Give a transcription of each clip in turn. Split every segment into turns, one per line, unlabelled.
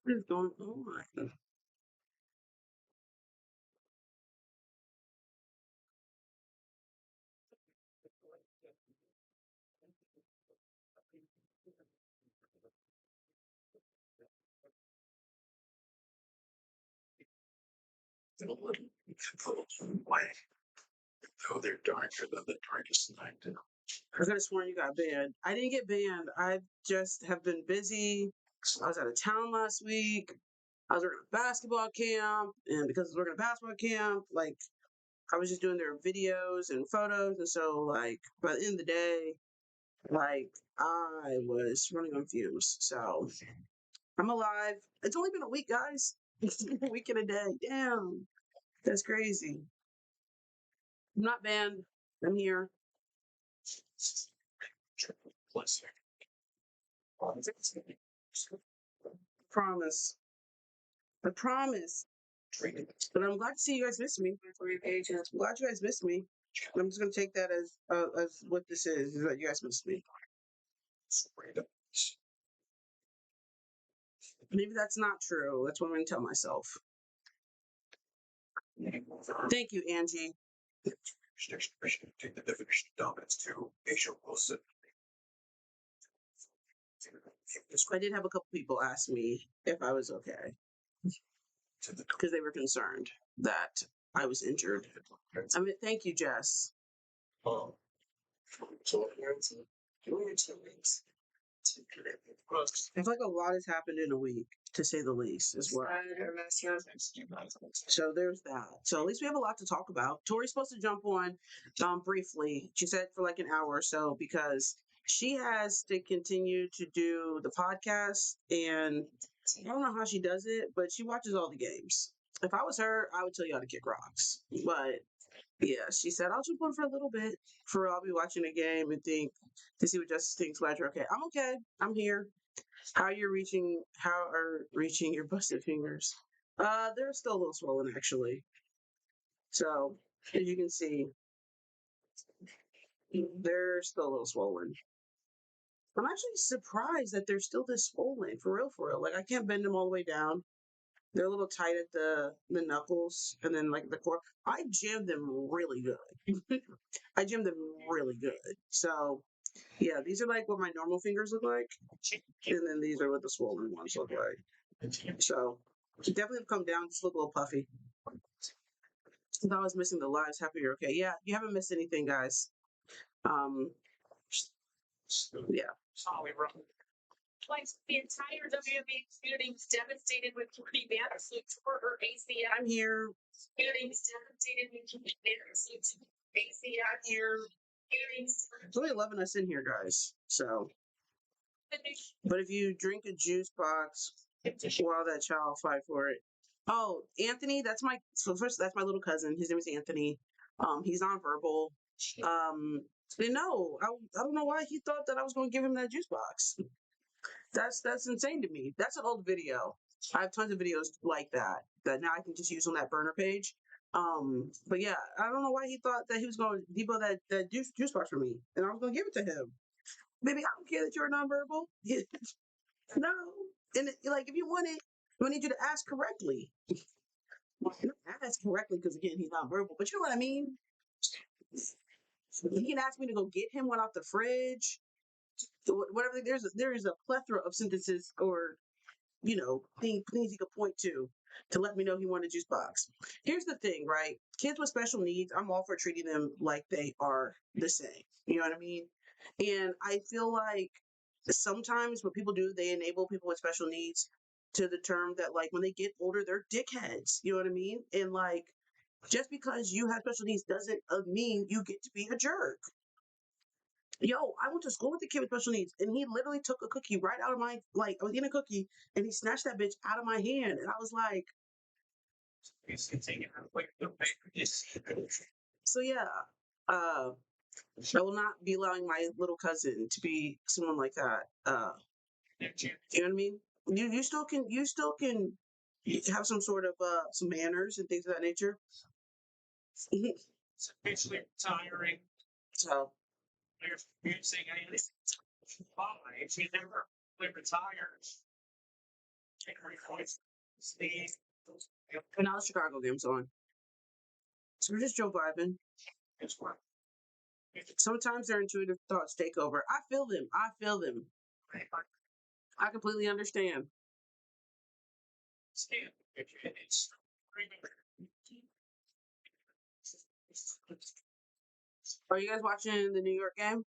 What is going on? Why? Oh, they're darker than the darkest night. I could have sworn you got banned. I didn't get banned. I just have been busy. I was out of town last week. I was working at basketball camp, and because I was working at basketball camp, like I was just doing their videos and photos, and so like by the end of the day, like I was running on fumes. So I'm alive. It's only been a week, guys. It's been a week and a day. Damn, that's crazy. I'm not banned. I'm here. Promise. I promise. But I'm glad to see you guys missed me. I'm glad you guys missed me. I'm just gonna take that as what this is that you guys missed me. Maybe that's not true. That's what I'm gonna tell myself. Thank you, Angie. Take the definition of dominance to Asia Wilson. I did have a couple people ask me if I was okay because they were concerned that I was injured. I mean, thank you, Jess. Oh, so only 2 weeks. I feel like a lot has happened in a week, to say the least, as well. So there's that. So at least we have a lot to talk about. Tori's supposed to jump on briefly. She said for like an hour or so because she has to continue to do the podcast, and I don't know how she does it, but she watches all the games. If I was her, I would tell you how to kick rocks. But yeah, she said I'll jump on for a little bit. For I'll be watching a game and think to see what Justice thinks. Glad you're okay. I'm okay. I'm here. How are reaching your busted fingers? They're still a little swollen actually. So as you can see, they're still a little swollen. I'm actually surprised that they're still this swollen, for real, for real. Like I can't bend them all the way down. They're a little tight at the knuckles and then like the core. I jammed them really good. I jammed them really good. So yeah, these are like what my normal fingers look like, and then these are what the swollen ones look like. So definitely come down, just look a little puffy. I thought I was missing the lives. Happy you're okay. Yeah, you haven't missed anything, guys. Um, yeah.
Like the entire WNBA community was devastated when Courtney Vanderson tore her ACL.
I'm here.
Community was devastated when Courtney Vanderson tore her ACL.
I'm here. There's only 11 us in here, guys. So, but if you drink a juice box while that child fight for it. Oh, Anthony, so first that's my little cousin. His name is Anthony. He's nonverbal. No, I don't know why he thought that I was going to give him that juice box. That's insane to me. That's an old video. I have tons of videos like that now I can just use on that burner page. But yeah, I don't know why he thought that he was going to depot that juice box for me, and I was going to give it to him. Baby, I don't care that you're nonverbal. No, and like if you want it, I need you to ask correctly. Not ask correctly because again he's nonverbal, but you know what I mean. He can ask me to go get him one off the fridge, whatever. There is a plethora of sentences or things he could point to let me know he wanted a juice box. Here's the thing, right? Kids with special needs, I'm all for treating them like they are the same. You know what I mean? And I feel like sometimes what people do, they enable people with special needs to the term that like when they get older, they're dickheads. You know what I mean? And like just because you have special needs doesn't mean you get to be a jerk. Yo, I went to school with the kid with special needs, and he literally took a cookie right out of my like. I was eating a cookie, and he snatched that bitch out of my hand, and I was like, so yeah. Uh, I will not be allowing my little cousin to be someone like that. You know what I mean? You still can have some sort of some manners and things of that nature. It's officially retiring. So you're saying why she never retires. And now the Chicago game's on. So we're just Joe vibing. Sometimes their intuitive thoughts take over. I feel them. I feel them. I completely understand. Are you guys watching the New York game?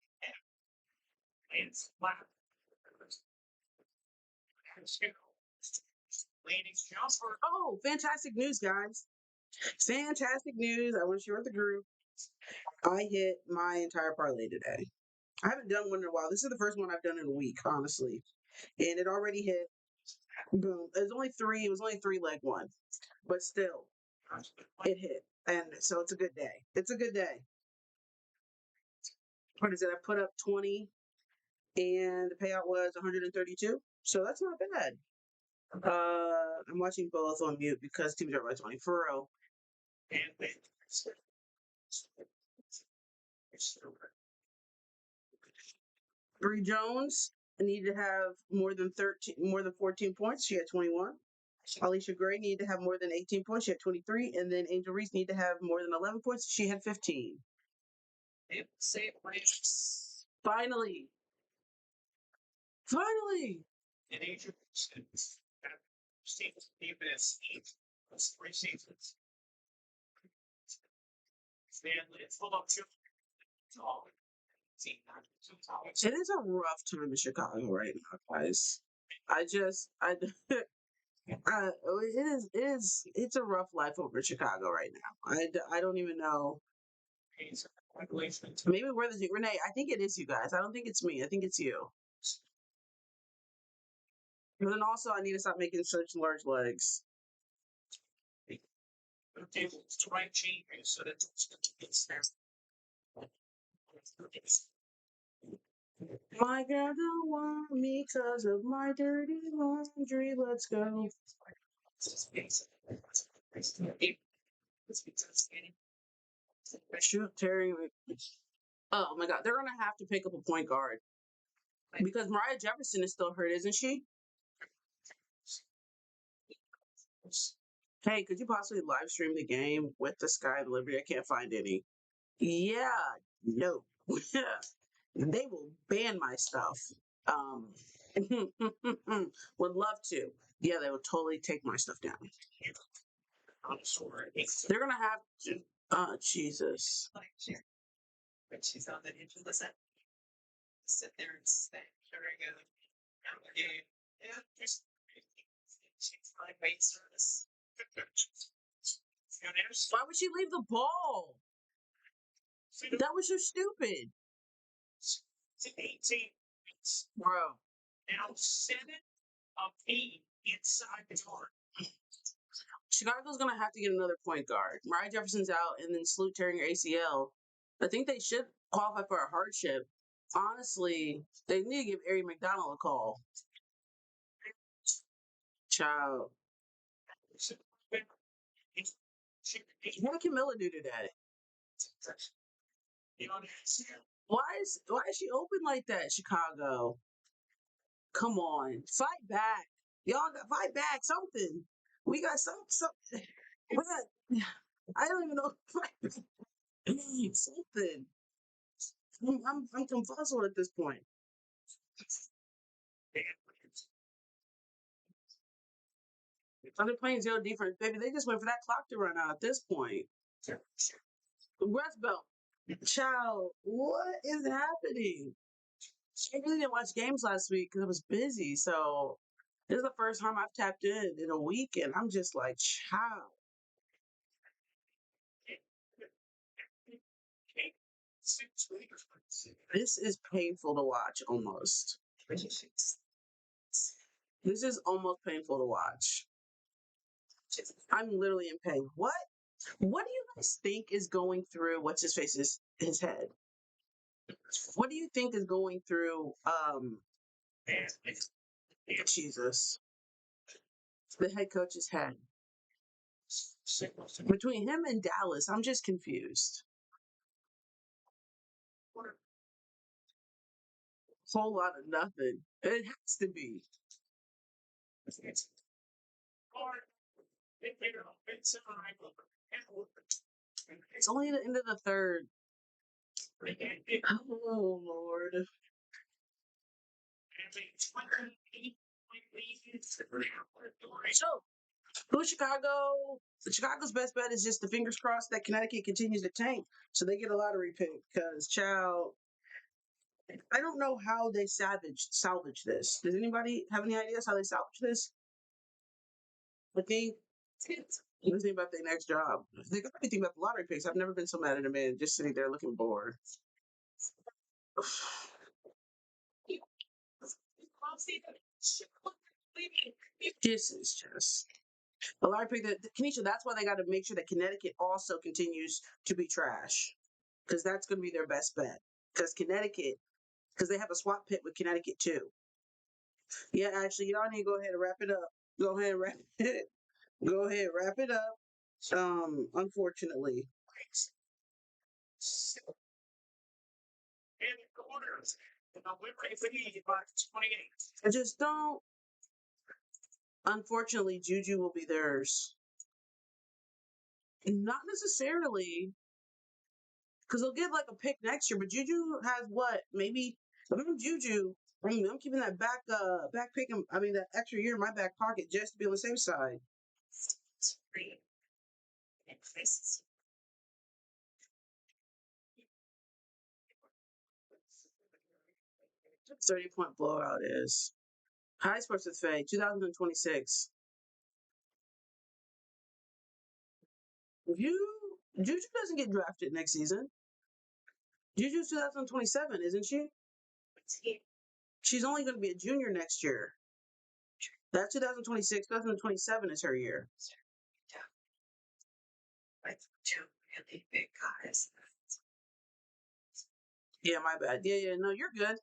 Oh, fantastic news, guys. Fantastic news. I want to share with the group. I hit my entire parlay today. I haven't done one in a while. This is the first one I've done in a week, honestly. And it already hit. Boom. It was only three. It was only 3 leg one, but still, it hit. And so it's a good day. It's a good day. What is it? I put up 20 and the payout was 132. So that's not bad. I'm watching both on mute because teams are by 20 for real. Bree Jones needed to have more than 14 points. She had 21. Alicia Gray needed to have more than 18 points. She had 23. And then Angel Reese needed to have more than 11 points. She had 15. Finally. Finally. It is a rough time in Chicago right now, guys. It's a rough life over in Chicago right now. I don't even know. Maybe we're the Renee. I think it is you guys. I don't think it's me. I think it's you. And then also, I need to stop making such large legs. My girl don't want me because of my dirty laundry. Let's go. Shoot, Terry. Oh my God, they're gonna have to pick up a point guard because Mariah Jefferson is still hurt, isn't she? Hey, could you possibly live stream the game with the Sky and Liberty? I can't find any. Yeah, no. They will ban my stuff. Um, would love to. Yeah, they would totally take my stuff down. They're gonna have to. Jesus. Why would she leave the ball? That was so stupid. Bro. Chicago's gonna have to get another point guard. Mariah Jefferson's out, and then Salute tearing her ACL. I think they should qualify for a hardship. Honestly, they need to give Ari McDonald a call. Child. What did Camilla do today? Why is she open like that, Chicago? Come on, fight back. Y'all got fight back. Something. We got something. We got, I don't even know. Something. I'm confuzzled at this point. They're playing zero defense, baby. They just went for that clock to run out at this point. Rest belt. Child, what is happening? I really didn't watch games last week because I was busy. So this is the first time I've tapped in a week, and I'm just like, child. This is painful to watch almost. This is almost painful to watch. I'm literally in pain. What? What do you guys think is going through what's his face's his head? What do you think is going through Jesus, the head coach's head? Between him and Dallas, I'm just confused. Whole lot of nothing. It has to be. It's only the end of the third. Oh Lord. So, who's Chicago? Chicago's best bet is just the fingers crossed that Connecticut continues to tank, so they get a lottery pick. Because, child, I don't know how they salvage this. Does anybody have any ideas how they salvage this? I think let's think about their next job. They got to be thinking about the lottery picks. I've never been so mad at a man just sitting there looking bored. This is just a lottery pick. That Kenesha, that's why they got to make sure that Connecticut also continues to be trash, because that's going to be their best bet. Because Connecticut, because they have a swap pit with Connecticut too. Yeah, actually, y'all need to go ahead and wrap it up. Go ahead and wrap it. Go ahead, wrap it up. Unfortunately, I just don't. Unfortunately, Juju will be theirs. Not necessarily, because they'll get like a pick next year. But Juju has what? Maybe if I'm Juju, I'm keeping that back pick. I mean that extra year in my back pocket just to be on the safe side. 30-point blowout is high sports with Faye 2026. If Juju doesn't get drafted next season, Juju's 2027, isn't she? She's only going to be a junior next year. That 2026, 2027 is her year. Two really big guys. Yeah, my bad. Yeah, no, you're good.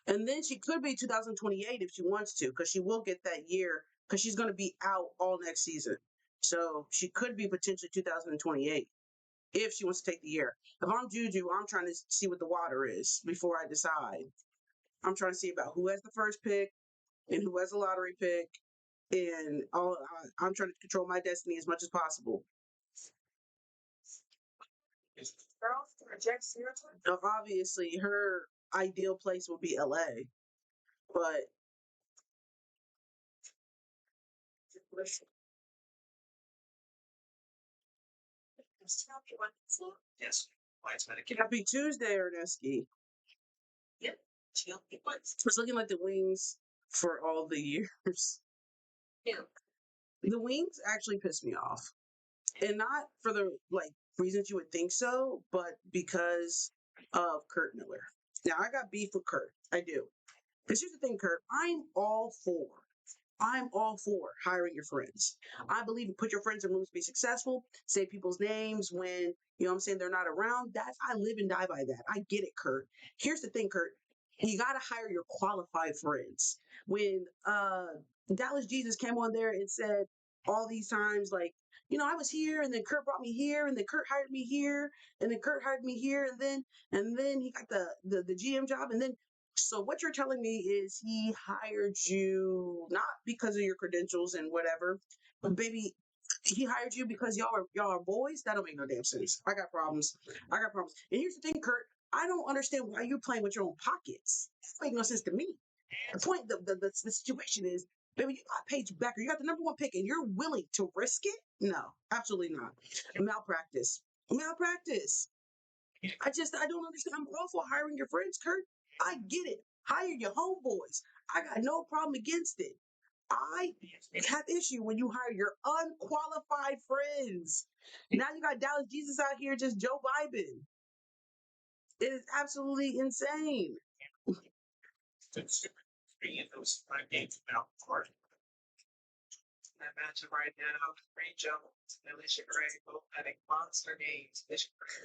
And then she could be 2028 if she wants to, because she will get that year, because she's going to be out all next season. So she could be potentially 2028 if she wants to take the year. If I'm Juju, I'm trying to see what the water is before I decide. I'm trying to see about who has the first pick and who has a lottery pick, and I'm trying to control my destiny as much as possible. Now, obviously, her ideal place would be LA, but happy Tuesday, Erneski. It's looking like the Wings for all the years. The Wings actually piss me off, and not for the reasons you would think so, but because of Kurt Miller. Now I got beef with Kurt. I do. Because here's the thing, Kurt. I'm all for hiring your friends. I believe you put your friends in rooms to be successful, say people's names when, they're not around. I live and die by that. I get it, Kurt. Here's the thing, Kurt. You got to hire your qualified friends. When Dallas Jesus came on there and said all these times, like, I was here and then Kurt brought me here and then Kurt hired me here and then Kurt hired me here and then he got the GM job and then so what you're telling me is he hired you not because of your credentials and whatever, but baby, he hired you because y'all are boys. That don't make no damn sense. I got problems. And here's the thing, Kurt. I don't understand why you're playing with your own pockets. That makes no sense to me. The point, the situation is, baby, you got Paige Becker. You got the number one pick, and you're willing to risk it? No, absolutely not. Malpractice. Malpractice. I don't understand. I'm all for hiring your friends, Kurt. I get it. Hire your homeboys. I got no problem against it. I have issue when you hire your unqualified friends. Now you got Dallas Jesus out here just Joe Biden. It is absolutely insane.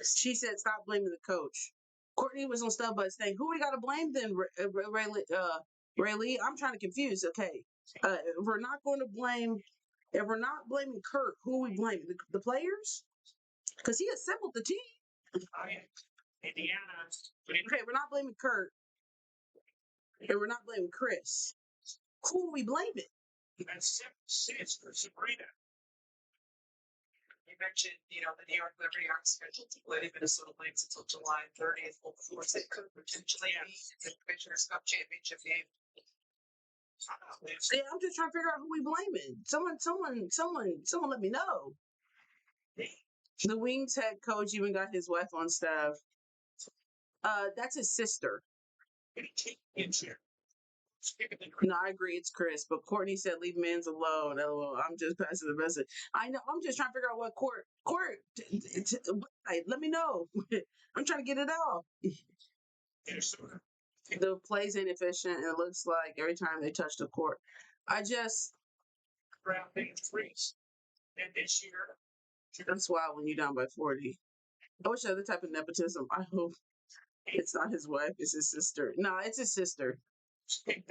She said, "Stop blaming the coach." Courtney was on Stub Bud saying, "Who we got to blame then, Ray Lee?" I'm trying to confuse. Okay, if we're not going to blame, if we're not blaming Kurt, who are we blaming? The players? Because he assembled the team. Okay, we're not blaming Kurt, and we're not blaming Chris. Who are we blaming?
That's Sabrina. You mentioned, the New York Liberty aren't scheduled to play Minnesota Lynx until July 30th. Well, of course, it could potentially be the Commissioner's Cup championship game.
Yeah, I'm just trying to figure out who we blaming. Someone let me know. The Wings head coach even got his wife on staff. That's his sister. No, I agree, it's Chris. But Courtney said, "Leave men's alone." LOL. I'm just passing the message. I know. I'm just trying to figure out what court. Let me know. I'm trying to get it out. The play's inefficient, and it looks like every time they touch the court. I just. That's wild when you're down by 40. I wish I had the type of nepotism. I hope it's not his wife, it's his sister. No, it's his sister. I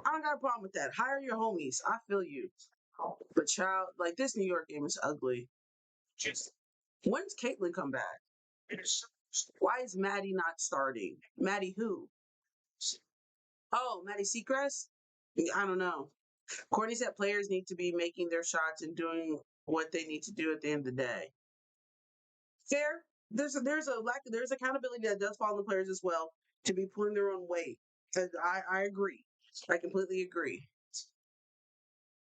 don't got a problem with that. Hire your homies. I feel you. But child, like this New York game is ugly. When's Caitlin come back? Why is Maddie not starting? Maddie who? Oh, Maddie Seacrest? I don't know. Courtney said players need to be making their shots and doing what they need to do at the end of the day. Fair. There's accountability that does fall on the players as well to be pulling their own weight. And I agree. I completely agree.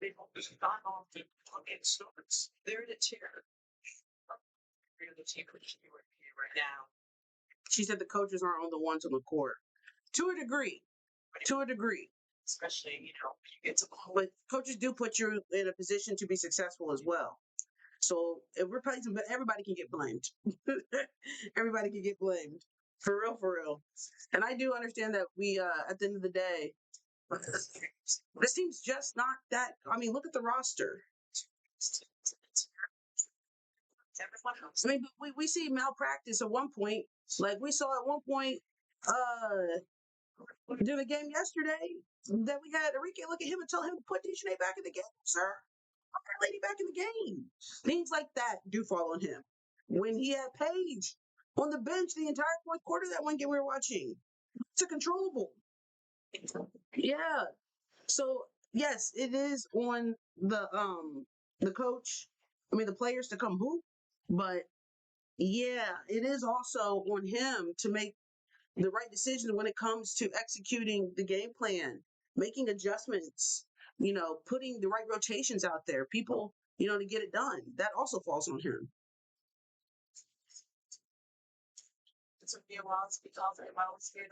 They're the tier. They're the team right now.
She said the coaches aren't on the ones on the court. To a degree. To a degree.
Especially, it's a
But coaches do put you in a position to be successful as well. So if we're playing, everybody can get blamed. Everybody can get blamed. For real, for real. And I do understand that we, at the end of the day, this team's just not that. I mean, look at the roster. I mean, but we see malpractice at one point. Like we saw at one point, during the game yesterday, that we had Enrique look at him and tell him to put Dejanay back in the game, sir. Put that lady back in the game. Things like that do fall on him. When he had Paige on the bench the entire fourth quarter that one game we were watching, it's a controllable. Yeah. So yes, it is on the coach. I mean the players to come hoop, but yeah, it is also on him to make the right decision when it comes to executing the game plan, making adjustments, putting the right rotations out there, people, to get it done. That also falls on him.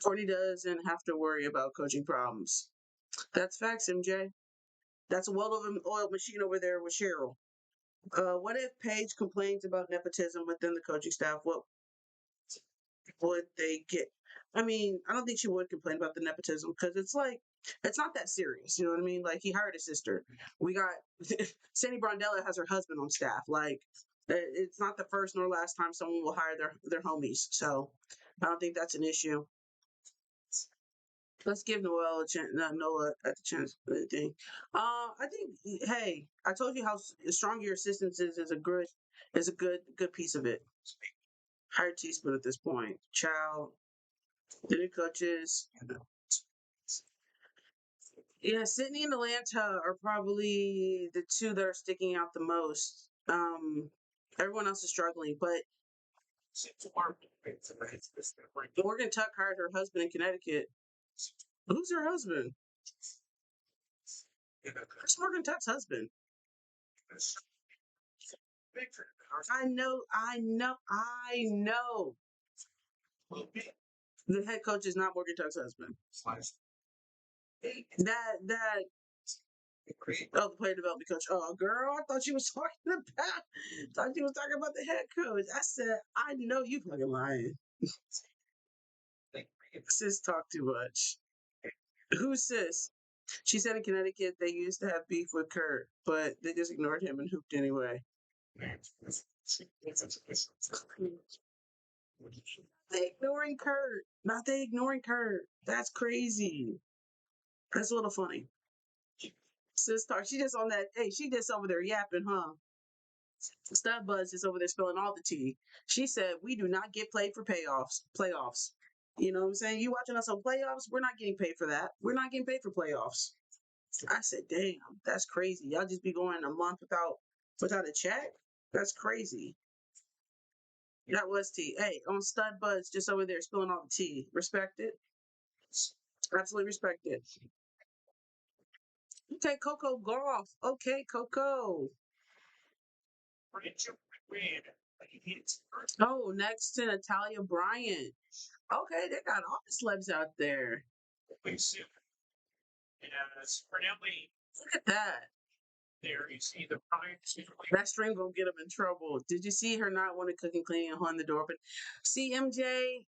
Courtney doesn't have to worry about coaching problems. That's facts, MJ. That's a well-oiled machine over there with Cheryl. What if Paige complains about nepotism within the coaching staff? What would they get? I mean, I don't think she would complain about the nepotism because it's not that serious. You know what I mean? Like he hired his sister. We got Sandy Brondella has her husband on staff. Like it's not the first nor last time someone will hire their homies. So I don't think that's an issue. Let's give Noel a chance. Nola at the chance. Anything. I think. Hey, I told you how strong your assistance is a good piece of it. Hire teaspoon at this point. Child. The new coaches. Yeah, Sydney and Atlanta are probably the two that are sticking out the most. Everyone else is struggling, but Morgan Tuck hired her husband in Connecticut. Who's her husband? Who's Morgan Tuck's husband? I know. The head coach is not Morgan Tuck's husband. That Oh, the player development coach. Oh, girl, I thought you was talking about the head coach. I said, I know you fucking lying. Sis talk too much. Who's sis? She said in Connecticut they used to have beef with Kurt, but they just ignored him and hooped anyway. They ignoring Kurt. Not they ignoring Kurt. That's crazy. That's a little funny. Sis talk. She just on that. Hey, she just over there yapping, huh? Stud Buzz is over there spilling all the tea. She said, "We do not get paid for playoffs. You know what I'm saying? You watching us on playoffs? We're not getting paid for that. We're not getting paid for playoffs. I said, damn, that's crazy. Y'all just be going a month without a check? That's crazy. That was tea. Hey, on Stud Buds, just over there spilling all the tea. Respect it. Absolutely respect it. Okay, Coco Golf. Okay, Coco. Oh, next to Natalia Bryant. Okay, they got all the celebs out there. Look at that. That stream gonna get them in trouble. Did you see her not want to cook and clean and holding the door open? See, MJ,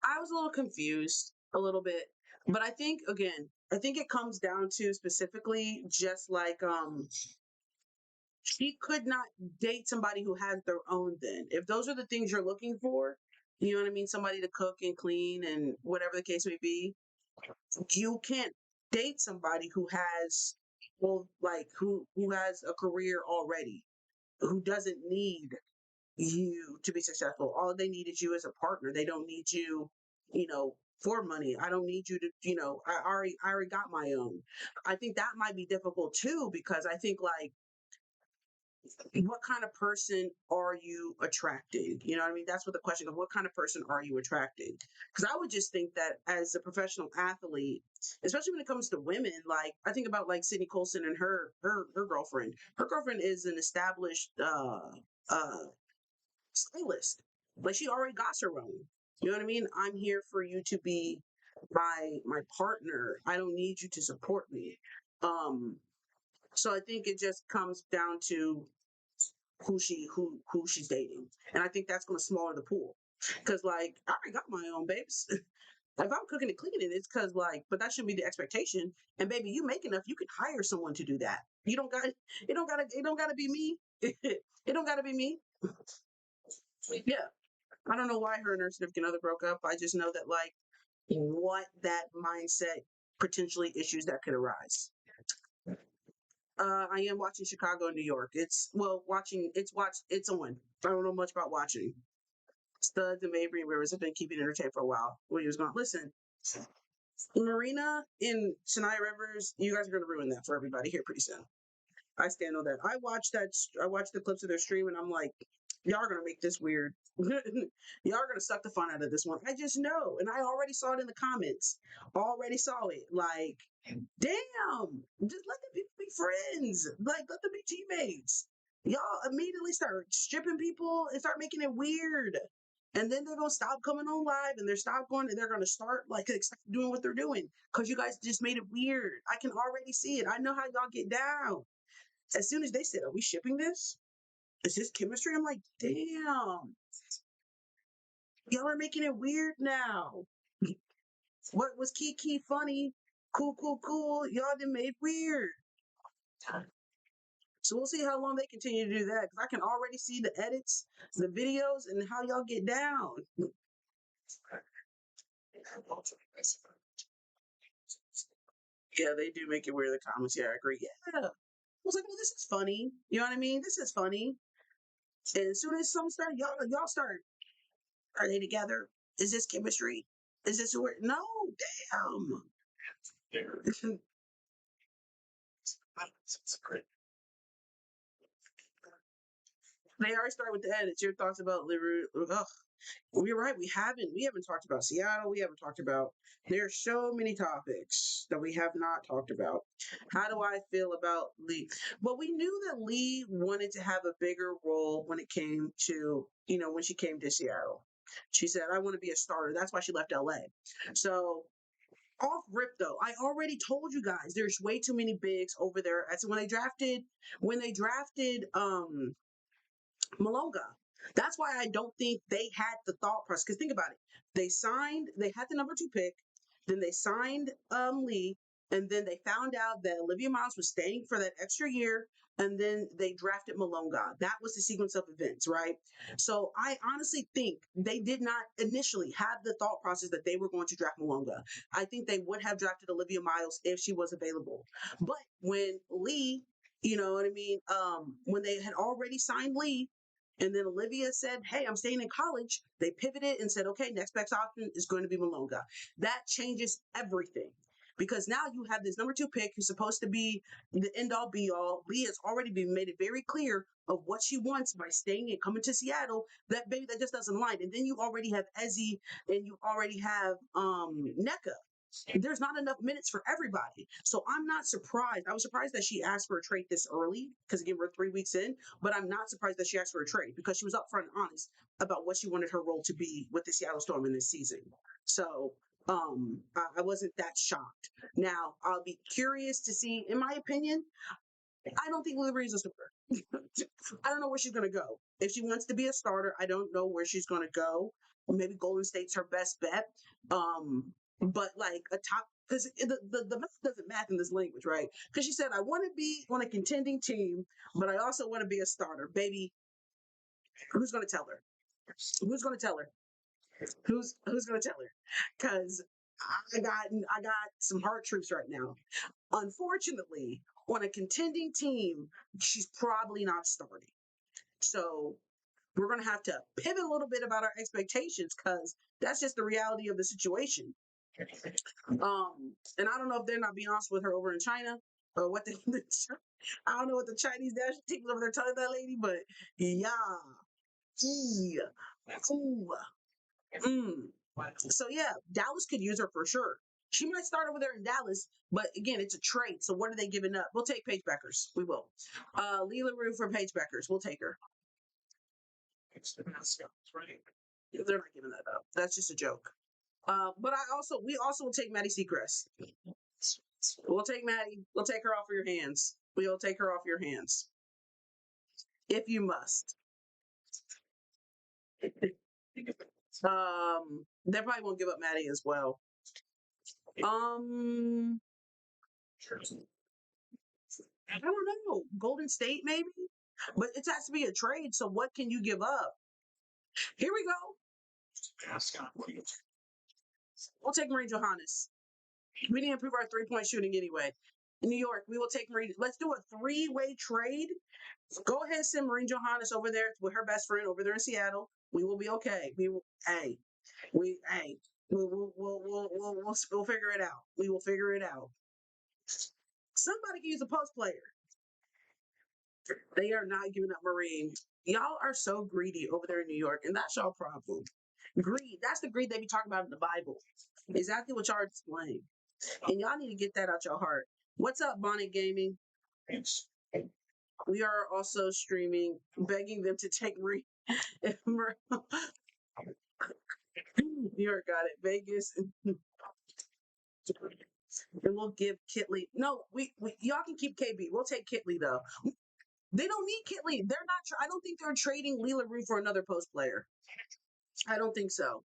I was a little confused, a little bit. But I think again, I think it comes down to specifically just like she could not date somebody who has their own then. If those are the things you're looking for, you know what I mean? Somebody to cook and clean and whatever the case may be, you can't date somebody who has well like who has a career already, who doesn't need you to be successful. All they need is you as a partner. They don't need you, for money. I don't need you to, I already got my own. I think that might be difficult too, because I think like what kind of person are you attracting? You know what I mean? That's what the question of what kind of person are you attracting? Because I would just think that as a professional athlete, especially when it comes to women, like I think about like Sydney Colson and her girlfriend. Her girlfriend is an established uh stylist. Like she already got her own. You know what I mean? I'm here for you to be my partner. I don't need you to support me. Um, so I think it just comes down to who she's dating. And I think that's gonna smaller the pool. Cause like I already got my own babes. If I'm cooking and cleaning, it's cause like, but that shouldn't be the expectation. And baby, you make enough, you can hire someone to do that. You don't got it don't gotta be me. It don't gotta be me. Yeah. I don't know why her and her significant other broke up. I just know that like what that mindset potentially issues that could arise. I am watching Chicago and New York. It's well watching. It's on. I don't know much about watching. Studs and Mabry and Rivers have been keeping entertained for a while. When he was going, listen, Marina and Shania Rivers, you guys are going to ruin that for everybody here pretty soon. I stand on that. I watched that. I watched the clips of their stream, and I'm like, y'all are gonna make this weird. Y'all are gonna suck the fun out of this one. I just know, and I already saw it in the comments. Already saw it. Like, damn, just let them people be friends. Like, let them be teammates. Y'all immediately start stripping people and start making it weird. And then they're gonna stop coming on live, and they're gonna start like doing what they're doing because you guys just made it weird. I can already see it. I know how y'all get down. As soon as they said, "Are we shipping this? Is this chemistry?" I'm like, "Damn, y'all are making it weird now." What was Kiki funny? Cool, cool, cool. Y'all done made weird. So we'll see how long they continue to do that because I can already see the edits, the videos, and how y'all get down. Yeah, they do make it weird. The comments, yeah, I agree. Yeah, I was like, "Well, this is funny." You know what I mean? This is funny. And as soon as some start, y'all start. Are they together? Is this chemistry? Is this who we're? No, damn. They already start with the edits. Your thoughts about Liverpool? Ugh. Well, you're right. We haven't talked about Seattle. We haven't talked about. There's so many topics that we have not talked about. How do I feel about Lee? Well, we knew that Lee wanted to have a bigger role when it came to when she came to Seattle. She said, "I want to be a starter." That's why she left LA. So off rip though, I already told you guys there's way too many bigs over there. As when they drafted Malonga. That's why I don't think they had the thought process. Because think about it. They had the number 2 pick, then they signed Lee, and then they found out that Olivia Miles was staying for that extra year, and then they drafted Malonga. That was the sequence of events, right? So I honestly think they did not initially have the thought process that they were going to draft Malonga. I think they would have drafted Olivia Miles if she was available. But when Lee, you know what I mean, when they had already signed Lee, and then Olivia said, "Hey, I'm staying in college." They pivoted and said, "Okay, next best option is going to be Malonga." That changes everything. because now you have this number 2 pick who's supposed to be the end all be all. Lee has already been made it very clear of what she wants by staying and coming to Seattle. That baby, that just doesn't line. And then you already have Ezzy and you already have NECA. There's not enough minutes for everybody. So I'm not surprised. I was surprised that she asked for a trade this early because again, we're 3 weeks in, but I'm not surprised that she asked for a trade because she was upfront and honest about what she wanted her role to be with the Seattle Storm in this season. So I wasn't that shocked. Now I'll be curious to see, in my opinion, I don't think Lily Reed's a starter. I don't know where she's going to go. If she wants to be a starter, I don't know where she's going to go. Or maybe Golden State's her best bet. But like a top, because the math doesn't math in this language, right? Because she said, I want to be on a contending team, but I also want to be a starter. Baby, who's going to tell her? Who's going to tell her? Who's going to tell her? Because I got some hard truths right now. Unfortunately, on a contending team, she's probably not starting. So we're going to have to pivot a little bit about our expectations because that's just the reality of the situation. And I don't know if they're not being honest with her over in China or what they. I don't know what the Chinese national team is over there telling that lady, but yeah, yeah, ooh, So yeah, Dallas could use her for sure. She might start over there in Dallas, but again, it's a trade. So what are they giving up? We'll take Paige Beckers. We will. Li Yueru for Paige Beckers. We'll take her. They're not giving that up. That's just a joke. But we also will take Maddie Seacrest. We'll take Maddie. We'll take her off your hands. We'll take her off your hands. If you must. They probably won't give up Maddie as well. I don't know. Golden State, maybe? But it has to be a trade. So what can you give up? Here we go. We'll take Marie Johannes. We need to improve our 3-point shooting anyway. In New York, we will take Marie. Let's do a 3-way trade. Go ahead, send Marie Johannes over there with her best friend over there in Seattle. We will be okay. We will. Hey, we'll figure it out. We will figure it out. Somebody can use a post player. They are not giving up Marine. Y'all are so greedy over there in New York, and that's y'all problem. Greed. That's the greed they be talking about in the Bible. Exactly what y'all are displaying. And y'all need to get that out your heart. What's up, Bonnet Gaming? We are also streaming, begging them to take Marie. New York got it. Vegas. And we'll give Kitley. No, we y'all can keep KB. We'll take Kitley though. They don't need Kitley. They're not. I don't think they're trading Li Yueru for another post player. I don't think so.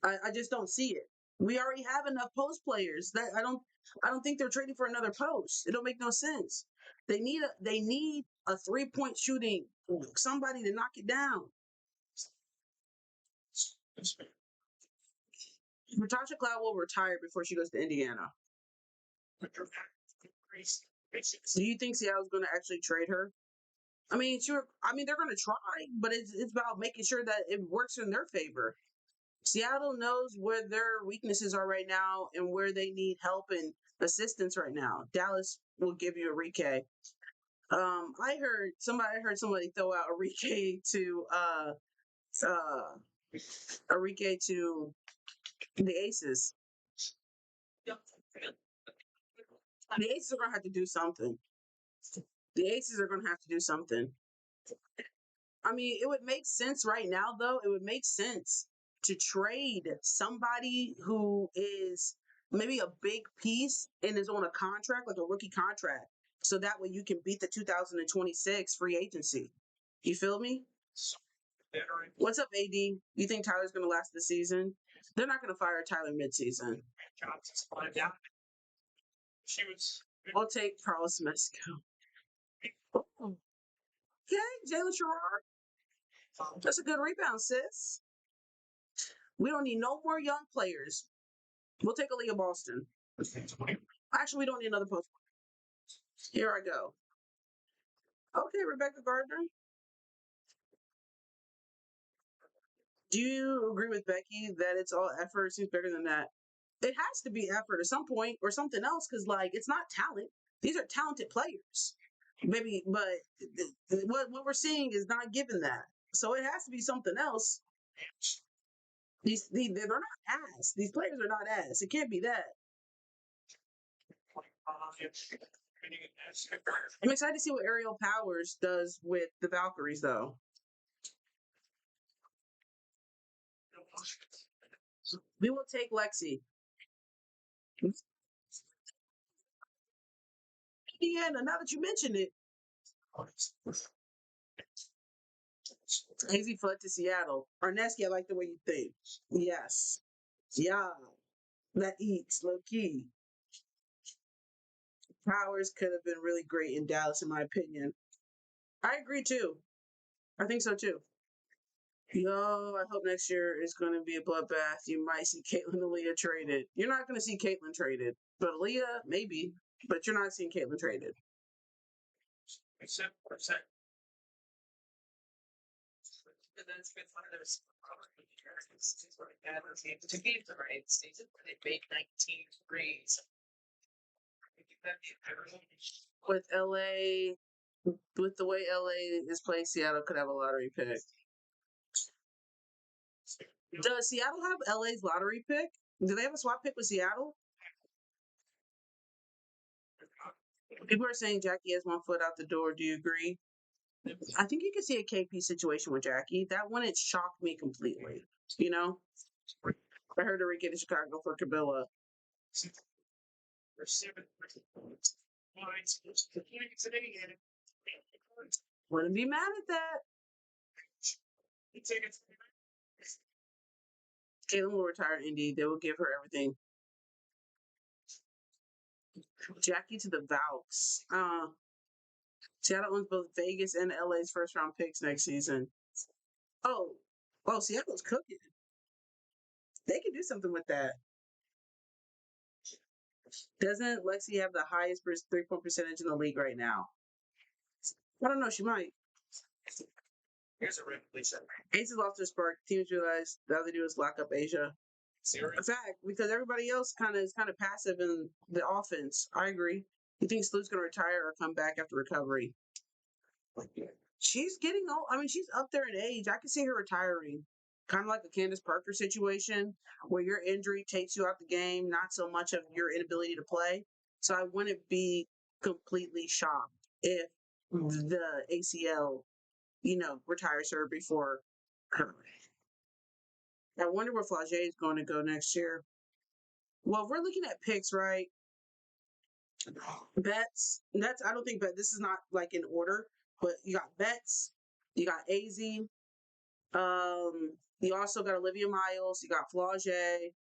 I just don't see it. We already have enough post players. That I don't think they're trading for another post. It don't make no sense. They need a 3-point shooting somebody to knock it down. Natasha Cloud will retire before she goes to Indiana. Do you think Seattle's going to actually trade her? I mean, sure. I mean, they're going to try, but it's about making sure that it works in their favor. Seattle knows where their weaknesses are right now and where they need help and assistance right now. Dallas will give you Enrique. I heard somebody throw out Enrique to the Aces. The Aces are gonna have to do something. The Aces are gonna have to do something. I mean, it would make sense right now, though. It would make sense to trade somebody who is maybe a big piece and is on a contract, like a rookie contract. So that way you can beat the 2026 free agency. You feel me? What's up, AD? You think Tyler's going to last the season? They're not going to fire Tyler midseason. We'll take Carlos Mesco. Okay, Jalen Sherrard. That's a good rebound, sis. We don't need no more young players. We'll take Aaliyah Boston. Actually, we don't need another post. Here I go. Okay, Rebecca Gardner. Do you agree with Becky that it's all effort? Seems bigger than that. It has to be effort at some point or something else because, like, it's not talent. These are talented players, maybe, but what we're seeing is not given that. So it has to be something else. They're not ass. These players are not ass. It can't be that. I'm excited to see what Ariel Powers does with the Valkyries, though. We will take Lexi. Indiana, now that you mentioned it, Easy Flood to Seattle. Arneski, I like the way you think. Yes. Yeah. That eats low key. Powers could have been really great in Dallas, in my opinion. I agree too. I think so too. Yo, I hope next year is going to be a bloodbath. You might see Caitlyn and Leah traded. You're not going to see Caitlyn traded, but Leah maybe. But you're not seeing Caitlyn traded.
Percent. And that's been one of those to be the right season, they made 19 threes.
With LA, with the way LA is playing, Seattle could have a lottery pick. Does Seattle have LA's lottery pick? Do they have a swap pick with Seattle? People are saying Jackie has one foot out the door. Do you agree? I think you can see a KP situation with Jackie. That one, it shocked me completely. You know? I heard her get to Chicago for Cabela. Wouldn't be mad at that. Caitlyn will retire Indy. They will give her everything. Jackie to the Valks. Seattle owns both Vegas and LA's first round picks next season. Oh, Seattle's cooking. They can do something with that. Doesn't Lexi have the highest 3-point percentage in the league right now? I don't know. She might.
Here's a ring, Lisa.
Aces lost their spark. Teams realized all they do is lock up Asia. In fact, because everybody else is kind of passive in the offense. I agree. You think Slu's gonna retire or come back after recovery? She's getting old. I mean, she's up there in age. I can see her retiring. Kind of like a Candace Parker situation where your injury takes you out the game, not so much of your inability to play. So I wouldn't be completely shocked if the ACL, retires her before her. I wonder where Flau'jae is going to go next year. Well, if we're looking at picks, right? Betts. That's I don't think bet this is not like in order, but you got Betts, you got AZ, you also got Olivia Miles, you got Flau'jae,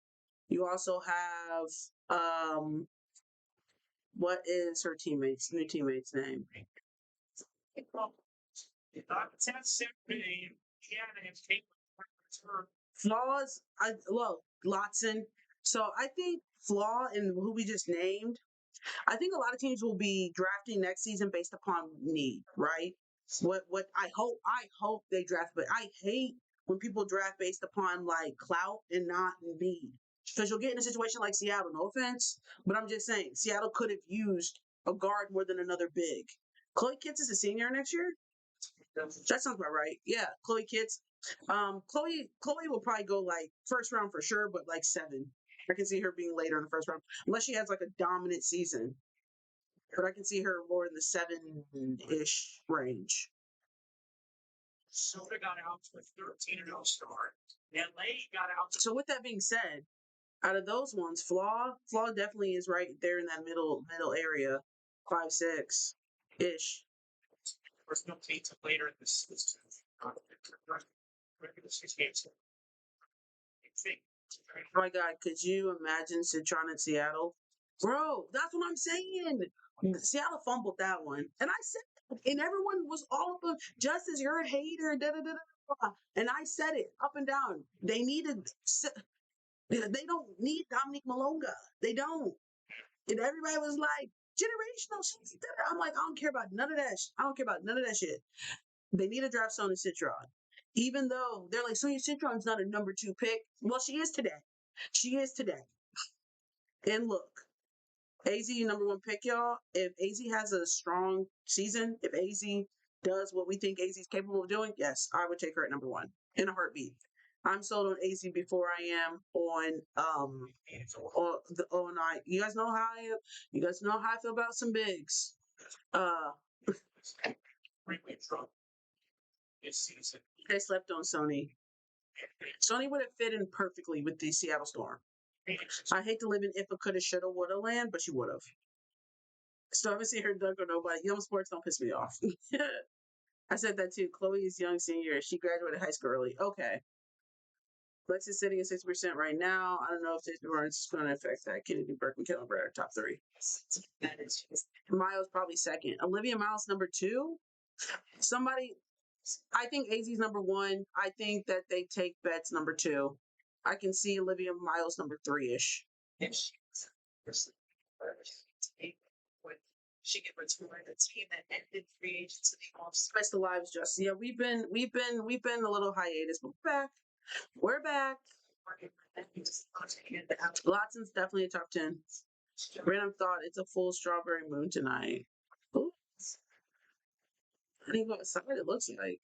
you also have what is her new teammate's name? Flaws, Lotson. So I think Flaw and who we just named, I think a lot of teams will be drafting next season based upon need, right? What I hope they draft, but I hate when people draft based upon like clout and not need. Because you'll get in a situation like Seattle, no offense, but I'm just saying Seattle could have used a guard more than another big. Chloe Kitts is a senior next year. That sounds about right. Yeah, Chloe Kitts. Chloe will probably go like first round for sure, but like 7. I can see her being later in the first round, unless she has like a dominant season. But I can see her more in the 7-ish range.
Soda got out with 13 and 0 start. LA got out.
So with that being said, out of those ones, Flaw definitely is right there in that middle area, 5'6" ish.
There's no teams later in this
Oh my God, could you imagine Citron in Seattle? Bro, that's what I'm saying. Seattle fumbled that one. And I said, and everyone was all up on, Justice, you're a hater, da da da da. And I said it up and down. They don't need Dominique Malonga. They don't. And everybody was like, generational. I'm like, I don't care about none of that. I don't care about none of that shit. They need to draft Sonia Citron. Even though they're like, Sonia Citron's not a number 2 pick. Well, she is today. She is today. And look, AZ number one pick, y'all. If AZ has a strong season, if AZ does what we think AZ is capable of doing, yes, I would take her at number one in a heartbeat. I'm sold on AZ before I am on the O nine. You guys know how I am. You guys know how I feel about some bigs. Uh, they slept on Sony. Sony would have fit in perfectly with the Seattle Storm. I hate to live in if a coulda, shoulda, woulda land, but you would have. So I haven't seen her dunk or nobody. Young sports don't piss me off. I said that too. Chloe is young senior. She graduated high school early. Okay. Lex is sitting at 60% right now. I don't know if this is going to affect that. Kennedy, Burke, and Kellen Brad are top three. Miles probably second. Olivia Miles number two. Somebody, I think AZ's number one. I think that they take Betts number two. I can see Olivia Miles number three ish.
She get returned the team that ended free agency off.
Spice the lives, just yeah. We've been a little hiatus, but we're back. We're back. Watson's definitely a top 10. Random thought, it's a full strawberry moon tonight. Ooh. I didn't go outside, it looks like.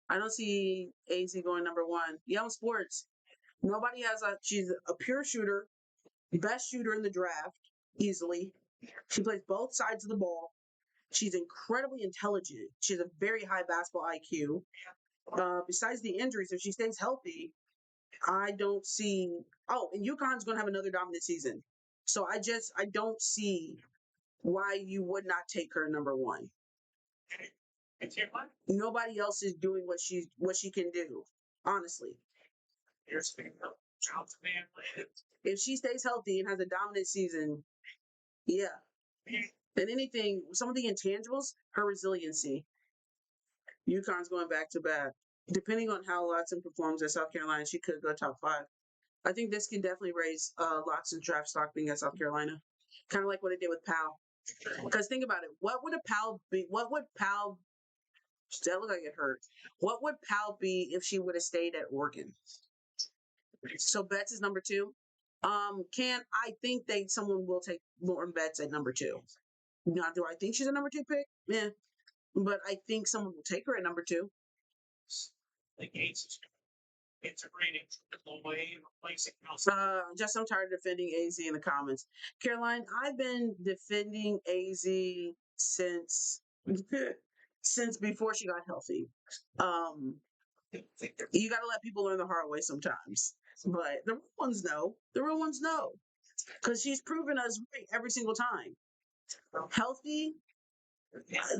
I don't see AZ going number one. Young Sports. Nobody has she's a pure shooter, best shooter in the draft, easily. She plays both sides of the ball. She's incredibly intelligent. She has a very high basketball IQ. Besides the injuries, if she stays healthy, I don't see. Oh, and UConn's going to have another dominant season. So I don't see why you would not take her number one. Nobody else is doing what she can do. Honestly, if she stays healthy and has a dominant season, yeah. And anything, some of the intangibles, her resiliency. UConn's going back to back. Depending on how Watson performs at South Carolina, she could go top five. I think this can definitely raise Watson's draft stock being at South Carolina. Kind of like what it did with Powell. Because think about it. What would a Powell be? What would Powell that looked like it hurt? What would Powell be if she would have stayed at Oregon? So Betts is number two. Can I think that someone will take Lauren Betts at number two? Now, do I think she's a number two pick? Yeah. But I think someone will take her at number two. Just I'm tired of defending AZ in the comments. Caroline, I've been defending AZ since since before she got healthy. You got to let people learn the hard way sometimes. But the real ones know. The real ones know. Because she's proven us right every single time. Healthy,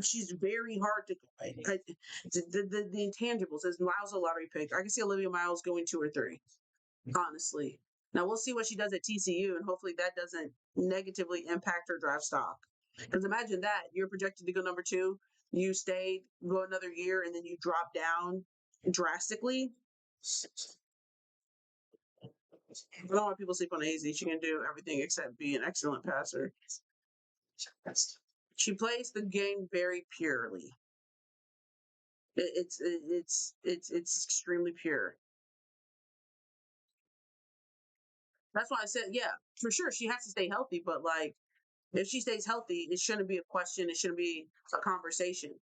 she's very hard to the intangibles. As Miles a lottery pick, I can see Olivia Miles going 2 or 3. Honestly, now we'll see what she does at TCU, and hopefully that doesn't negatively impact her draft stock. Because imagine that you're projected to go number 2, you stayed, go another year, and then you drop down drastically. I don't want people to sleep on AZ. She can do everything except be an excellent passer. She plays the game very purely. It's extremely pure. That's why I said, yeah, for sure she has to stay healthy, but like if she stays healthy, it shouldn't be a question. It shouldn't be a conversation.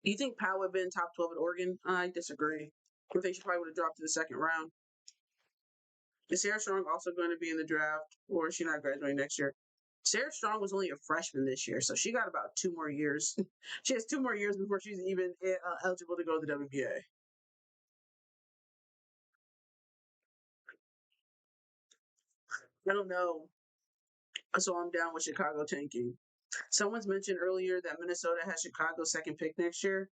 You think Powell would have been top 12 at Oregon? I disagree. I think she probably would have dropped to the second round. Is Sarah Strong also going to be in the draft, or is she not graduating next year? Sarah Strong was only a freshman this year, so she got about 2 more years. She has 2 more years before she's even eligible to go to the WBA. I don't know. So I'm down with Chicago tanking. Someone's mentioned earlier that Minnesota has Chicago's second pick next year.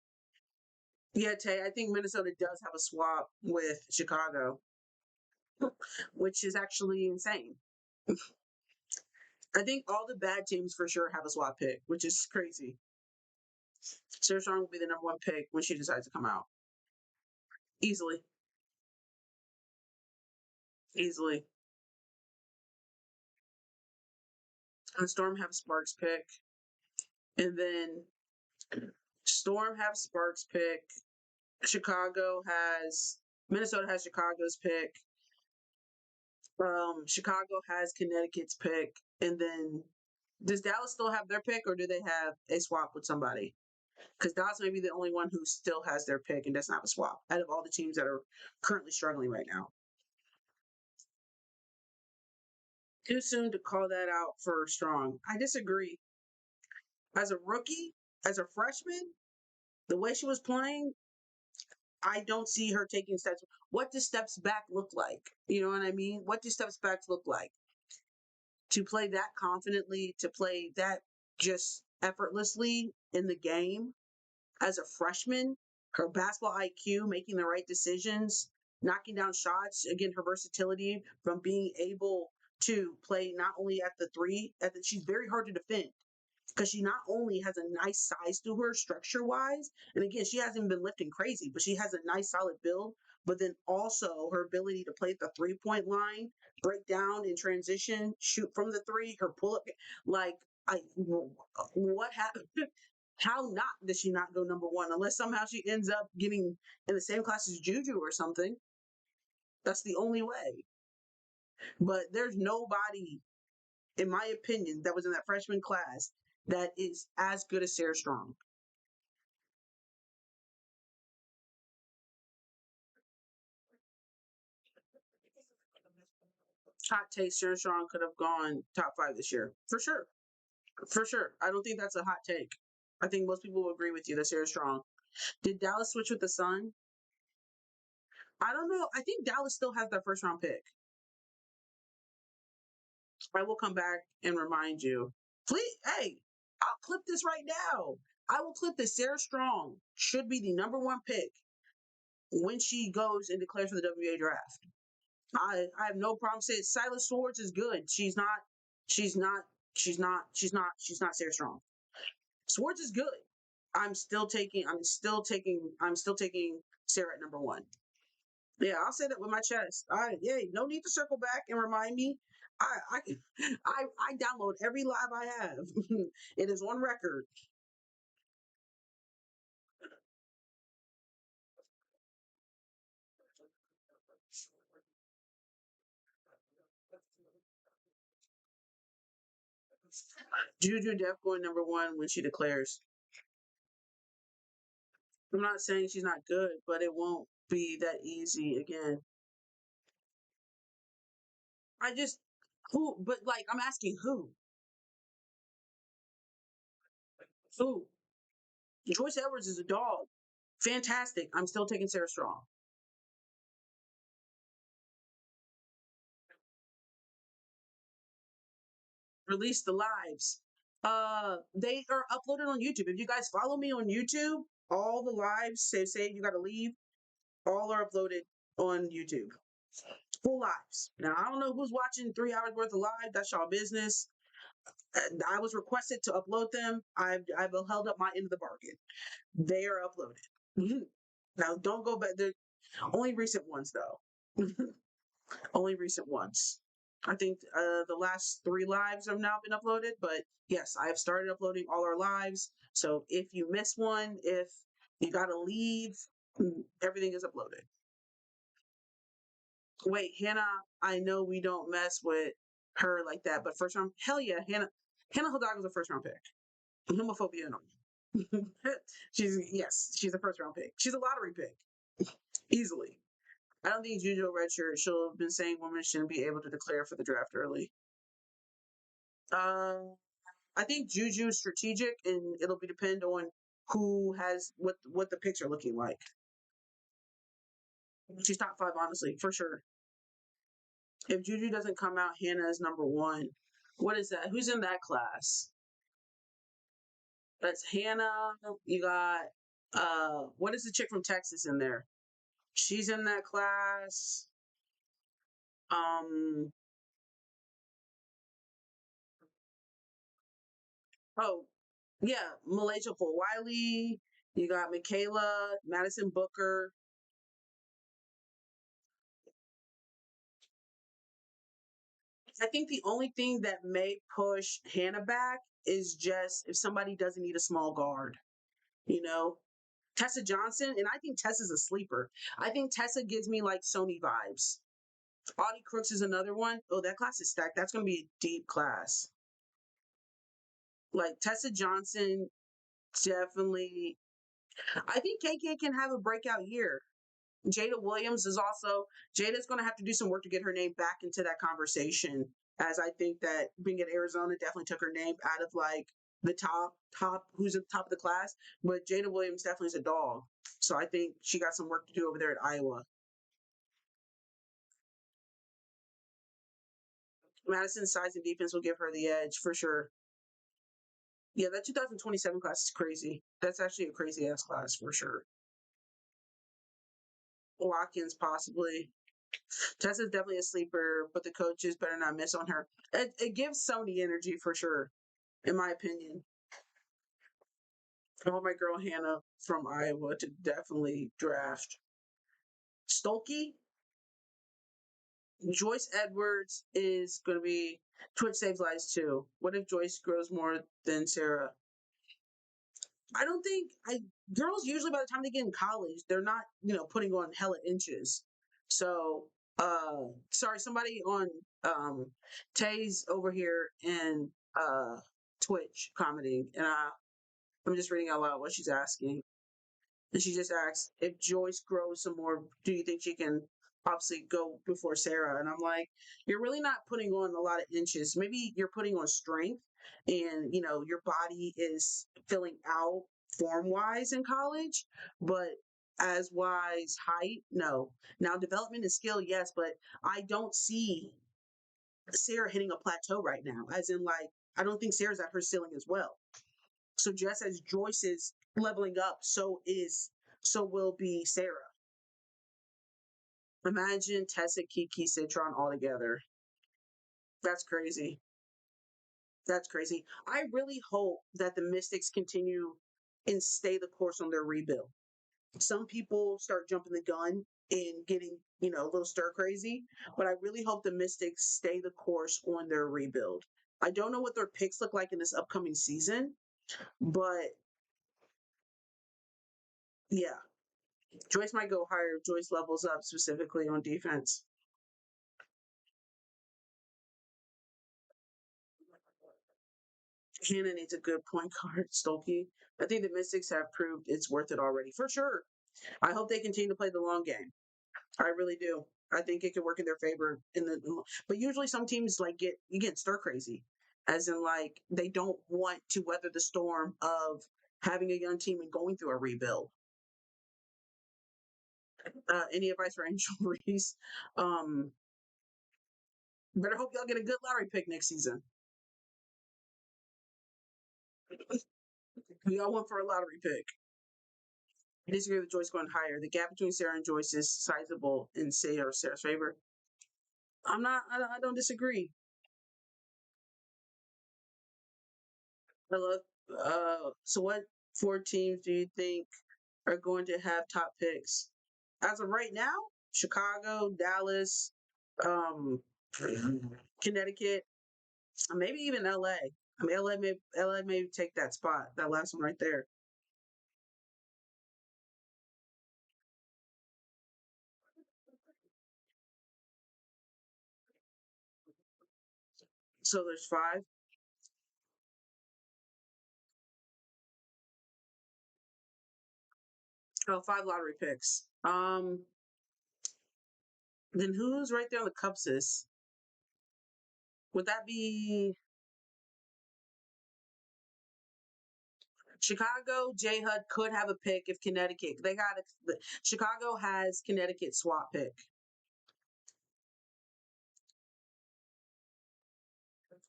Yeah, Tay, I think Minnesota does have a swap with Chicago, which is actually insane. I think all the bad teams for sure have a swap pick, which is crazy. Sarah Strong will be the number 1 pick when she decides to come out. Easily. Easily. And Storm have Sparks pick. And then Storm have Sparks pick. Chicago has Minnesota has Chicago's pick. Chicago has Connecticut's pick, and then does Dallas still have their pick, or do they have a swap with somebody? Because Dallas may be the only one who still has their pick and doesn't have a swap out of all the teams that are currently struggling right now. Too soon to call that out for Strong. I disagree. As a rookie, as a freshman, the way she was playing, I don't see her taking steps. What do steps back look like? You know what I mean? What do steps back look like? To play that confidently, to play that just effortlessly in the game as a freshman, her basketball IQ, making the right decisions, knocking down shots, again, her versatility from being able to play not only at the three, she's very hard to defend because she not only has a nice size to her structure wise, and again, she hasn't been lifting crazy, but she has a nice solid build. But then also her ability to play at the 3 point line, break down in transition, shoot from the three, her pull up, like I, what happened? How not does she not go number one unless somehow she ends up getting in the same class as Juju or something? That's the only way. But there's nobody, in my opinion, that was in that freshman class that is as good as Sarah Strong. Hot take: Sarah Strong could have gone top five this year for sure, for sure. I don't think that's a hot take. I think most people will agree with you that Sarah Strong. Did Dallas switch with the Sun? I don't know. I think Dallas still has their first round pick. I will come back and remind you. Please, hey, I'll clip this right now. I will clip this. Sarah Strong should be the number one pick when she goes and declares for the WA draft. I have no problem saying Silas Swords is good. She's not, she's not Sarah Strong. Swords is good. I'm still taking Sarah at number one. Yeah, I'll say that with my chest. No need to circle back and remind me. I I download every live I have. It is on record. Juju Def going number one when she declares. I'm not saying she's not good, but it won't be that easy again. I just who, but like I'm asking who, who. Joyce Edwards is a dog, fantastic. I'm still taking Sarah Strong. Release the lives. They are uploaded on YouTube. If you guys follow me on YouTube, all the lives say you got to leave. All are uploaded on YouTube. Full lives. Now I don't know who's watching 3 hours worth of live. That's y'all business. I was requested to upload them. I've held up my end of the bargain. They are uploaded. Now don't go back. They're only recent ones though. Only recent ones. I think the last 3 lives have now been uploaded, but yes, I have started uploading all our lives. So if you miss one, if you gotta leave, everything is uploaded. Wait, Hannah, I know we don't mess with her like that, but first round, hell yeah, Hannah Hidalgo was a first round pick. Homophobia no. She's a first round pick. She's a lottery pick. Easily. I don't think Juju redshirt. She'll have been saying women shouldn't be able to declare for the draft early. Uh, I think Juju is strategic, and it'll be depend on who has what the picks are looking like. She's top five, honestly, for sure. If Juju doesn't come out, Hannah is number one. What is that? Who's in that class? That's Hannah. You got what is the chick from Texas in there? She's in that class. Um oh yeah, Malaysia for Wiley. You got Michaela, Madison Booker. I think the only thing that may push Hannah back is just if somebody doesn't need a small guard, you know? Tessa Johnson, and I think Tessa's a sleeper. I think Tessa gives me like Sony vibes. Audie Crooks is another one. Oh, that class is stacked. That's going to be a deep class. Like Tessa Johnson, definitely. I think KK can have a breakout year. Jada Williams is also, Jada's going to have to do some work to get her name back into that conversation. As I think that being at Arizona definitely took her name out of like the top, who's at the top of the class. But Jada Williams definitely is a dog. So I think she got some work to do over there at Iowa. Madison's size and defense will give her the edge for sure. Yeah, that 2027 class is crazy. That's actually a crazy ass class for sure. Watkins possibly. Tessa's definitely a sleeper, but the coaches better not miss on her. It gives Sony energy for sure, in my opinion. I want my girl Hannah from Iowa to definitely draft. Stolke, Joyce Edwards is going to be Twitch saves lives too. What if Joyce grows more than Sarah? I don't think girls usually by the time they get in college, they're not, putting on hella inches. So sorry, somebody on Tay's over here in Twitch commenting, and I'm just reading out loud what she's asking. And she just asks, if Joyce grows some more, do you think she can obviously go before Sarah? And I'm like, you're really not putting on a lot of inches. Maybe you're putting on strength, and your body is filling out form wise in college, but as wise height, no. Now development and skill, yes, but I don't see Sarah hitting a plateau right now. As in, like, I don't think Sarah's at her ceiling as well. So just as Joyce is leveling up, so will be Sarah. Imagine Tessa, Kiki, Citron all together. That's crazy. That's crazy. I really hope that the Mystics continue and stay the course on their rebuild. Some people start jumping the gun and getting, a little stir crazy, but I really hope the Mystics stay the course on their rebuild. I don't know what their picks look like in this upcoming season, but yeah, Joyce might go higher if Joyce levels up specifically on defense. Hannah needs a good point guard, Stolke. I think the Mystics have proved it's worth it already, for sure. I hope they continue to play the long game. I really do. I think it could work in their favor but usually some teams like get stir crazy, as in like they don't want to weather the storm of having a young team and going through a rebuild. Any advice for Angel Reese? Um, better hope y'all get a good lottery pick next season. We all went for a lottery pick. I disagree with Joyce going higher. The gap between Sarah and Joyce is sizable in Sarah's favor. I'm not. I don't disagree. I love. So, what four teams do you think are going to have top picks as of right now? Chicago, Dallas, um, Connecticut, maybe even LA. I mean, LA may take that spot. That last one right there. So there's five. Oh, five lottery picks. Then who's right there on the Cubs? Would that be Chicago? J Hud could have a pick if Connecticut. Chicago has Connecticut swap pick.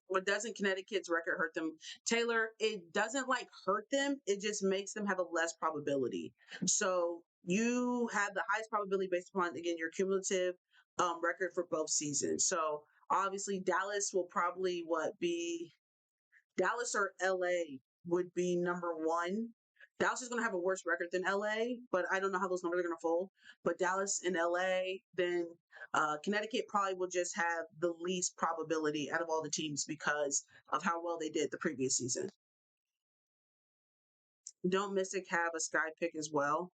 What doesn't Connecticut's record hurt them? Taylor, it doesn't like hurt them. It just makes them have a less probability. So you have the highest probability based upon again your cumulative record for both seasons. So obviously Dallas will probably be Dallas or LA would be number one. Dallas is going to have a worse record than LA, but I don't know how those numbers are going to fold. But Dallas and LA, then Connecticut probably will just have the least probability out of all the teams because of how well they did the previous season. Don't Mystic have a Sky pick as well?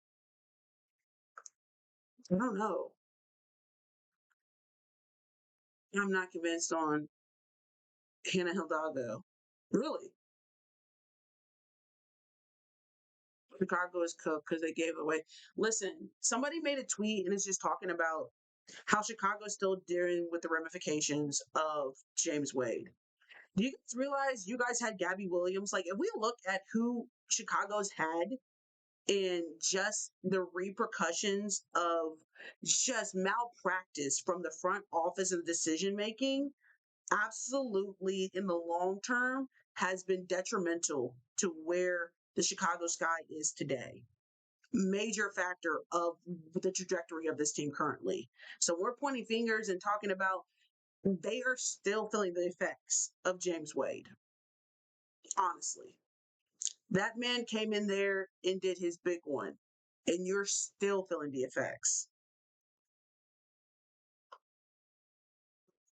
I don't know. I'm not convinced on Hannah Hidalgo. Really? Chicago is cooked because they gave it away. Listen, somebody made a tweet and it's just talking about how Chicago is still dealing with the ramifications of James Wade. Do you guys realize you guys had Gabby Williams? Like, if we look at who Chicago's had and just the repercussions of just malpractice from the front office and decision making, absolutely in the long term has been detrimental to where the Chicago Sky is today. Major factor of the trajectory of this team currently. So we're pointing fingers and talking about they are still feeling the effects of James Wade. Honestly, that man came in there and did his big one, and you're still feeling the effects.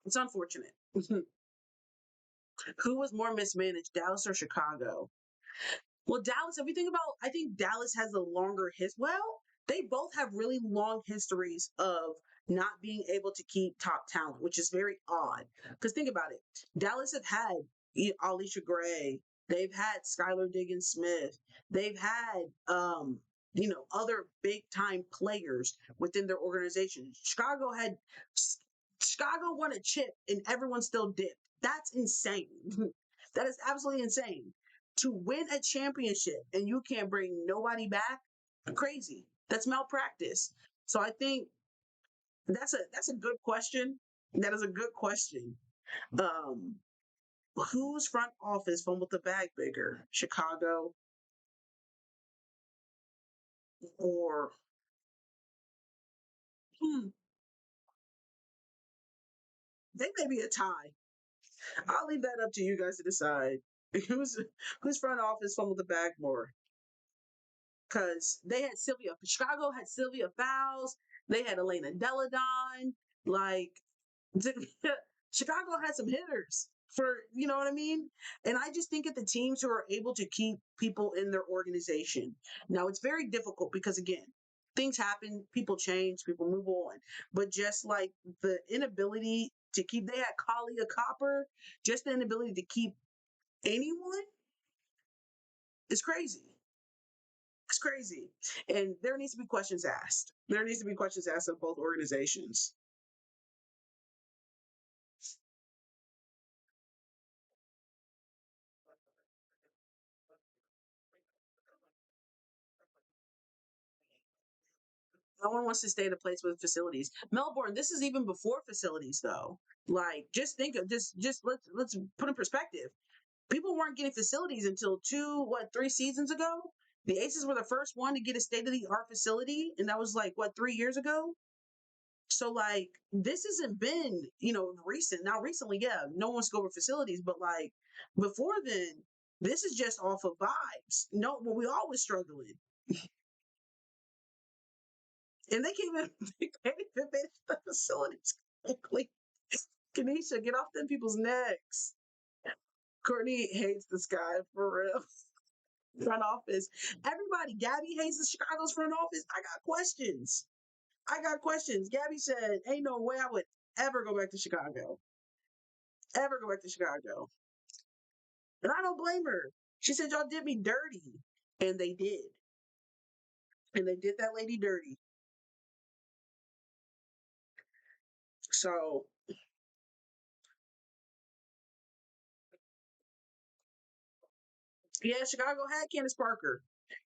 It's unfortunate. Who was more mismanaged, Dallas or Chicago? Well, Dallas, if we think about, I think Dallas has a longer well, they both have really long histories of not being able to keep top talent, which is very odd. Because think about it, Dallas have had Alicia Gray, they've had Skylar Diggins Smith, they've had other big time players within their organization. Chicago won a chip and everyone still dipped. That's insane. That is absolutely insane to win a championship and you can't bring nobody back. Crazy. That's malpractice. So I think that's a good question. That is a good question. Um, whose front office fumbled the bag bigger, Chicago or hmm, they may be a tie. I'll leave that up to you guys to decide. Whose front office fumbled the bag more? Because they had Chicago had Sylvia Fowles, they had Elena Deladon, like Chicago had some hitters for, you know what I mean? And I just think of the teams who are able to keep people in their organization. Now, it's very difficult because, again, things happen, people change, people move on. But just like the inability to keep, they had Kalia Copper, just the inability to keep anyone is crazy. It's crazy. And there needs to be questions asked. There needs to be questions asked of both organizations. No one wants to stay in a place with facilities. Melbourne, this is even before facilities though. Like just think of just let's put in perspective. People weren't getting facilities until 3 seasons ago. The Aces were the first one to get a state of the art facility, and that was like 3 years ago. So like this hasn't been, recent. Now recently, yeah, no one's go over facilities, but like before then, this is just off of vibes. No, well, we always struggling. And they can't even they can't even manage the facilities correctly. Kanisha, get off them people's necks. Courtney hates the Sky for real. Front office. Everybody, Gabby hates the Chicago's front office. I got questions. I got questions. Gabby said, "Ain't no way I would ever go back to Chicago. Ever go back to Chicago." And I don't blame her. She said, "Y'all did me dirty," and they did. And they did that lady dirty. So yeah, Chicago had Candace Parker.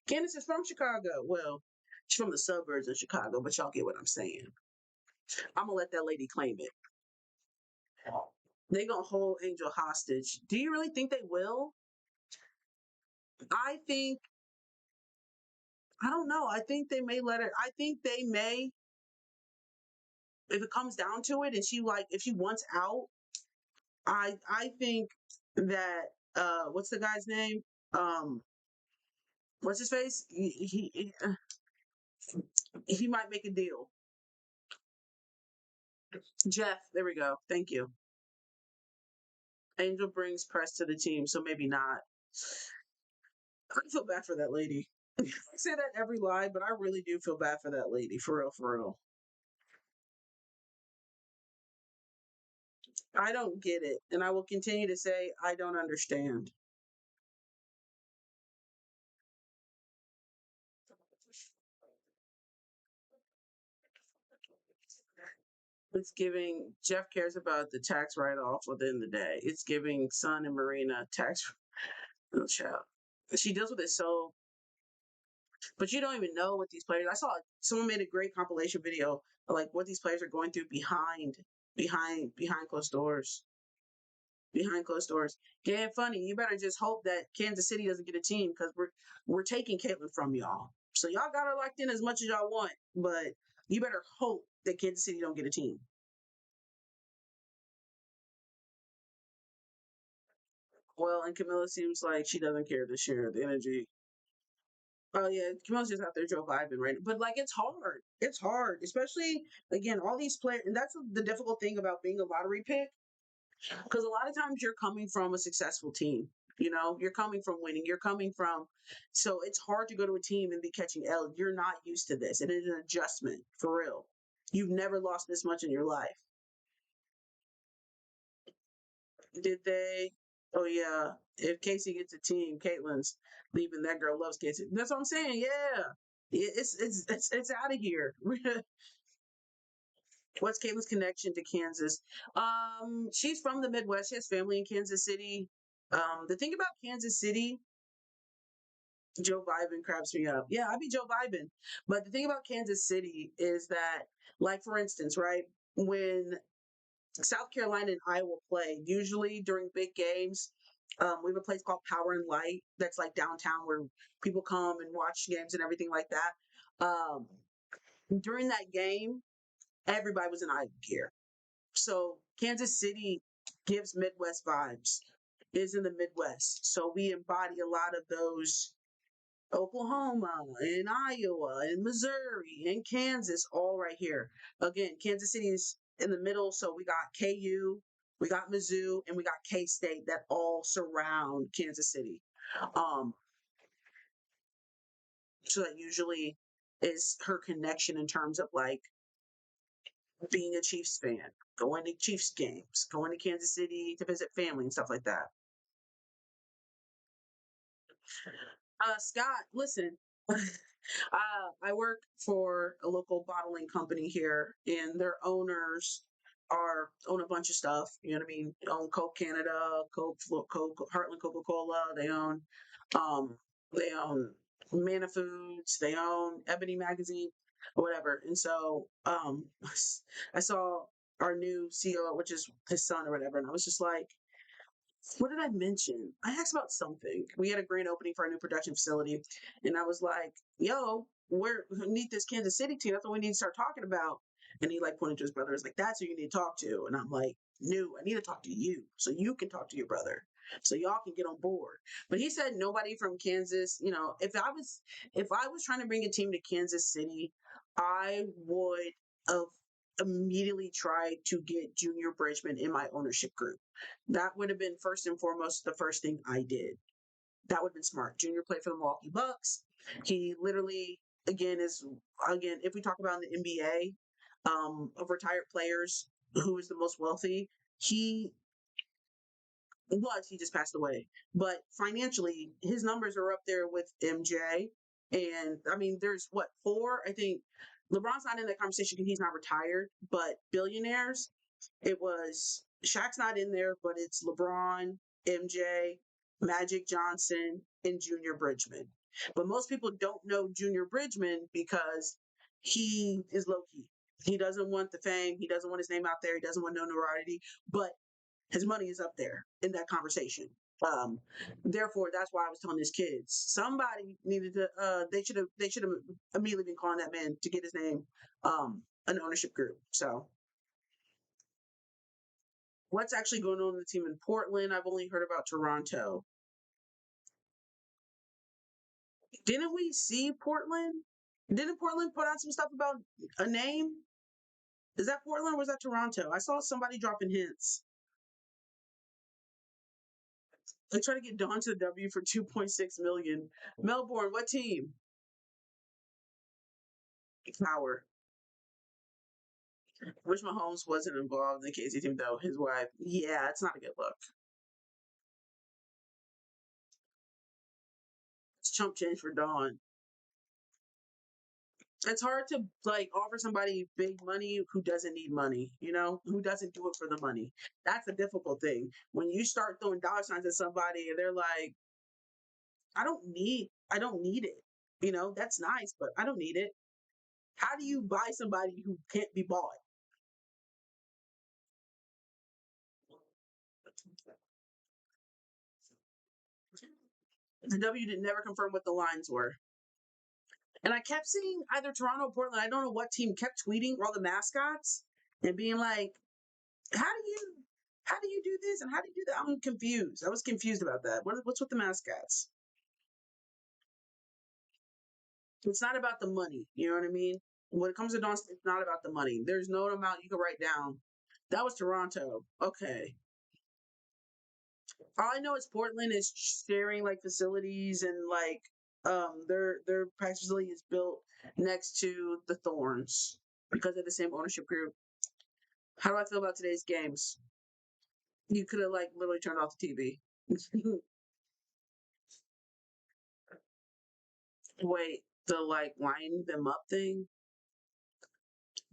Candace is from Chicago. Well, she's from the suburbs of Chicago, but y'all get what I'm saying. I'm gonna let that lady claim it. They gonna hold Angel hostage. Do you really think they will? I think I don't know. I think they may let her. I think they may, if it comes down to it, and if she wants out. I think that what's the guy's name? Um, what's his face? He might make a deal. Jeff, there we go. Thank you. Angel brings press to the team, so maybe not. I feel bad for that lady. I say that every lie, but I really do feel bad for that lady. For real, for real. I don't get it. And I will continue to say, I don't understand. It's giving Jeff cares about the tax write off within the day. It's giving Son and Marina tax. Oh, child. She deals with it so, but you don't even know what these players. I saw someone made a great compilation video of like what these players are going through behind closed doors. Behind closed doors. Yeah, funny. You better just hope that Kansas City doesn't get a team because we're taking Caitlin from y'all. So y'all got her locked in as much as y'all want, but you better hope that Kansas City don't get a team. Well, and Camilla seems like she doesn't care to share the energy. Oh yeah, Camilla's just out there Joe vibing, right? But like it's hard. It's hard, especially again all these players, and that's the difficult thing about being a lottery pick because a lot of times you're coming from a successful team. You know, you're coming from winning. You're coming from, so it's hard to go to a team and be catching L. You're not used to this. It is an adjustment for real. You've never lost this much in your life. Did they? Oh yeah. If Casey gets a team, Caitlin's leaving. That girl loves Casey. That's what I'm saying. Yeah. It's out of here. What's Caitlin's connection to Kansas? She's from the Midwest. She has family in Kansas City. The thing about Kansas City, Joe Biden cracks me up. Yeah, I'd be Joe Biden. But the thing about Kansas City is that, like for instance, right when South Carolina and Iowa play, usually during big games, we have a place called Power and Light that's like downtown where people come and watch games and everything like that. During that game, everybody was in Iowa gear. So Kansas City gives Midwest vibes, is in the Midwest. So we embody a lot of those Oklahoma and Iowa and Missouri and Kansas all right here. Again, Kansas City is in the middle. So we got KU, we got Mizzou, and we got K State that all surround Kansas City. Um, so that usually is her connection in terms of like being a Chiefs fan, going to Chiefs games, going to Kansas City to visit family and stuff like that. Scott, listen, I work for a local bottling company here, and their owners are own a bunch of stuff. You know what I mean? They own Coke Canada, Coke, Heartland Coca Cola. Um, they own Mana Foods. They own Ebony Magazine, or whatever. And so, I saw our new CEO, which is his son or whatever, and I was just like, what did I mention? I asked about something. We had a grand opening for our new production facility, and I was like, "Yo, we need this Kansas City team. That's what we need to start talking about." And he like pointed to his brother. He's like, "That's who you need to talk to." And I'm like, "No, I need to talk to you, so you can talk to your brother, so y'all can get on board." But he said nobody from Kansas. You know, if I was trying to bring a team to Kansas City, I would have immediately tried to get Junior Bridgman in my ownership group. That would have been first and foremost the first thing I did. That would have been smart. Junior played for the Milwaukee Bucks. He literally, again, if we talk about in the NBA, of retired players, who is the most wealthy, he he just passed away. But financially, his numbers are up there with MJ. And I mean, there's what, four? I think LeBron's not in that conversation because he's not retired, but billionaires, it was Shaq's not in there, but it's LeBron, MJ, Magic Johnson, and Junior Bridgman. But most people don't know Junior Bridgman because he is low key. He doesn't want the fame. He doesn't want his name out there. He doesn't want no notoriety. But his money is up there in that conversation. Um, Therefore, that's why I was telling his kids. Somebody needed to. They should have immediately been calling that man to get his name an ownership group. So what's actually going on in the team in Portland? I've only heard about Toronto. Didn't we see Portland? Didn't Portland put out some stuff about a name? Is that Portland or was that Toronto? I saw somebody dropping hints. They try to get Dawn to the W for 2.6 million. Melbourne, what team? Power. Wish Mahomes wasn't involved in the Casey team though. His wife. Yeah, it's not a good look. It's chump change for Dawn. It's hard to like offer somebody big money who doesn't need money, who doesn't do it for the money. That's a difficult thing. When you start throwing dollar signs at somebody and they're like, I don't need it. That's nice, but I don't need it. How do you buy somebody who can't be bought? The W did never confirm what the lines were. And I kept seeing either Toronto or Portland. I don't know what team kept tweeting all the mascots and being like, how do you how do you do this and how do you do that? I'm confused. I was confused about that. What's with the mascots? It's not about the money. You know what I mean? When it comes to Dawn, it's not about the money. There's no amount you can write down. That was Toronto. Okay. All I know is Portland is sharing like facilities and like their practice facility is built next to the Thorns because they're the same ownership group. How do I feel about today's games? You could have like literally turned off the TV. Wait, the like lining them up thing?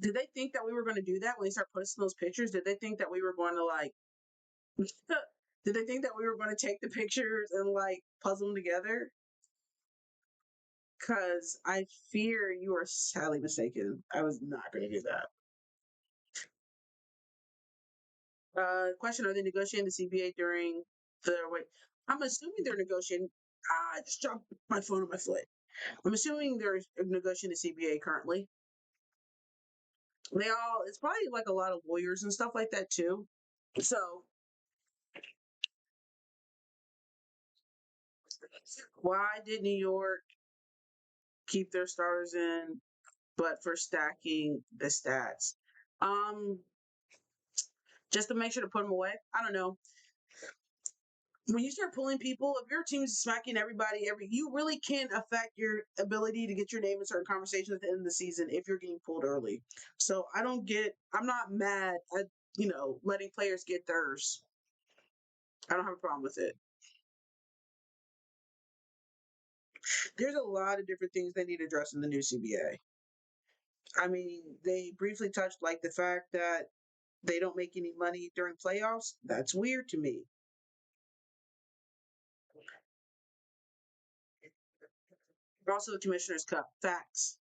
Did they think that we were going to do that when they start posting those pictures? Did they think that we were going to like did they think that we were going to take the pictures and like puzzle them together? Because I fear you are sadly mistaken. I was not going to do that. Question: Are they negotiating the CBA during the wait? I'm assuming they're negotiating. I just dropped my phone on my foot. I'm assuming they're negotiating the CBA currently. It's probably like a lot of lawyers and stuff like that too. So why did New York keep their starters in, but for stacking the stats? Um, just to make sure to put them away. I don't know. When you start pulling people, if your team's smacking everybody, you really can affect your ability to get your name in certain conversations at the end of the season if you're getting pulled early. So I'm not mad at letting players get theirs. I don't have a problem with it. There's a lot of different things they need addressed in the new CBA. I mean, they briefly touched like the fact that they don't make any money during playoffs. That's weird to me. Also, the Commissioner's Cup. Facts.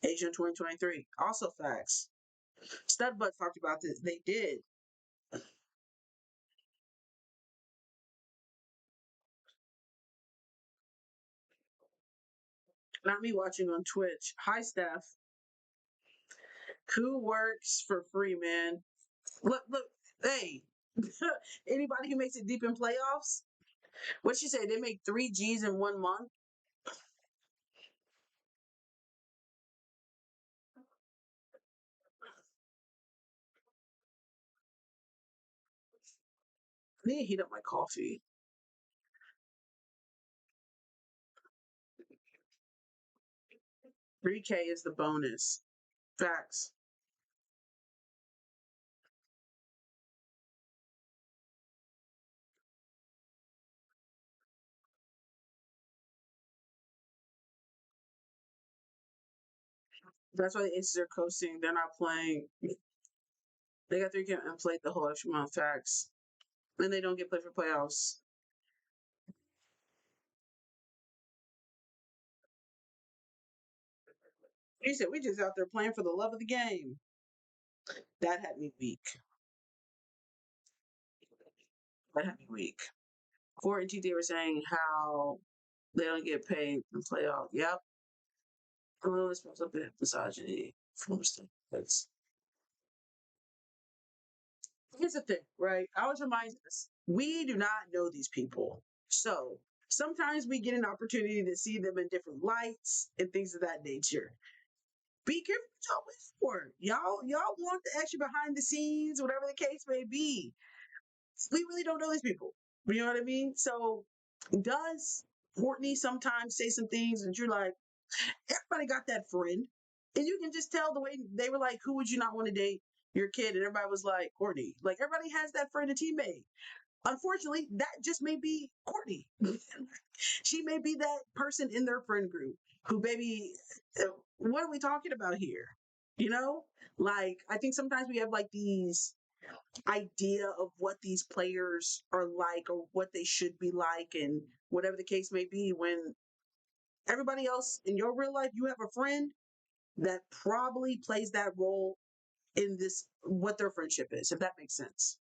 Asian 2023. Also facts. Studbutt talked about this. They did. Not me watching on Twitch. Hi, Steph. Who works for free, man? Look. Hey, anybody who makes it deep in playoffs? What'd she say? They make 3 G's in 1 month? I need to heat up my coffee. 3K is the bonus. Facts. That's why the Aces are coasting. They're not playing. They got 3K and played the whole extra month. Facts. And they don't get played for playoffs. He said, we just out there playing for the love of the game. That had me weak. That had me weak. Ford and TT were saying how they don't get paid in playoff. Yep. I'm really supposed to be misogyny from standards. Here's the thing, right? I always remind us we do not know these people. So sometimes we get an opportunity to see them in different lights and things of that nature. Be careful what y'all wish for. Y'all want the extra behind the scenes, whatever the case may be. We really don't know these people. You know what I mean? So does Courtney sometimes say some things and you're like, everybody got that friend. And you can just tell the way they were like, who would you not want to date your kid? And everybody was like, Courtney. Like everybody has that friend and teammate. Unfortunately, that just may be Courtney. She may be that person in their friend group who, baby, what are we talking about here? You know, like I think sometimes we have like these idea of what these players are like or what they should be like, and whatever the case may be. When everybody else in your real life, you have a friend that probably plays that role in this, what their friendship is, if that makes sense.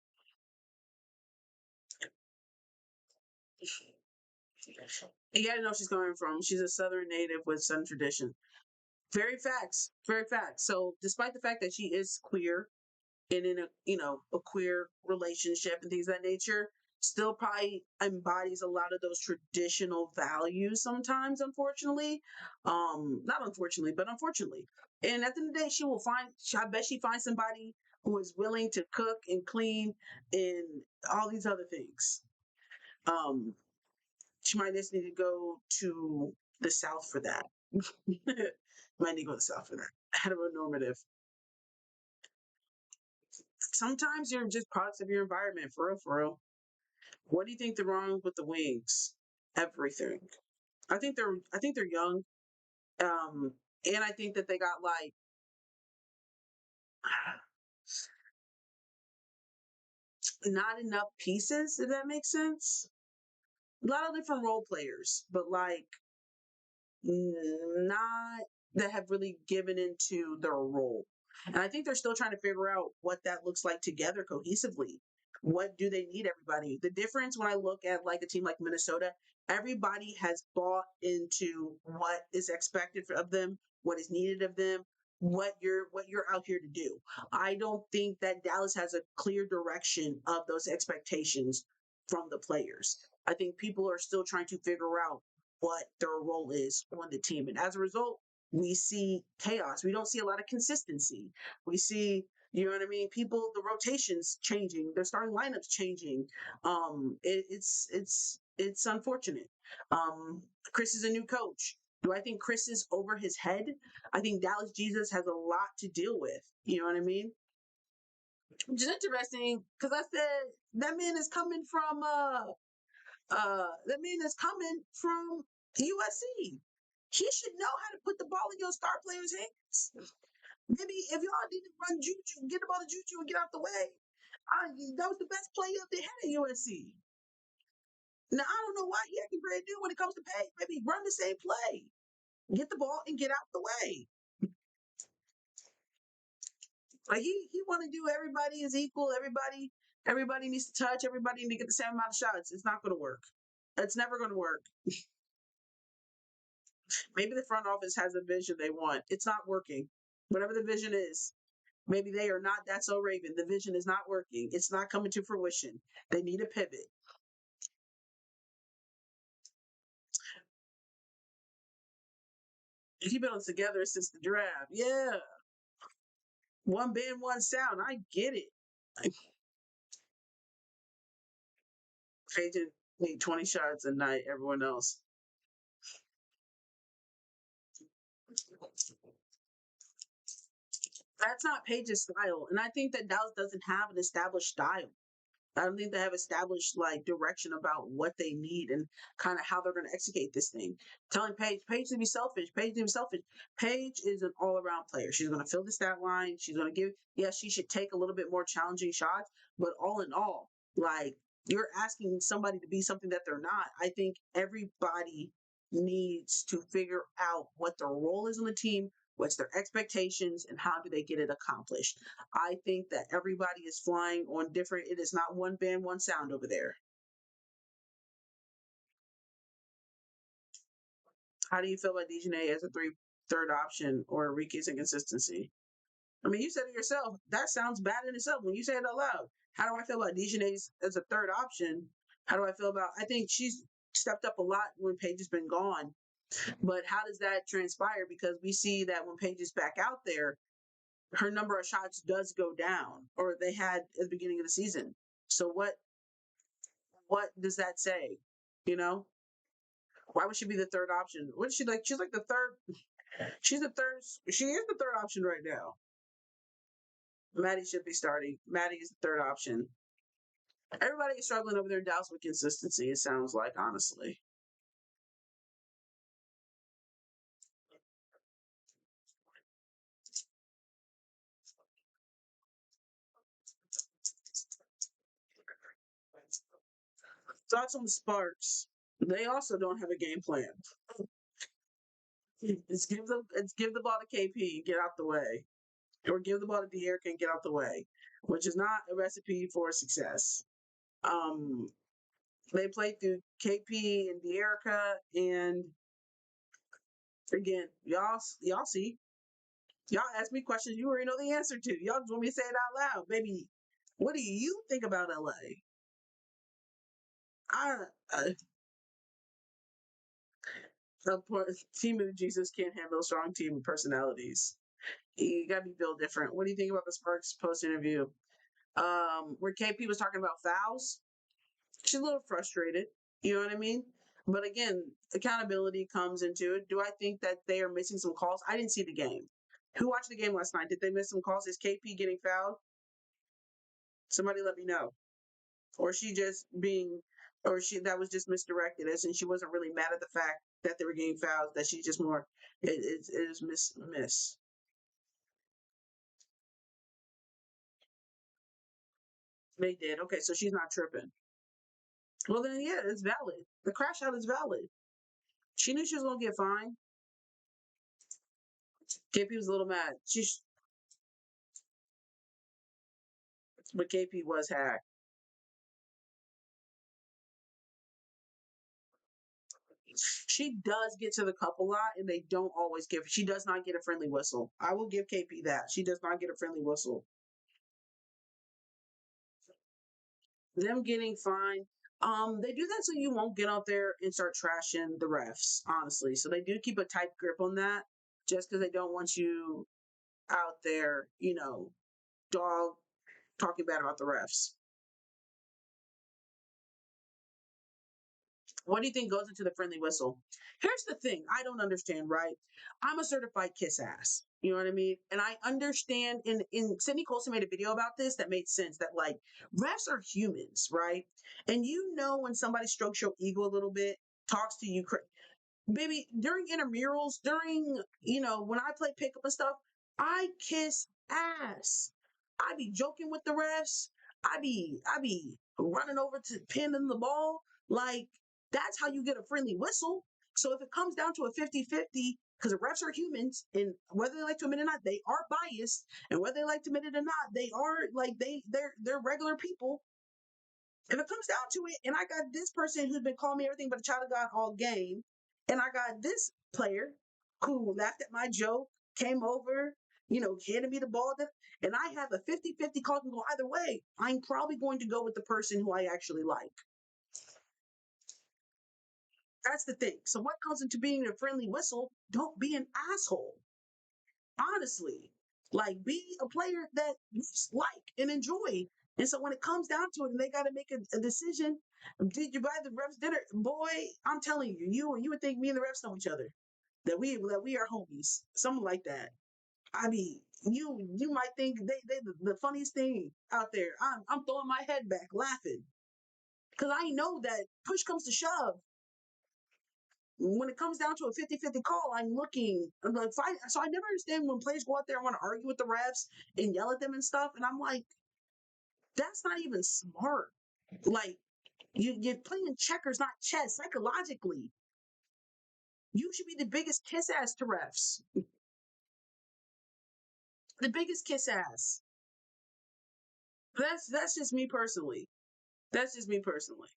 You gotta know she's coming from. She's a Southern native with Southern tradition. Very facts. Very facts. So, despite the fact that she is queer and in a a queer relationship and things of that nature, still probably embodies a lot of those traditional values sometimes. Unfortunately, not unfortunately, but unfortunately. And at the end of the day, she will find. I bet she finds somebody who is willing to cook and clean and all these other things. Um, she might just need to go to the South for that. Might need to go to the South for that. Heteronormative. Sometimes you're just products of your environment, for real, for real. What do you think the wrong with the wings? Everything. I think they're young. Um, and I think that they got like not enough pieces, if that makes sense. A lot of different role players, but like not that have really given into their role. And I think they're still trying to figure out what that looks like together cohesively. What do they need everybody? The difference when I look at like a team like Minnesota, everybody has bought into what is expected of them, what is needed of them, what you're out here to do. I don't think that Dallas has a clear direction of those expectations from the players. I think people are still trying to figure out what their role is on the team. And as a result, we see chaos. We don't see a lot of consistency. We see, you know what I mean? People, the rotations changing, their starting lineups changing. It's unfortunate. Chris is a new coach. Do I think Chris is over his head? I think Dallas Jesus has a lot to deal with. You know what I mean? Which is interesting because I said that man is coming from that man is coming from USC. He should know how to put the ball in your star player's hands. Maybe if y'all need to run Juju, get the ball to Juju and get out the way. That was the best play up they had at USC. Now I don't know why he acting brand new when it comes to pay. Maybe run the same play, get the ball and get out the way. Like he want to do everybody is equal. Everybody needs to touch. Everybody needs to get the same amount of shots. It's not going to work. It's never going to work. Maybe the front office has a vision they want. It's not working. Whatever the vision is, maybe they are not that so Raven. The vision is not working. It's not coming to fruition. They need a pivot. Keep it on together since the draft. Yeah. One band, one sound. I get it. Agent need 20 shots a night, everyone else. That's not Paige's style. And I think that Dallas doesn't have an established style. I don't think they have established like direction about what they need and kind of how they're going to execute this thing. Telling Paige to be selfish. Paige to be selfish. Paige is an all around player. She's going to fill the stat line. She's going to give. Yes, she should take a little bit more challenging shots, but all in all, like you're asking somebody to be something that they're not. I think everybody needs to figure out what their role is on the team, what's their expectations, and how do they get it accomplished. I think that everybody is flying on different. It is not one band, one sound over there. How do you feel about Dejanay as a third option or Enrique's inconsistency? I mean, you said it yourself. That sounds bad in itself when you say it out loud. How do I feel about Dejanay's as a third option? How do I feel about? I think she's stepped up a lot when Paige has been gone. But how does that transpire? Because we see that when Paige is back out there, her number of shots does go down, or they had at the beginning of the season. So what what does that say? You know, why would she be the third option? What is she like? She's like the third. She's the third. She is the third option right now. Maddie should be starting. Maddie is the third option. Everybody is struggling over there in Dallas with consistency. It sounds like, honestly. Thoughts on the Sparks? They also don't have a game plan. It's give the ball to KP, get out the way, or give the ball to De'Erica and get out the way, which is not a recipe for success. Um, they played through KP and De'Erica, and again, y'all see, y'all ask me questions you already know the answer to. Y'all just want me to say it out loud, baby. What do you think about LA? I, team of Jesus can't handle strong team personalities. You gotta be built different. What do you think about the Sparks post interview? Where KP was talking about fouls? She's a little frustrated. You know what I mean? But again, accountability comes into it. Do I think that they are missing some calls? I didn't see the game. Who watched the game last night? Did they miss some calls? Is KP getting fouled? Somebody let me know. Or she just being, or she that was just misdirected, as in she wasn't really mad at the fact that they were getting fouled. That she just more it is miss. They did. Okay, so she's not tripping. Well then, yeah, it's valid. The crash out is valid. She knew she was gonna get fined. KP was a little mad. But KP was hacked. She does get to the cup a lot, and they don't always give. She does not get a friendly whistle. I will give KP that. She does not get a friendly whistle. Them getting fined. They do that so you won't get out there and start trashing the refs. Honestly, so they do keep a tight grip on that, just because they don't want you out there, dog talking bad about the refs. What do you think goes into the friendly whistle? Here's the thing I don't understand, right? I'm a certified kiss ass. You know what I mean? And I understand in Sydney Colson made a video about this that made sense that like refs are humans, right? And when somebody strokes your ego a little bit, talks to you, baby, during intramurals, during, when I play pickup and stuff, I kiss ass. I be joking with the refs. I be running over to pin in the ball. Like, that's how you get a friendly whistle. So if it comes down to a 50-50, because the refs are humans, and whether they like to admit it or not, they are biased. And whether they like to admit it or not, they are like they're regular people. If it comes down to it, and I got this person who's been calling me everything but a child of God all game, and I got this player who laughed at my joke, came over, handed me the ball, and I have a 50-50 call can go either way, I'm probably going to go with the person who I actually like. That's the thing. So what comes into being a friendly whistle, don't be an asshole. Honestly, like be a player that you like and enjoy. And so when it comes down to it, and they got to make a decision, did you buy the refs dinner? Boy, I'm telling you, you would think me and the refs know each other, that we are homies, something like that. I mean, you might think they the funniest thing out there. I'm throwing my head back laughing because I know that push comes to shove, when it comes down to a 50-50 call, I'm like, so I never understand when players go out there and want to argue with the refs and yell at them and stuff. And I'm like, that's not even smart. Like, you're playing checkers, not chess. Psychologically, you should be the biggest kiss ass to refs. The biggest kiss ass. That's just me personally. That's just me personally.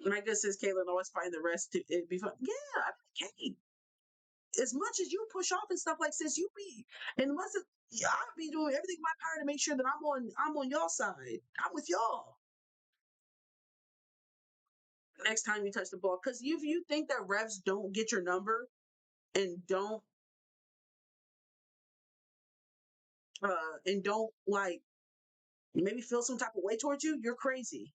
And I guess says Caitlin always find the rest to it be fun. Yeah, I mean, Kate, as much as you push off and stuff like this, you be and once it, yeah, I'll be doing everything in my power to make sure that I'm on y'all side. I'm with y'all. Next time you touch the ball, because if you think that refs don't get your number and don't like maybe feel some type of way towards you, you're crazy.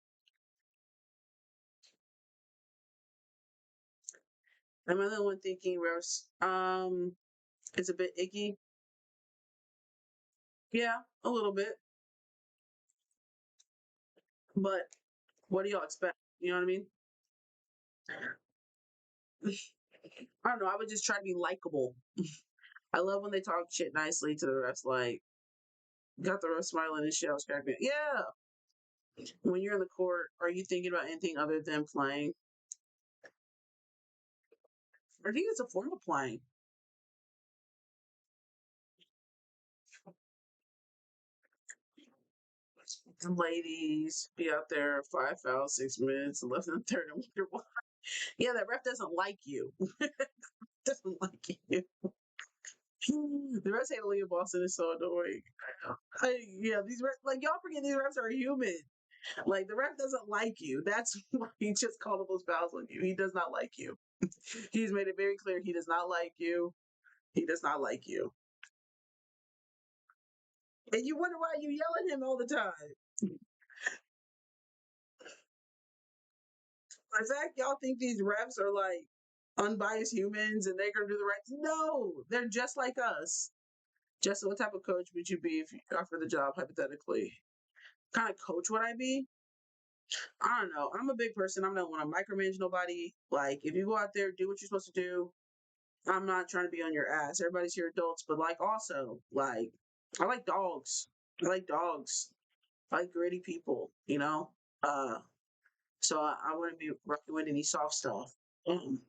Am I the one thinking refs? It's a bit icky. Yeah, a little bit. But what do y'all expect? You know what I mean? I don't know. I would just try to be likable. I love when they talk shit nicely to the refs. Like, got the refs smiling and shit. I was cracking. Yeah. When you're in the court, are you thinking about anything other than playing? I think it's a form of playing. Ladies, be out there 5 fouls, 6 minutes, left in the third, and wonder why. Yeah, that ref doesn't like you. Doesn't like you. The refs hate to leave Boston is so annoying. Yeah, these refs, like y'all forget these refs are human. Like the ref doesn't like you. That's why he just called all those fouls on you. He does not like you. He's made it very clear he does not like you. He does not like you. And you wonder why you yell at him all the time. In fact, y'all think these refs are like unbiased humans and they're gonna do the right. No, they're just like us. Just what type of coach would you be if you offered the job hypothetically? Kind of coach would I be? I don't know. I'm a big person. I don't want to micromanage nobody. Like if you go out there, do what you're supposed to do. I'm not trying to be on your ass. Everybody's here adults, but like also like I like dogs. I like dogs. I like gritty people, you know? So I wouldn't be recommending any soft stuff. Um,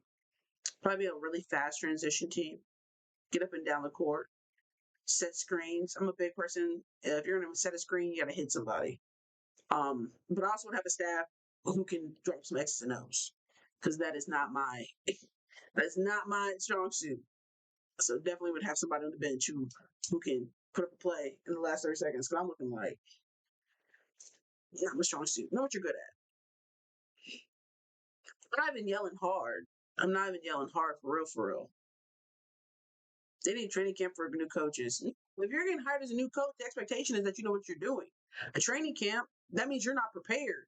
Probably a really fast transition team. Get up and down the court. Set screens. I'm a big person. If you're gonna set a screen, you gotta hit somebody. But I also would have a staff who can drop some X's and O's. Because that is not my that's not my strong suit. So definitely would have somebody on the bench who can put up a play in the last 30 seconds. Because I'm looking like not my strong suit. Know what you're good at. I'm not even yelling hard. I'm not even yelling hard for real, for real. They need training camp for new coaches. If you're getting hired as a new coach, the expectation is that you know what you're doing. A training camp, that means you're not prepared.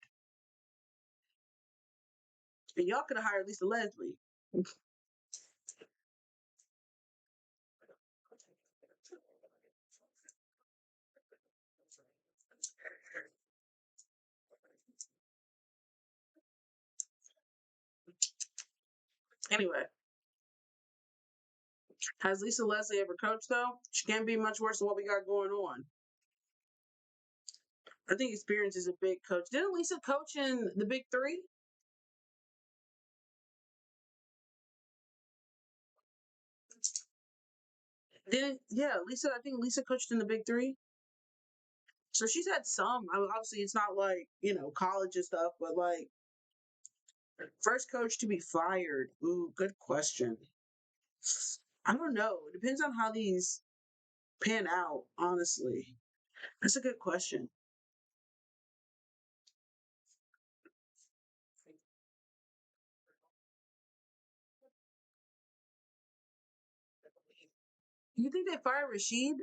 And y'all could have hired Lisa Leslie. Anyway, has Lisa Leslie ever coached though? She can't be much worse than what we got going on. I think experience is a big coach. Didn't Lisa coach in the Big Three? Didn't yeah, Lisa. I think Lisa coached in the Big Three. So she's had some. I mean, obviously, it's not like college and stuff, but like first coach to be fired. Ooh, good question. I don't know. It depends on how these pan out. Honestly, that's a good question. You think they fired Rashid?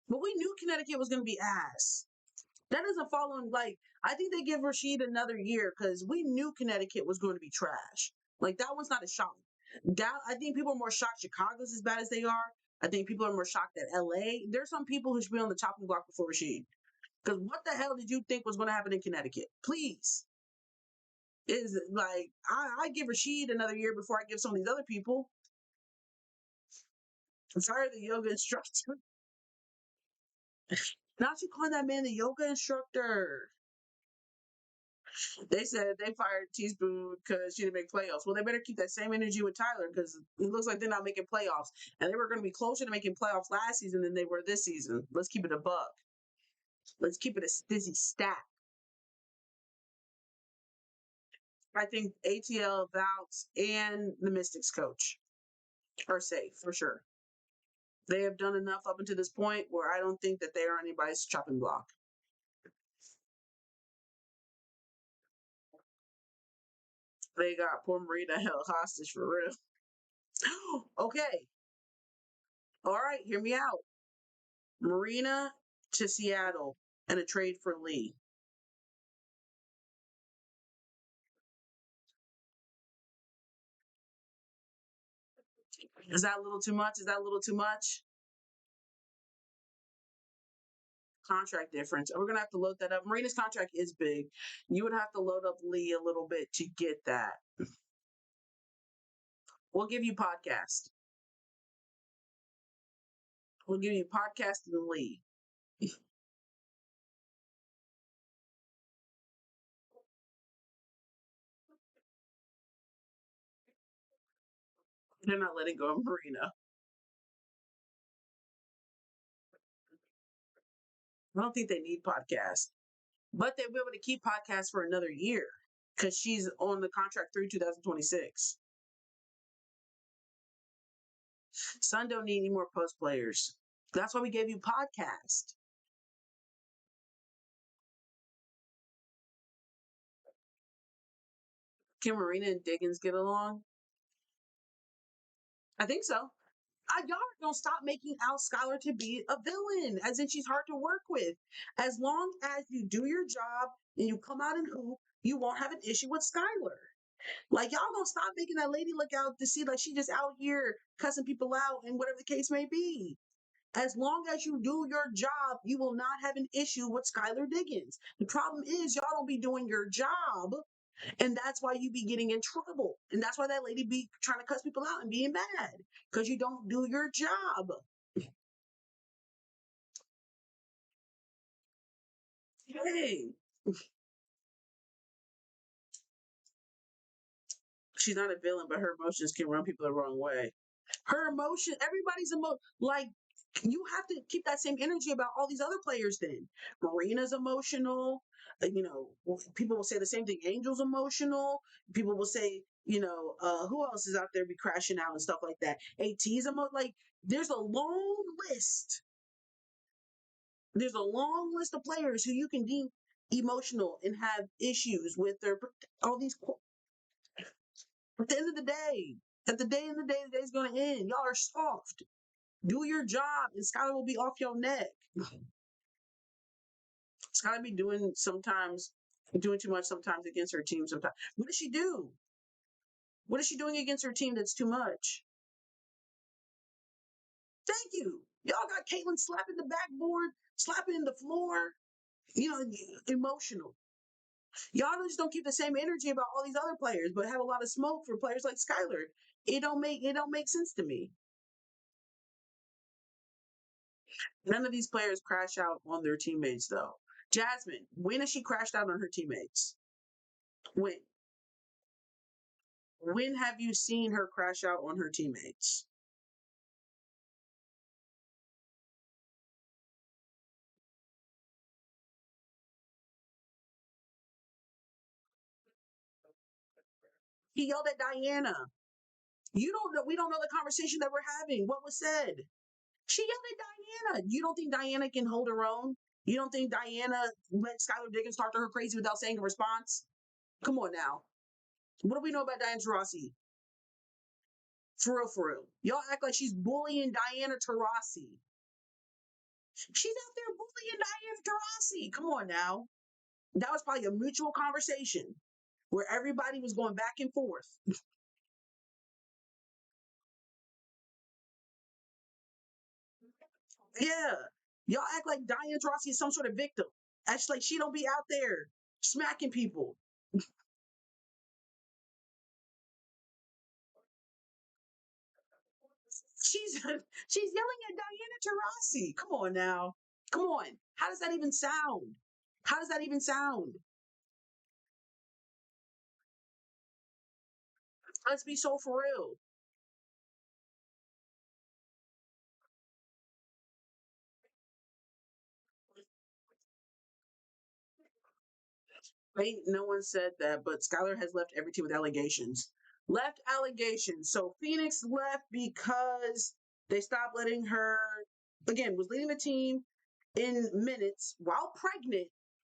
But we knew Connecticut was going to be ass. That doesn't fall on like I think they give Rashid another year because we knew Connecticut was going to be trash. Like that one's not a shock. That I think people are more shocked Chicago's as bad as they are. I think people are more shocked that LA. There's some people who should be on the chopping block before Rashid. Because what the hell did you think was going to happen in Connecticut? Please, is like I give Rashid another year before I give some of these other people. Fire the yoga instructor. Not you calling that man the yoga instructor. They said they fired Teaspoon because she didn't make playoffs. Well, they better keep that same energy with Tyler because it looks like they're not making playoffs. And they were going to be closer to making playoffs last season than they were this season. Let's keep it a buck. Let's keep it a stizzy stat. I think ATL, Vouts, and the Mystics coach are safe for sure. They have done enough up until this point where I don't think that they are anybody's chopping block. They got poor Marina held hostage for real. Okay. All right. Hear me out. Marina to Seattle and a trade for Lee. Is that a little too much? Is that a little too much? Contract difference. We're gonna have to load that up. Marina's contract is big. You would have to load up Lee a little bit to get that. We'll give you podcast. We'll give you podcast and Lee. They're not letting go of Marina. I don't think they need podcast, but they'll be able to keep podcast for another year because she's on the contract through 2026. Sun don't need any more post players. That's why we gave you podcast. Can Marina and Diggins get along? I think so. Y'all are gonna stop making out Skylar to be a villain, as in she's hard to work with. As long as you do your job and you come out and hoop, you won't have an issue with Skylar. Like y'all gonna stop making that lady look out to see like she just out here cussing people out and whatever the case may be. As long as you do your job, you will not have an issue with Skylar Diggins. The problem is y'all don't be doing your job, and that's why you be getting in trouble. And that's why that lady be trying to cuss people out and being mad because you don't do your job. Hey, she's not a villain, but her emotions can run people the wrong way. Her emotion, everybody's like you have to keep that same energy about all these other players then. Marina's emotional. People will say the same thing. Angel's emotional. People will say, who else is out there be crashing out and stuff like that. AT's like there's a long list. There's a long list of players who you can deem emotional and have issues with their all these at the end of the day, the day's gonna end. Y'all are soft. Do your job, and Skylar will be off your neck. Skylar be doing too much sometimes against her team. Sometimes, what does she do? What is she doing against her team that's too much? Thank you. Y'all got Caitlin slapping the backboard, slapping the floor. Emotional. Y'all just don't keep the same energy about all these other players, but have a lot of smoke for players like Skylar. It don't make sense to me. None of these players crash out on their teammates though. Jasmine, when has she crashed out on her teammates? When? When have you seen her crash out on her teammates? He yelled at Diana. You don't know. We don't know the conversation that we're having. What was said? She yelled at Diana. You don't think Diana can hold her own? You don't think Diana let Skylar Diggins talk to her crazy without saying a response? Come on now. What do we know about Diana Taurasi? For real, for real. Y'all act like she's bullying Diana Taurasi. She's out there bullying Diana Taurasi. Come on now. That was probably a mutual conversation where everybody was going back and forth. Yeah. Y'all act like Diane Taurasi is some sort of victim. Actually, like she don't be out there smacking people. She's she's yelling at Diana Taurasi. Come on now. Come on. How does that even sound? How does that even sound? Let's be so for real. Ain't no one said that, but Skylar has left every team with allegations. Left allegations. So Phoenix left because they stopped letting her, again, was leading the team in minutes while pregnant.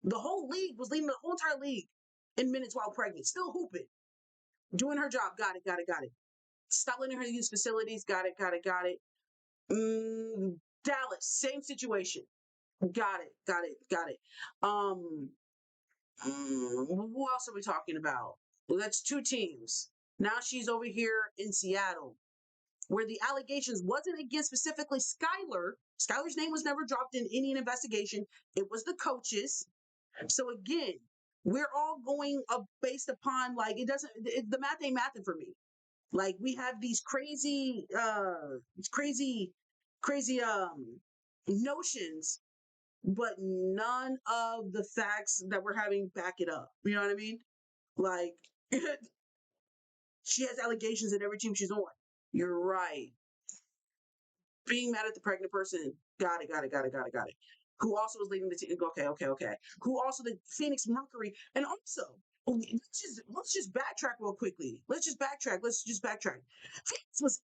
The whole league was leading the whole entire league in minutes while pregnant, still hooping, doing her job. Got it, got it, got it. Stop letting her use facilities. Got it, got it, got it. Dallas, same situation. Got it, got it, got it. Um, who else are we talking about? Well, that's two teams. Now she's over here in Seattle. where the allegations wasn't against specifically Skylar. Skylar's name was never dropped in any investigation. It was the coaches. So again, we're all going up based upon like it doesn't the math ain't mathing for me. Like we have these crazy notions, but none of the facts that we're having back it up. You know what I mean? Like she has allegations at every team she's on. You're right. Being mad at the pregnant person. Got it. Who also was leading the team? Okay. Who also the Phoenix Mercury, and also let's just backtrack real quickly. Let's just backtrack. Phoenix was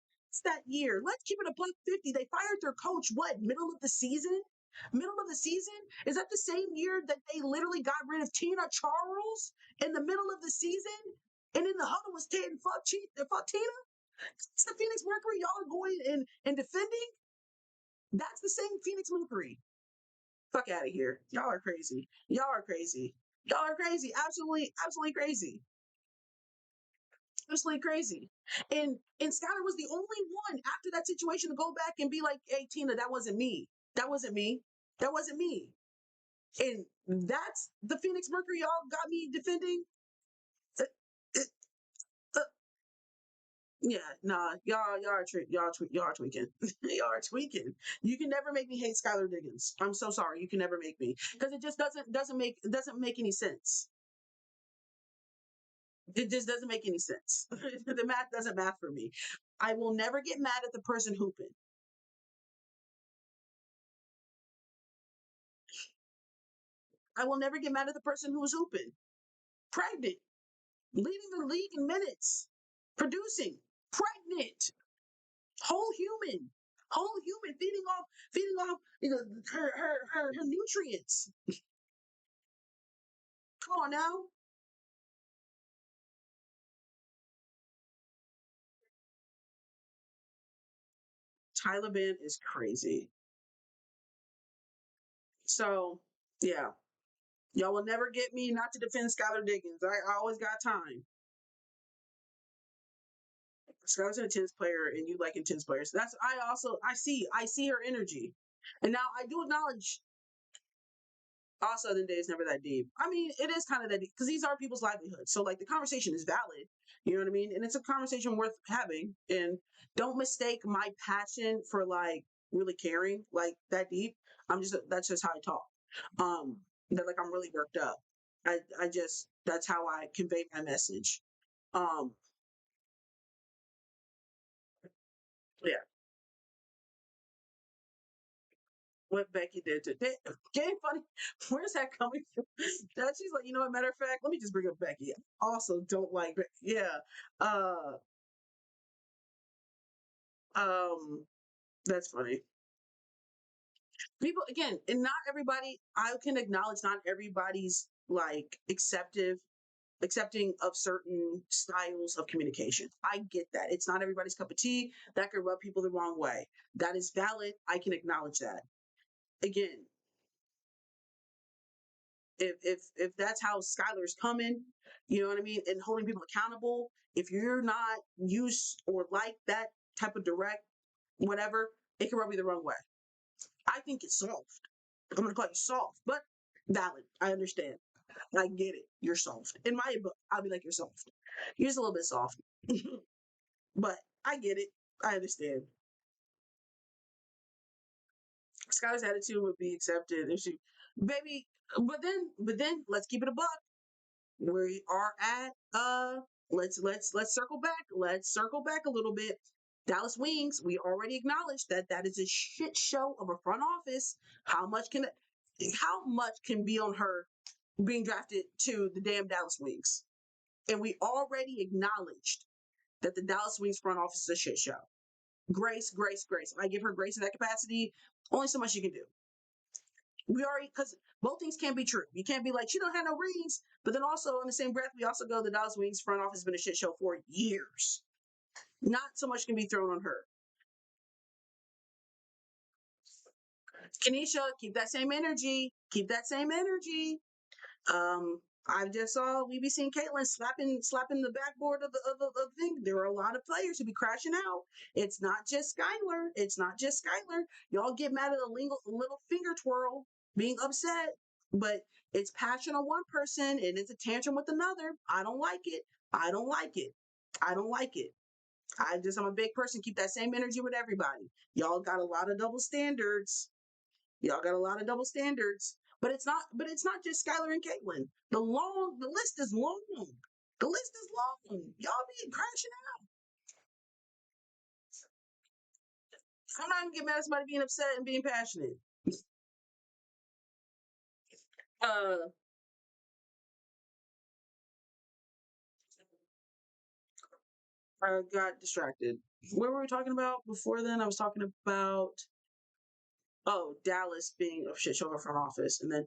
that year. Let's keep it a buck 50. They fired their coach. What, middle of the season? Middle of the season? Is that the same year that they literally got rid of Tina Charles in the middle of the season? And in the huddle was Ted and fuck Tina? It's the Phoenix Mercury y'all are going and defending. That's the same Phoenix Mercury. Fuck out of here. Y'all are crazy. Y'all are crazy. Y'all are crazy. Absolutely crazy. Absolutely crazy. And Skylar was the only one after that situation to go back and be like, hey Tina, that wasn't me. That wasn't me. That wasn't me. And that's the Phoenix Mercury y'all got me defending. Uh, uh, uh, Yeah, nah, y'all are tweaking. Y'all are tweaking. You can never make me hate Skylar Diggins. I'm so sorry. You can never make me because it just doesn't make any sense. It just doesn't make any sense. The math doesn't math for me. I will never get mad at the person hooping. I will never get mad at the person who was hooping, pregnant, leading the league in minutes, producing, pregnant, whole human, feeding off, her nutrients. Come on now. Taliban is crazy. So yeah, y'all will never get me not to defend Skylar Diggins. I always got time. Skylar's an intense player, and you like intense players. That's I see her energy, and now I do acknowledge all Southern Day is never that deep. I mean, it is kind of that deep because these are people's livelihoods. So like the conversation is valid. You know what I mean? And it's a conversation worth having. And don't mistake my passion for like really caring like that deep. That's just how I talk. Um, that like I'm really worked up. I just that's how I convey my message. Um, yeah, what Becky did today. Game funny. Where's that coming from? That she's like, you know what? Matter of fact, let me just bring up Becky. Also, don't like Becky. Yeah. Uh. That's funny. People again, and not everybody. I can acknowledge not everybody's like accepting of certain styles of communication. I get that. It's not everybody's cup of tea. That could rub people the wrong way. That is valid. I can acknowledge that. Again, if that's how Skylar's coming, you know what I mean, and holding people accountable. If you're not used or like that type of direct whatever, it can rub you the wrong way. I think it's soft. I'm gonna call you soft, but valid. I understand. I get it. You're soft. In my book, I'll be like you're soft. You're just a little bit soft, but I get it. I understand. Skylar's attitude would be accepted if she, baby. But then, let's keep it a buck. We are at let's circle back. Let's circle back a little bit. Dallas Wings, we already acknowledged that that is a shit show of a front office. How much can be on her being drafted to the damn Dallas Wings? And we already acknowledged that the Dallas Wings front office is a shit show. Grace. I give her grace in that capacity. Only so much you can do. We already because both things can't be true. You can't be like she don't have no rings, but then also in the same breath, we also go the Dallas Wings front office has been a shit show for years. Not so much can be thrown on her. Kenesha, keep that same energy. Keep that same energy. I just saw we be seeing Caitlyn slapping the backboard of the thing. There are a lot of players who be crashing out. It's not just Skylar. It's not just Skylar. Y'all get mad at a little finger twirl, being upset, but it's passion on one person and it's a tantrum with another. I don't like it. I don't like it. I don't like it. I'm a big person. Keep that same energy with everybody. Y'all got a lot of double standards. Y'all got a lot of double standards. But it's not just Skylar and Caitlyn. The list is long. The list is long. Y'all be crashing out. I'm not gonna get mad at somebody being upset and being passionate. Uh I got distracted. What were we talking about before then? I was talking about Dallas being a shit show in front office, and then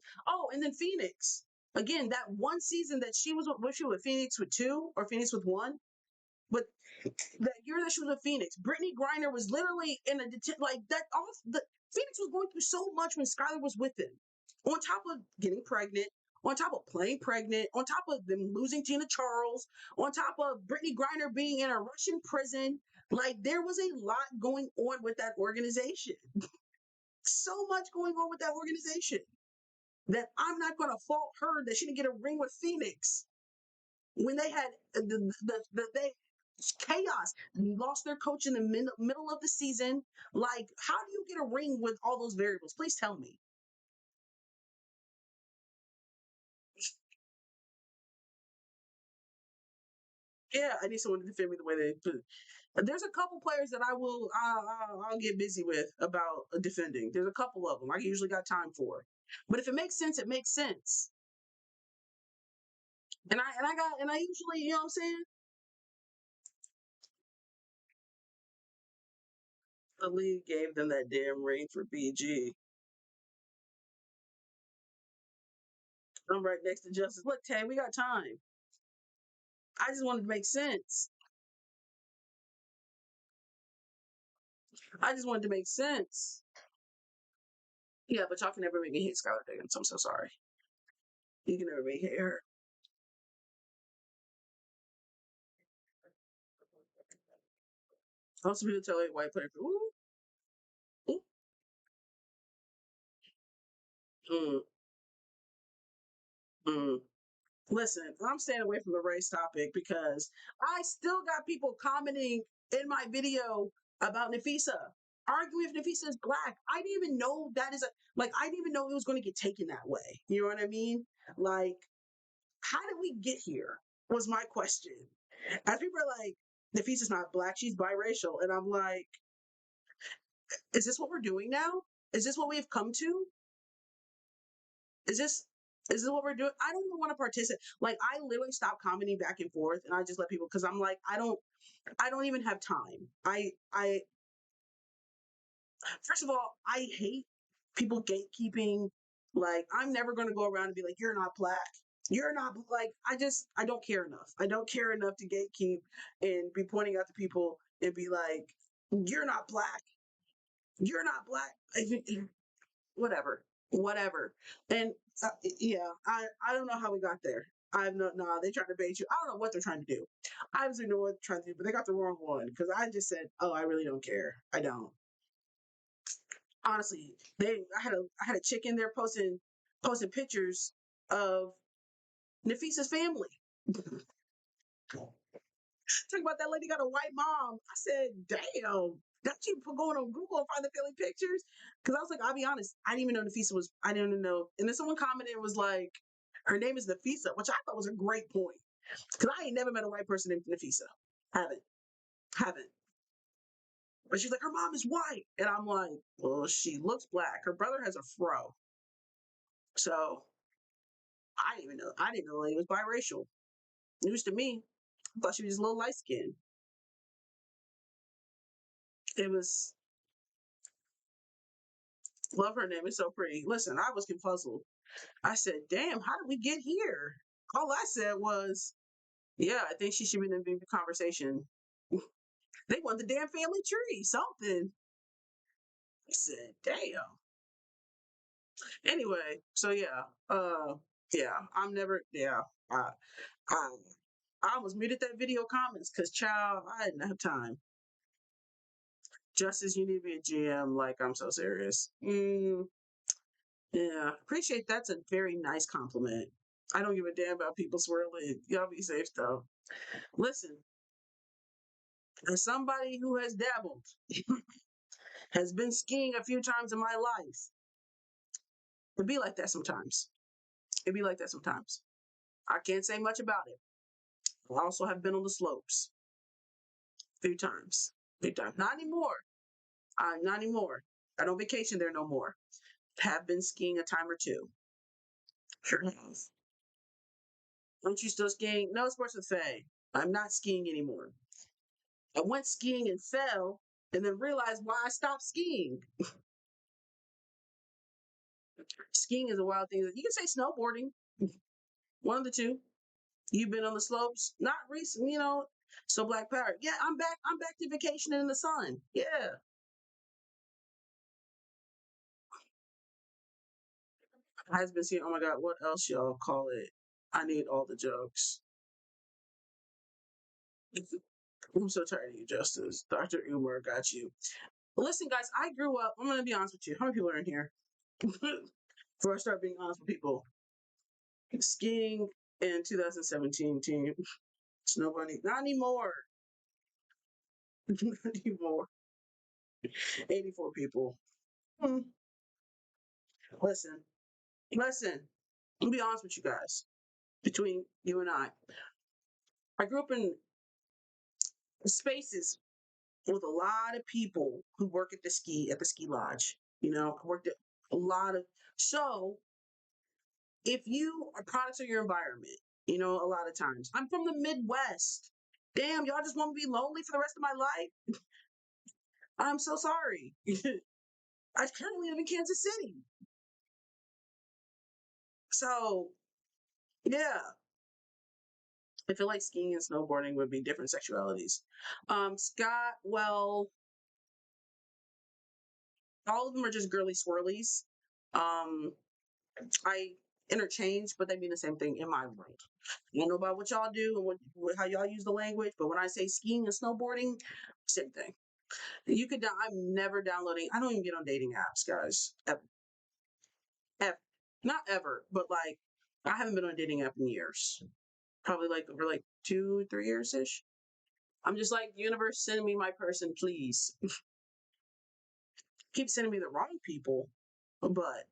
Phoenix. Again, that one season that she was she with Phoenix with two or Phoenix with one, but that year that she was with Phoenix, Brittany Griner was literally in a like that. Off the Phoenix was going through so much when Skylar was with them. On top of getting pregnant, on top of playing pregnant, on top of them losing Tina Charles, on top of Brittany Griner being in a Russian prison, like there was a lot going on with that organization. So much going on with that organization that I'm not going to fault her that she didn't get a ring with Phoenix when they had they chaos, lost their coach in the middle of the season. Like, how do you get a ring with all those variables? Please tell me. Yeah, I need someone to defend me the way they put it. There's a couple players that I'll get busy with about defending. There's a couple of them I usually got time for, but if it makes sense, it makes sense. And I usually, you know what I'm saying. The league gave them that damn ring for BG. I'm right next to Justice. Look, Tay, we got time. I just wanted to make sense. I just wanted to make sense. Yeah, but y'all can never make me hate Skylar Diggins. I'm so sorry. You can never make me hate her. Also, people tell a white player, ooh, ooh, mm, mm. Listen, I'm staying away from the race topic because I still got people commenting in my video about Nafisa, arguing if Nafisa is black. I didn't even know that is a like. I didn't even know it was going to get taken that way. You know what I mean? Like, how did we get here? Was my question. As people are like, Nafisa's not black, she's biracial, and I'm like, is this what we're doing now? Is this what we've come to? Is this is this what we're doing? I don't even want to participate. Like, I literally stop commenting back and forth and I just let people because I'm like, I don't even have time. I first of all, I hate people gatekeeping. Like, I'm never gonna go around and be like, you're not black. You're not like I don't care enough. I don't care enough to gatekeep and be pointing out to people and be like, you're not black. You're not black. Whatever, whatever. And yeah, I don't know how we got there. I'm not. Nah, they trying to bait you. I don't know what they're trying to do. I obviously know what they're trying to do, but they got the wrong one because I just said, oh, I really don't care. I don't. Honestly, I had a chick in there posting pictures of Nafisa's family. Talking about that lady got a white mom. I said, damn. That you going on Google and find the family pictures? Because I was like, I'll be honest, I didn't even know Nafisa was. I didn't even know. And then someone commented and was like, her name is Nafisa, which I thought was a great point. Because I ain't never met a white person named Nafisa. Haven't, haven't. But she's like, her mom is white, and I'm like, well, she looks black. Her brother has a fro, so I didn't even know. I didn't know the lady was biracial. News to me. I thought she was just a little light skinned. It was love her name. It's so pretty. Listen, I was confuzzled. I said, damn, how did we get here? All I said was, yeah, I think she should be in the conversation. They want the damn family tree, something. I said, damn. Anyway, so yeah. Yeah, I'm never. Yeah, I, I almost muted that video comments because, child, I didn't have time. Just as you need to be a GM, like I'm so serious. Yeah, appreciate that's a very nice compliment. I don't give a damn about people swirling. Y'all be safe though. Listen, as somebody who has dabbled, has been skiing a few times in my life, it be like that sometimes. It be like that sometimes. I can't say much about it. I also have been on the slopes a few times. Big time. Not anymore. Not anymore. I don't vacation there no more. Have been skiing a time or two. Sure have. Aren't you still skiing? No, sports with Faye. I'm not skiing anymore. I went skiing and fell and then realized why I stopped skiing. Skiing is a wild thing. You can say snowboarding, one of the two. You've been on the slopes, not recent, So Black Power. Yeah, I'm back. I'm back to vacationing in the sun. Yeah. Has been seeing, oh my God, what else y'all call it? I need all the jokes. I'm so tired of you, Justice. Dr. Umar got you. Listen, guys, I grew up, I'm going to be honest with you. How many people are in here? Before I start being honest with people, skiing in 2017 team, snowboarding, not anymore. Not anymore. 84 people. Hmm. Listen, listen, I'll be honest with you guys. Between you and I grew up in spaces with a lot of people who work at the ski lodge. I worked at a lot of so if you are products of your environment, a lot of times. I'm from the Midwest. Damn, y'all just want me to be lonely for the rest of my life? I'm so sorry. I currently live in Kansas City. So yeah, I feel like skiing and snowboarding would be different sexualities. Scott, well, all of them are just girly swirlies. Um, I interchange, but they mean the same thing in my world. I don't know about what y'all do and how y'all use the language, but when I say skiing and snowboarding, same thing. You could. I'm never downloading. I don't even get on dating apps, guys. Ever. Not ever, but like I haven't been on a dating app in years. Probably like over like 2, 3 years ish. I'm just like, universe, send me my person, please. Keep sending me the wrong people, but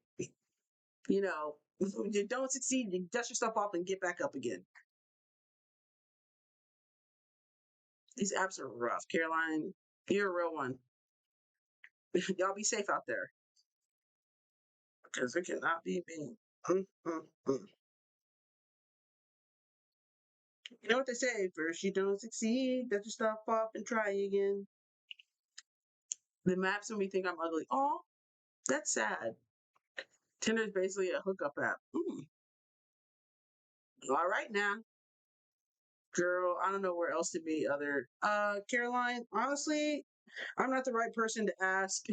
you know, you don't succeed, you dust yourself off and get back up again. These apps are rough. Caroline, you're a real one. Y'all be safe out there because it cannot be me. Mm, mm, mm. You know what they say? First you don't succeed, dust yourself off and try again. The maps when we think I'm ugly. Oh, that's sad. Tinder is basically a hookup app. All right now. Girl, I don't know where else to be other Caroline, honestly, I'm not the right person to ask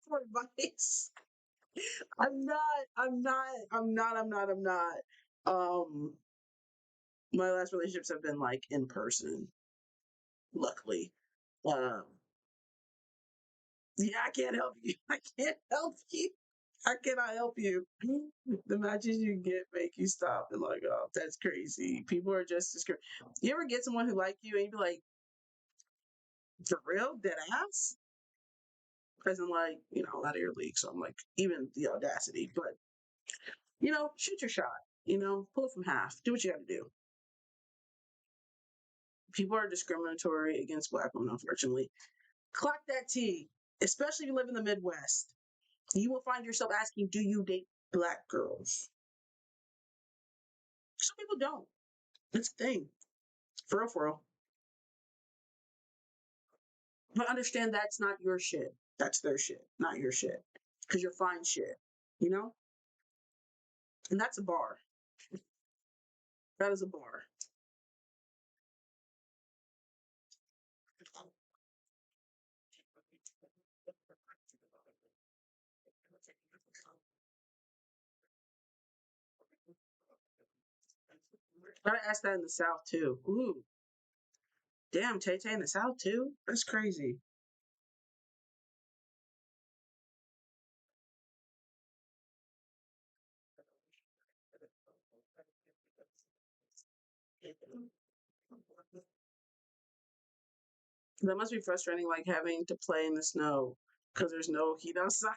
for advice. I'm not. Um my last relationships have been like in person, luckily. Um yeah, I can't help you. I can't help you. How can I help you? The matches you get make you stop and like, oh, that's crazy. People are just as crazy. You ever get someone who like you and you be like, for real, dead ass? Because I'm like, out of your league. So I'm like, even the audacity. But, shoot your shot. Pull it from half. Do what you got to do. People are discriminatory against Black women, unfortunately. Clock that T, especially if you live in the Midwest. You will find yourself asking, do you date Black girls? Some people don't. That's the thing. For real, for real. But understand that's not your shit. That's their shit, not your shit. Because you're fine shit, you know? And that's a bar. That is a bar. Gotta ask that in the South too. Ooh, damn, Tay Tay in the South too? That's crazy. That must be frustrating, like having to play in the snow because there's no heat outside.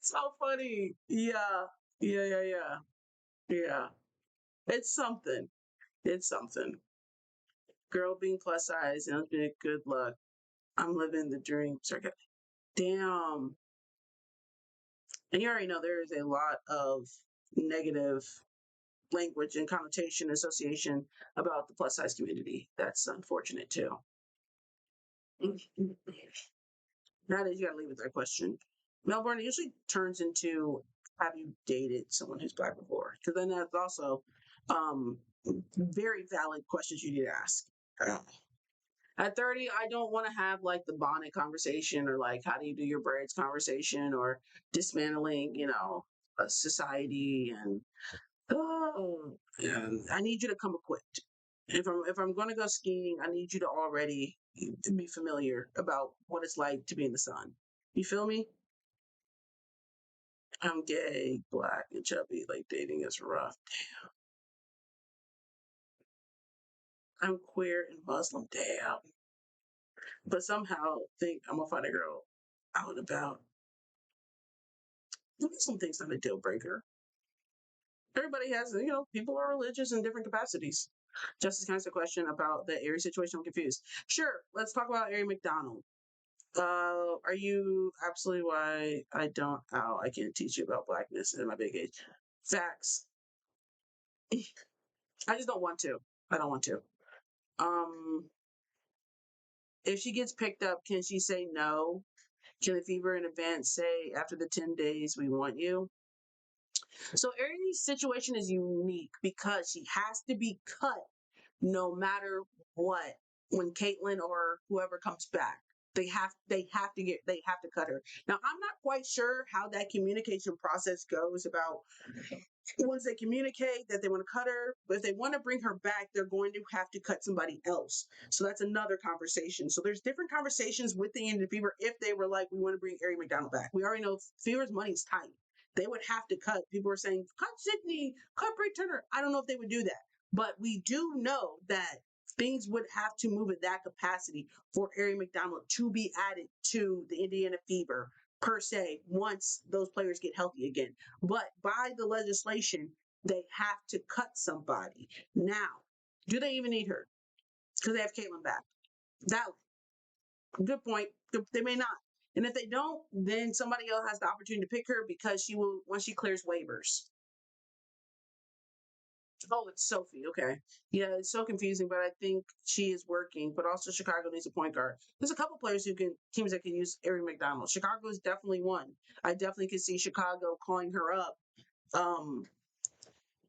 So funny. Yeah. Yeah, yeah, yeah. Yeah. It's something. It's something. Girl being plus size and being good luck. I'm living the dream. Circa. Damn. And you already know there is a lot of negative language and connotation association about the plus size community. That's unfortunate too. That is, you gotta leave with that question. Melbourne usually turns into, have you dated someone who's black before? Because then that's also um, very valid questions you need to ask. Uh, At 30, I don't want to have like the bonnet conversation or like how do you do your braids conversation or dismantling, a society and oh, and I need you to come equipped. If I'm going to go skiing, I need you to already be familiar about what it's like to be in the sun. You feel me? I'm gay, black, and chubby. Like dating is rough. I'm queer and Muslim. Damn. But somehow think I'm gonna find a girl out and about. The Muslim thing's not a deal breaker. Everybody has, people are religious in different capacities. Justice kind of question about the Ari situation. I'm confused. Sure, let's talk about Ari McDonald. Are you absolutely why I don't? Oh, I can't teach you about blackness in my big age. Facts. I just don't want to. I don't want to. Um, if she gets picked up, can she say no? Can the fever in advance say after the 10 days we want you? So Aries' situation is unique because she has to be cut no matter what when Caitlyn or whoever comes back. They have to cut her. Now I'm not quite sure how that communication process goes about once they communicate that they want to cut her, but if they want to bring her back, they're going to have to cut somebody else. So that's another conversation. So there's different conversations with the Indian Fever if they were like, we want to bring Ari McDonald back. We already know Fever's money's tight. They would have to cut. People are saying, cut Sydney, cut Bray Turner. I don't know if they would do that. But we do know that things would have to move at that capacity for Ari McDonald to be added to the Indiana Fever per se once those players get healthy again. But by the legislation, they have to cut somebody. Now, do they even need her? Because they have Caitlyn back. That good point. They may not. And if they don't, then somebody else has the opportunity to pick her because she will once she clears waivers. Oh, it's Sophie. Okay. Yeah, it's so confusing, but I think she is working. But also, Chicago needs a point guard. There's a couple players teams that can use Ari McDonald. Chicago is definitely one. I definitely can see Chicago calling her up um,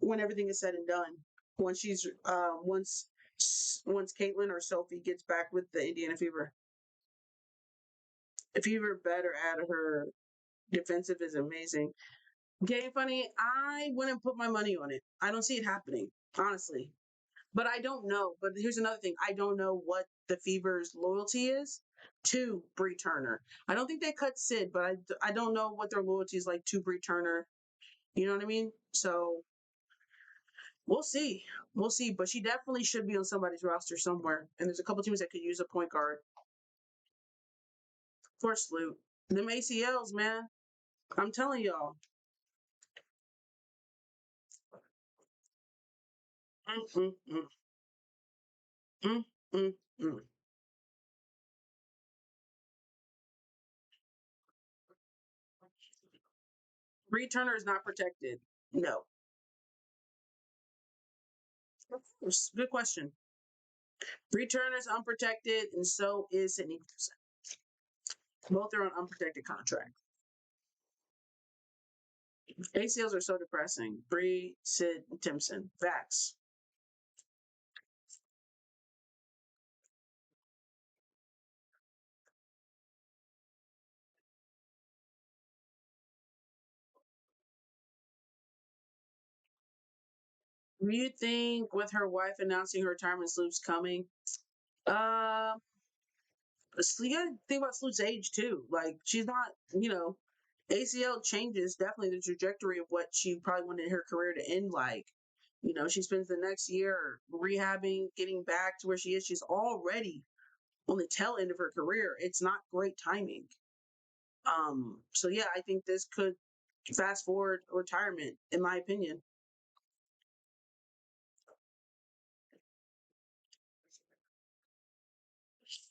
when everything is said and done. Once she's once Caitlyn or Sophie gets back with the Indiana Fever. The Fever better add her defensive is amazing. Game funny, I wouldn't put my money on it. I don't see it happening, honestly. But I don't know. But here's another thing. I don't know what the Fever's loyalty is to Bree Turner. I don't think they cut Sid, but I don't know what their loyalty is like to Bree Turner. You know what I mean? So we'll see. We'll see. But she definitely should be on somebody's roster somewhere. And there's a couple teams that could use a point guard. For Sloot. Them ACLs, man. I'm telling y'all. Mm, mm, mm, mm, mm, mm. Bree Turner is not protected. No. Good question. Bree Turner's unprotected, and so is Sydney. Both are on unprotected contract. ACLs are so depressing. Bree, Sid, and Timson. Facts. You think with her wife announcing her retirement, Sloop's coming? Uh, so you gotta think about Sloop's age too. Like she's not, ACL changes definitely the trajectory of what she probably wanted her career to end like. She spends the next year rehabbing, getting back to where she is. She's already on the tail end of her career. It's not great timing. So yeah, I think this could fast forward retirement, in my opinion.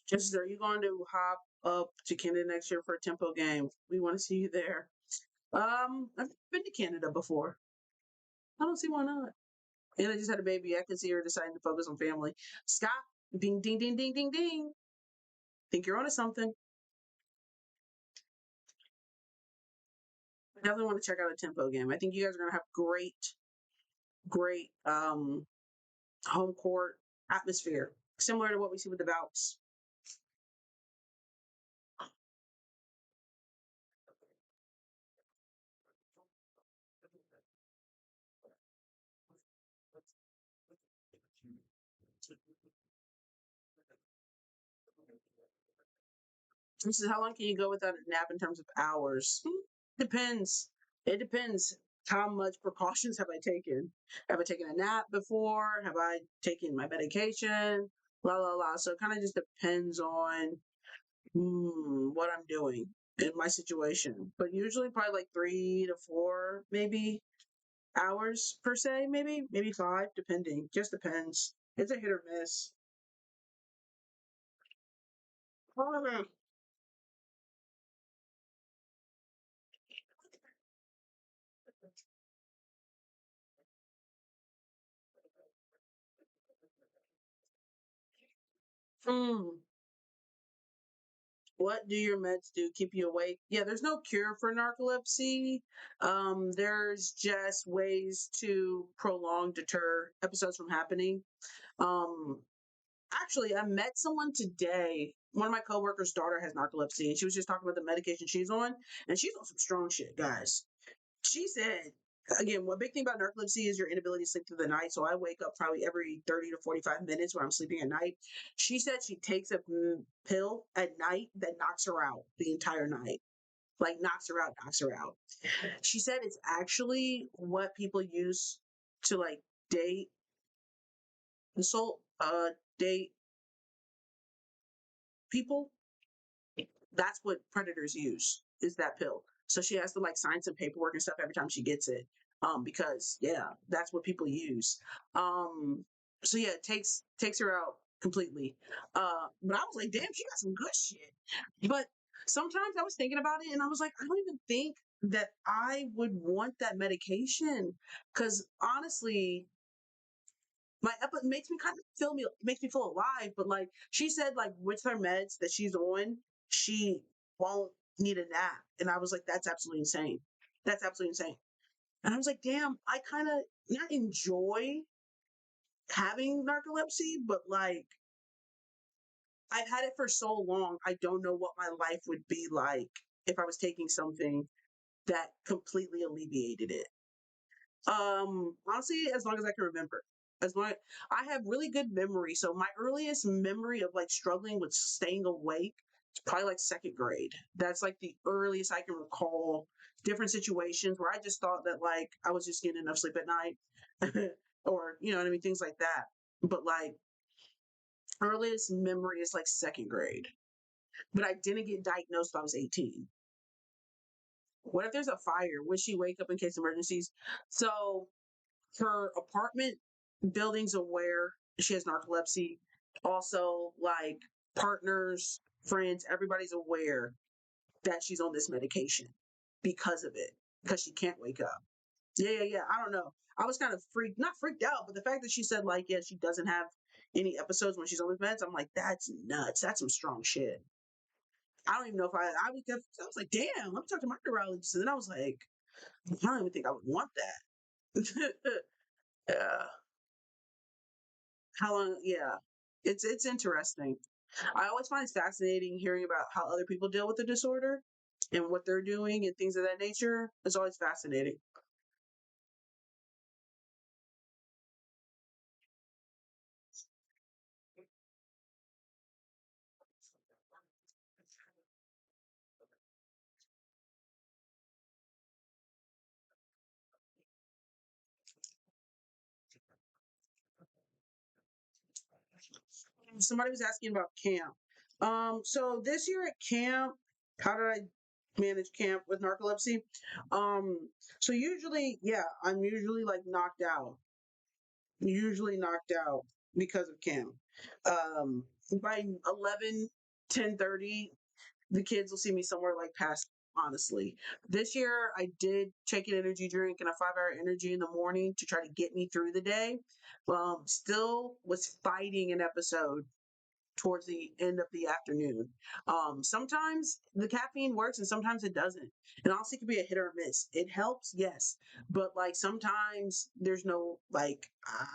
Just are you going to hop up to Canada next year for a tempo game? We want to see you there. I've been to Canada before. I don't see why not. And I just had a baby. I can see her deciding to focus on family. Scott, ding, ding, ding, ding, ding, ding. Think you're onto something. I definitely want to check out a tempo game. I think you guys are going to have great, great home court atmosphere, similar to what we see with the Bouts. This is how long can you go without a nap in terms of hours? Depends. It depends. How much precautions have I taken? Have I taken a nap before? Have I taken my medication? La la la. So it kind of just depends on what I'm doing in my situation. But usually probably like 3 to 4, maybe hours per se, maybe five, depending. Just depends. It's a hit or miss. Hmm. What do your meds do? Keep you awake? Yeah, there's no cure for narcolepsy. There's just ways to prolong, deter episodes from happening. Um, Actually, I met someone today. One of my coworkers' daughter has narcolepsy, and she was just talking about the medication she's on, and she's on some strong shit, guys. She said, again, one big thing about narcolepsy is your inability to sleep through the night. So I wake up probably every 30 to 45 minutes when I'm sleeping at night. She said she takes a pill at night that knocks her out the entire night. Like knocks her out, knocks her out. She said it's actually what people use to like date, consult, date people. That's what predators use is that pill. So she has to like sign some paperwork and stuff every time she gets it. Because yeah, that's what people use. Um, so yeah, it takes her out completely. But I was like, damn, she got some good shit. But sometimes I was thinking about it and I was like, I don't even think that I would want that medication. Cause honestly, makes me kind of feel me makes me feel alive. But like she said, like with her meds that she's on, she won't need a nap. And I was like, that's absolutely insane. That's absolutely insane. And I was like, damn, I kind of not enjoy having narcolepsy, but like I've had it for so long, I don't know what my life would be like if I was taking something that completely alleviated it. Honestly, as long as I can remember. As long I have really good memory. So my earliest memory of like struggling with staying awake is probably like second grade. That's like the earliest I can recall different situations where I just thought that like I was just getting enough sleep at night. Or you know what I mean, things like that. But like earliest memory is like second grade. But I didn't get diagnosed till I was 18. What if there's a fire? Would she wake up in case of emergencies? So her apartment building's aware she has narcolepsy. Also, like partners, friends, everybody's aware that she's on this medication because of it, because she can't wake up. Yeah, yeah, yeah. I don't know. I was kind of not freaked out, but the fact that she said, like, yeah, she doesn't have any episodes when she's on the meds, I'm like, that's nuts. That's some strong shit. I don't even know if I was like, damn, let me talk to my neurologist. And then I was like, I don't even think I would want that. Yeah. How long? Yeah, it's interesting. I always find it fascinating hearing about how other people deal with the disorder and what they're doing and things of that nature. It's always fascinating. somebody was asking about camp. So this year at camp, how did I manage camp with narcolepsy? Um, so usually, yeah, I'm usually like knocked out because of camp. By 11, 10:30, the kids will see me somewhere like past, honestly. This year I did take an energy drink and a 5-hour energy in the morning to try to get me through the day. Still was fighting an episode towards the end of the afternoon. Sometimes the caffeine works and sometimes it doesn't. And honestly, it could be a hit or a miss. It helps, yes, but like sometimes there's no like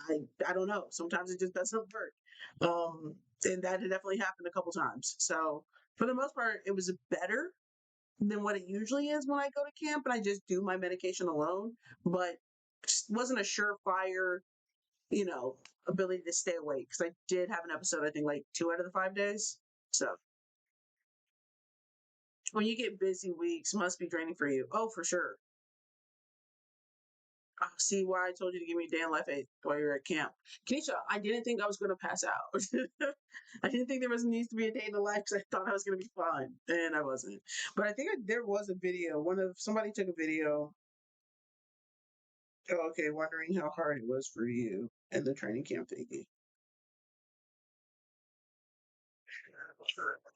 I don't know. Sometimes it just doesn't work. And that had definitely happened a couple times. So for the most part, it was better than what it usually is when I go to camp and I just do my medication alone. But wasn't a surefire ability to stay awake because I did have an episode, I think like 2 out of the 5 days. So when you get busy weeks, must be draining for you. Oh, for sure. See why I told you to give me a day in life while you were at camp. Keisha, I didn't think I was going to pass out. I didn't think there was needs to be a day in the life because I thought I was going to be fine, and I wasn't. But I think there was a video. Somebody took a video. Oh, okay, wondering how hard it was for you and the training camp thingy.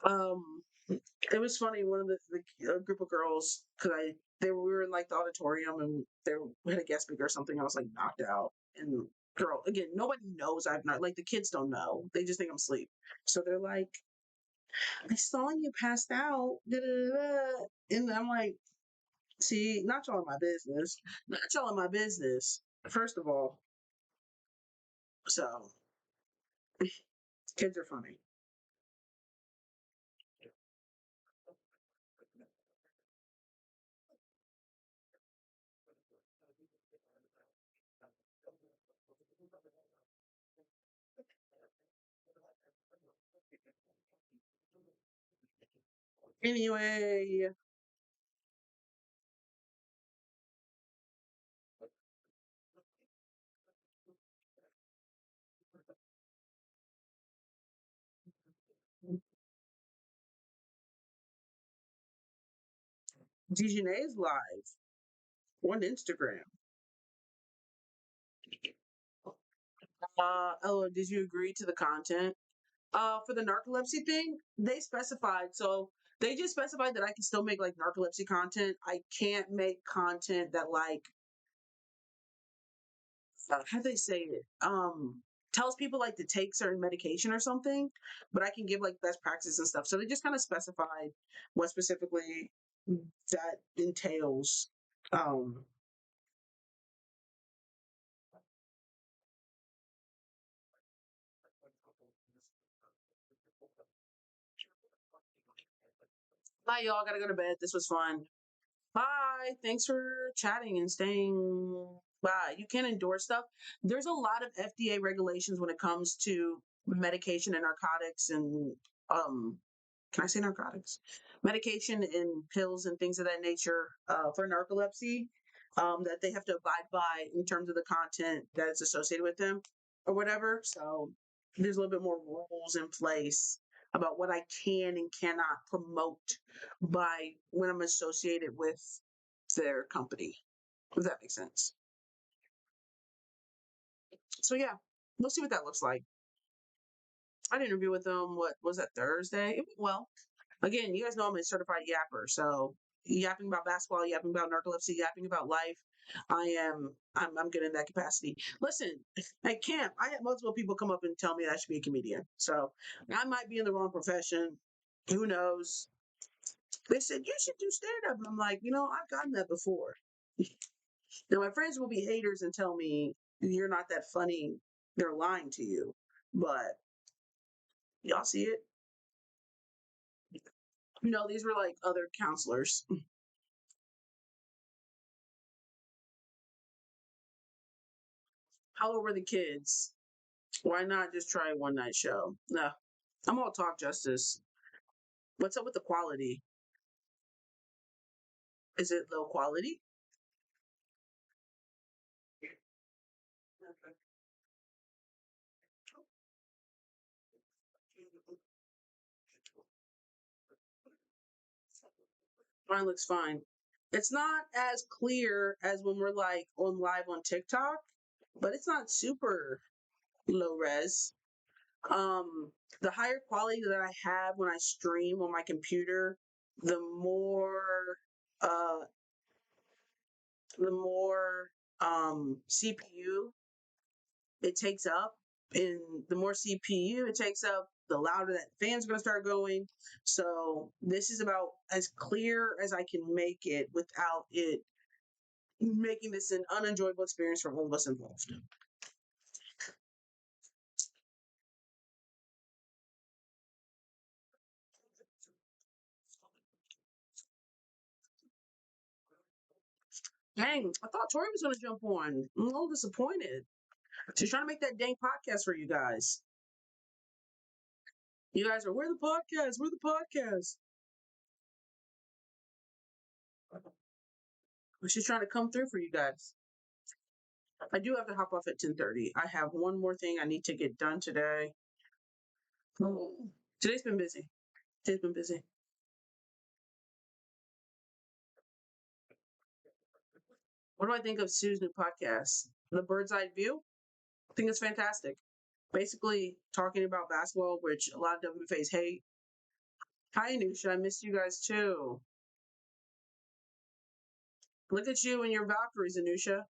Um, it was funny. One of the group of girls, because we were in like the auditorium and we had a guest speaker or something. I was like knocked out, and girl, again, nobody knows I've not like the kids don't know. They just think I'm asleep. So they're like, "I saw you passed out," da, da, da, da." And I'm like, "See, not y'all in my business. Not y'all in my business. First of all, so kids are funny. Anyway, DJNA is live on Instagram. Oh, did you agree to the content? For the narcolepsy thing, they specified. So they just specified that I can still make like narcolepsy content. I can't make content that like how do they say it? Tells people like to take certain medication or something, but I can give like best practices and stuff. So they just kind of specified what specifically that entails. Um, Bye, y'all. Gotta go to bed. This was fun. Bye. Thanks for chatting and staying by. You can endorse stuff. There's a lot of FDA regulations when it comes to medication and narcotics and um can I say narcotics? Medication and pills and things of that nature for narcolepsy that they have to abide by in terms of the content that is associated with them or whatever. So there's a little bit more rules in place about what I can and cannot promote by when I'm associated with their company. If that makes sense. So yeah, we'll see what that looks like. I had an interview with them. What was that Thursday? Well, again, you guys know I'm a certified yapper, so yapping about basketball, yapping about narcolepsy, yapping about life. I'm good in that capacity. Listen, at camp, I had multiple people come up and tell me I should be a comedian. So I might be in the wrong profession. Who knows? They said you should do stand up. I'm like, I've gotten that before. Now my friends will be haters and tell me you're not that funny. They're lying to you. But y'all see it? These were like other counselors. How old were the kids? Why not just try a one night show? No, I'm all talk justice. What's up with the quality? Is it low quality? Mine looks fine. It's not as clear as when we're like on live on TikTok, but it's not super low res. The higher quality that I have when I stream on my computer, the more uh the more CPU it takes up, and the more CPU it takes up, the louder that fan's going to start going. So this is about as clear as I can make it without it making this an unenjoyable experience for all of us involved. Dang, I thought Tori was going to jump on. I'm a little disappointed. She's trying to make that dang podcast for you guys. You guys are, we're the podcast, we're the podcast. But she's trying to come through for you guys. I do have to hop off at 10:30. I have one more thing I need to get done today. Today's been busy. Today's been busy. What do I think of Sue's new podcast? The Bird's Eye View? I think it's fantastic. Basically, talking about basketball, which a lot of WFAs hate. Hi, Anusha. I missed you guys too. Look at you and your Valkyries, Anusha.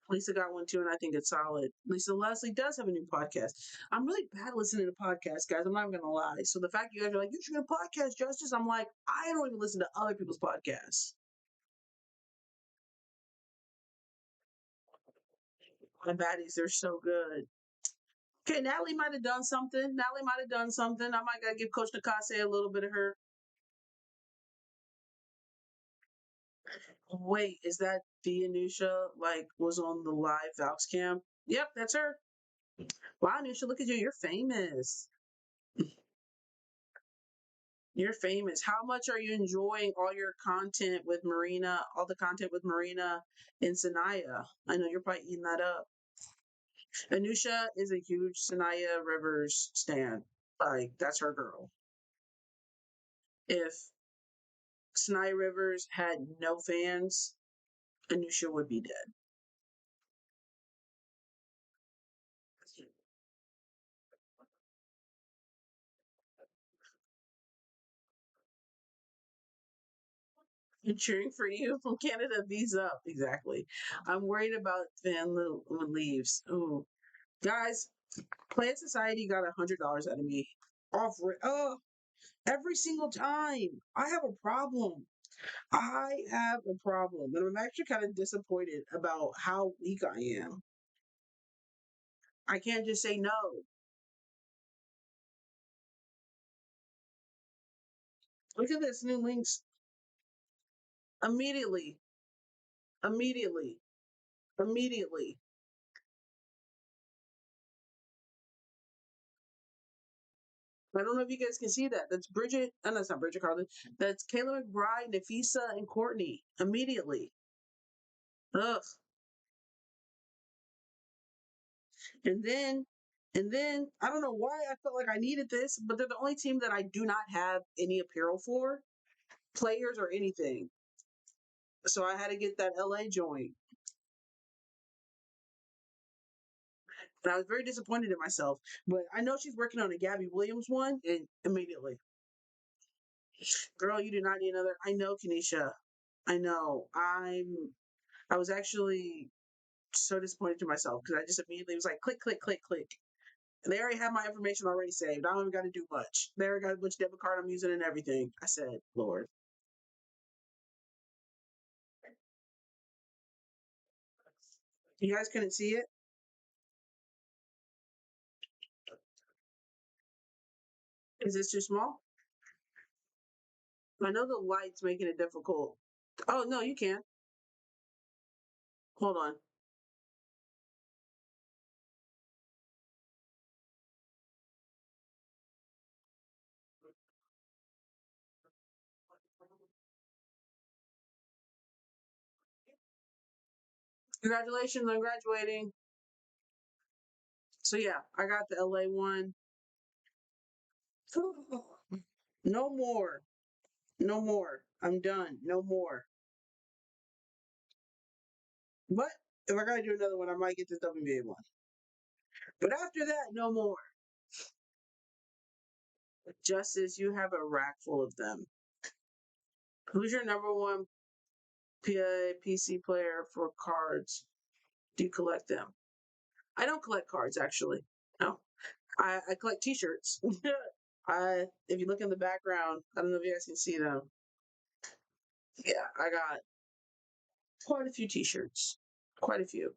Lisa got one too, and I think it's solid. Lisa Leslie does have a new podcast. I'm really bad listening to podcasts, guys. I'm not even gonna lie. So the fact you guys are like, you should get a podcast, Justice. I'm like, I don't even listen to other people's podcasts. My baddies, they're so good. Okay, Natalie might have done something. Natalie might have done something. I might gotta give Coach Nakase a little bit of her. Wait, is that the Anusha like was on the live Valks cam? Yep, that's her. Wow, Anusha, look at you. You're famous. You're famous. How much are you enjoying all your content with Marina, all the content with Marina and Sanaya? I know you're probably eating that up. Anusha is a huge Sanaya Rivers stan. Like, that's her girl. If Sanaya Rivers had no fans, Anusha would be dead. I'm cheering for you from Canada. Visa up. Exactly. I'm worried about Van leaves. Oh, guys, Plant Society got $100 out of me. Offer it. Oh, every single time. I have a problem. I have a problem. And I'm actually kind of disappointed about how weak I am. I can't just say no. Look at this new links. Immediately. Immediately. Immediately. I don't know if you guys can see that. That's Bridget. Oh, no, that's not Bridget Carlin. That's Kayla McBride, Nafisa, and Courtney. Immediately. Ugh. And then, I don't know why I felt like I needed this, but they're the only team that I do not have any apparel for, players or anything. So I had to get that LA joint. And I was very disappointed in myself. But I know she's working on a Gabby Williams one, and immediately, girl, you do not need another. I know, Kenesha. I know. I was actually so disappointed to myself because I just immediately was like, click, click, click, click. And they already have my information already saved. I don't even got to do much. They already got which debit card I'm using and everything. I said, Lord. You guys couldn't see it? Is this too small? I know the light's making it difficult. Oh, no, you can. Hold on. Congratulations on graduating. So, yeah, I got the LA one. No more. No more. I'm done. No more. But if I gotta do another one, I might get this WBA one. But after that, no more. Justice, you have a rack full of them. Who's your number one PC player for cards? Do you collect them? I don't collect cards actually. No. I collect t-shirts. If you look in the background, I don't know if you guys can see them. Yeah, I got quite a few t-shirts. Quite a few.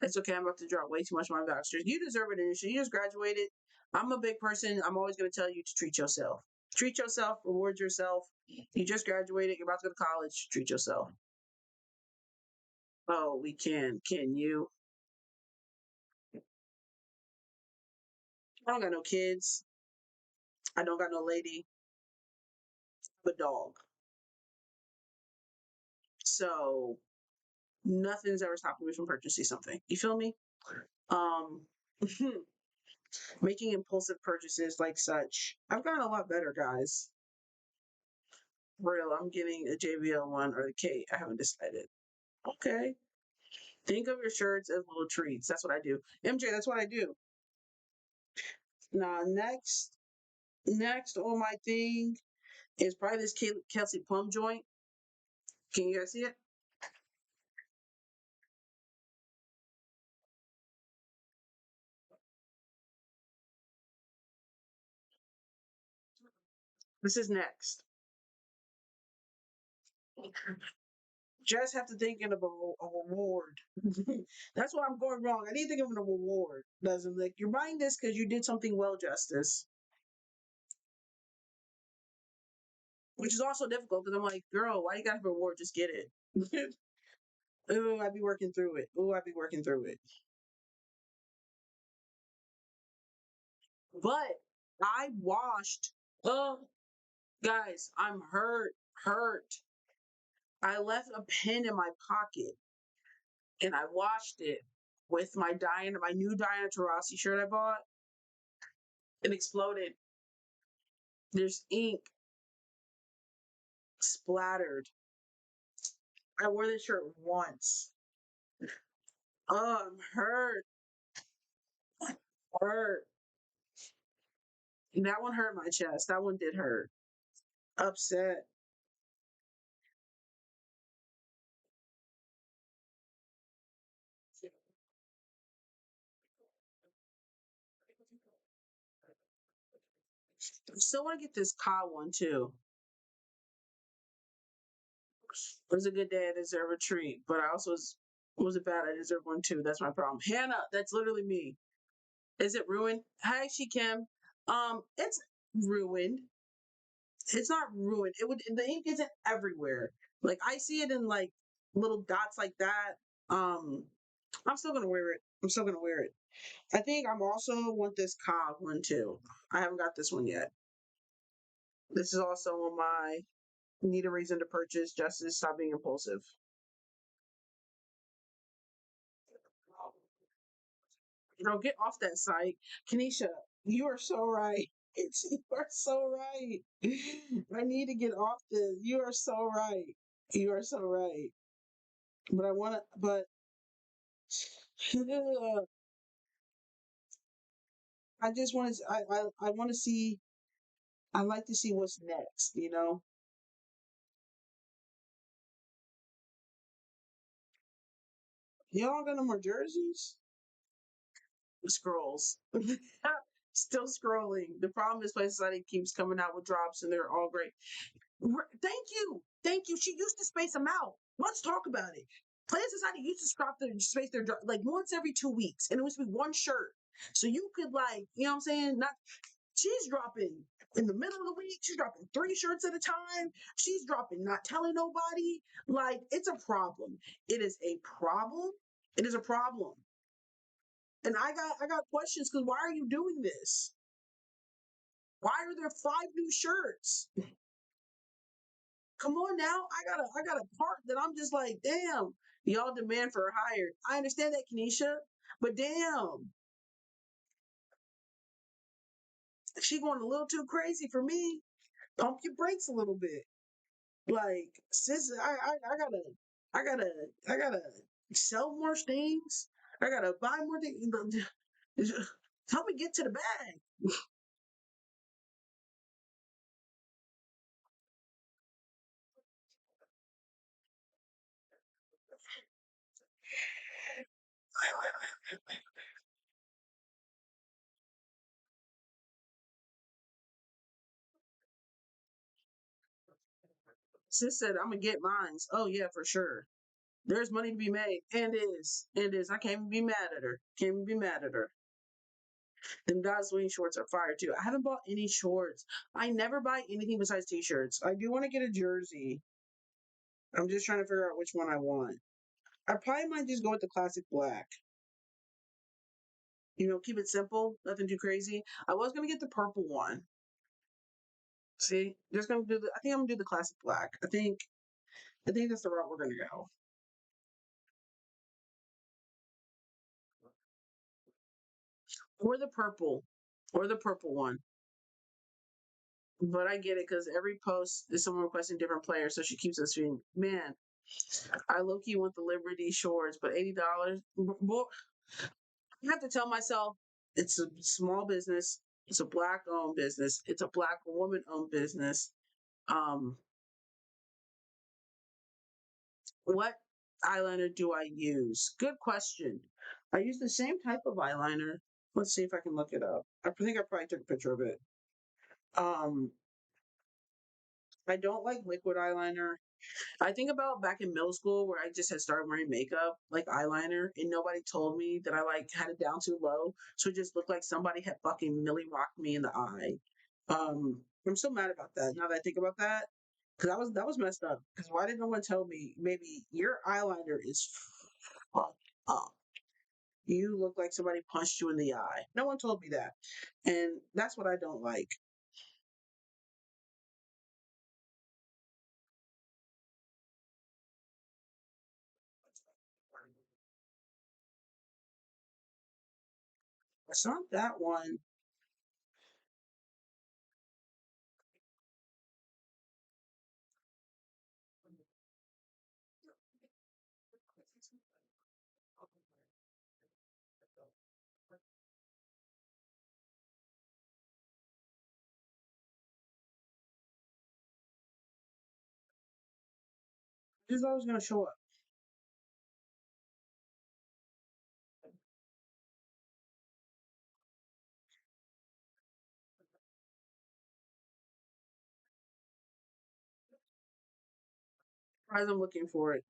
It's okay. I'm about to drop way too much on my vouchers. You deserve it, Anisha. You just graduated. I'm a big person. I'm always going to tell you to treat yourself. Treat yourself. Reward yourself. You just graduated. You're about to go to college. Treat yourself. Oh, we can. Can you? I don't got no kids. I don't got no lady. I'm a dog. So nothing's ever stopping me from purchasing something. You feel me? Um, making impulsive purchases like such. I've gotten a lot better, guys. Real, I'm getting a JBL one or the K. I haven't decided. Okay. Think of your shirts as little treats. That's what I do. MJ, that's what I do. Now, next on my thing is probably this Kelsey Plum joint. Can you guys see it? This is next. Just have to think of a reward. That's why I'm going wrong. I need to think of a reward. Doesn't like you're buying this because you did something well, Justice. Which is also difficult because I'm like, girl, why you got a reward? Just get it. Ooh, I'd be working through it. Ooh, I'd be working through it. But I washed. Oh, guys, I'm hurt. I left a pen in my pocket and I washed it with my new Diana Taurasi shirt I bought. It exploded. There's ink splattered. I wore this shirt once. Oh, I'm hurt. That one hurt my chest. That one did hurt. Upset. I still want to get this Ka one too. It was a good day. I deserve a treat, but I also was it bad? I deserve one too. That's my problem. Hannah, that's literally me. Is it ruined? Hi, she Kim. It's ruined. It's not ruined. It would the ink isn't everywhere. Like I see it in like little dots like that. Um, I'm still gonna wear it. I'm still gonna wear it. I think I'm also want this Cobb one too. I haven't got this one yet. This is also on my need a reason to purchase. Justice, stop being impulsive. Get off that site. Kanisha, you are so right. You are so right. I need to get off this. You are so right. You are so right. But I want to, but I just want to, I want to see, I like to see what's next, you know? Y'all got no more jerseys? Scrolls. Still scrolling. The problem is Play Society keeps coming out with drops and they're all great. Thank you. Thank you. She used to space them out. Let's talk about it. Play Society used to space their like once every 2 weeks, and it was to be one shirt. So you could like, you know what I'm saying? Not she's dropping in the middle of the week. She's dropping 3 shirts at a time. She's dropping, not telling nobody. Like it's a problem. It is a problem. It is a problem. And I got questions because why are you doing this? Why are there 5 new shirts? Come on now. I got a part that I'm just like, damn, y'all demand for hire. I understand that, Kenesha, but damn. She going a little too crazy for me. Pump your brakes a little bit. Like, sis, I gotta, I gotta sell more things. I gotta buy more things. Help me get to the bag. Sis said, I'm gonna get mines. Oh yeah, for sure. There's money to be made. And is. I can't even be mad at her. Can't even be mad at her. Them dot swing shorts are fire too. I haven't bought any shorts. I never buy anything besides t-shirts. I do want to get a jersey. I'm just trying to figure out which one I want. I probably might just go with the classic black. Keep it simple, nothing too crazy. I was gonna get the purple one. See, just gonna do the. I think I'm gonna do the classic black. I think that's the route we're gonna go. Or the purple, or the purple one. But I get it because every post is someone requesting different players, so she keeps us being man. I low key want the Liberty shorts, but $80. Well, I have to tell myself it's a small business. It's a black owned business. It's a black woman owned business. Um, what eyeliner do I use? Good question. I use the same type of eyeliner. Let's see if I can look it up. I think I probably took a picture of it. Um, I don't like liquid eyeliner. I think about back in middle school where I just had started wearing makeup, like eyeliner, and nobody told me that I like had it down too low. So it just looked like somebody had fucking Millie rocked me in the eye. I'm so mad about that now that I think about that. Cause that was messed up. Cause why did no one tell me maybe your eyeliner is fucked up? You look like somebody punched you in the eye. No one told me that. And that's what I don't like. It's not that one. It's always gonna show up. As I'm looking for it.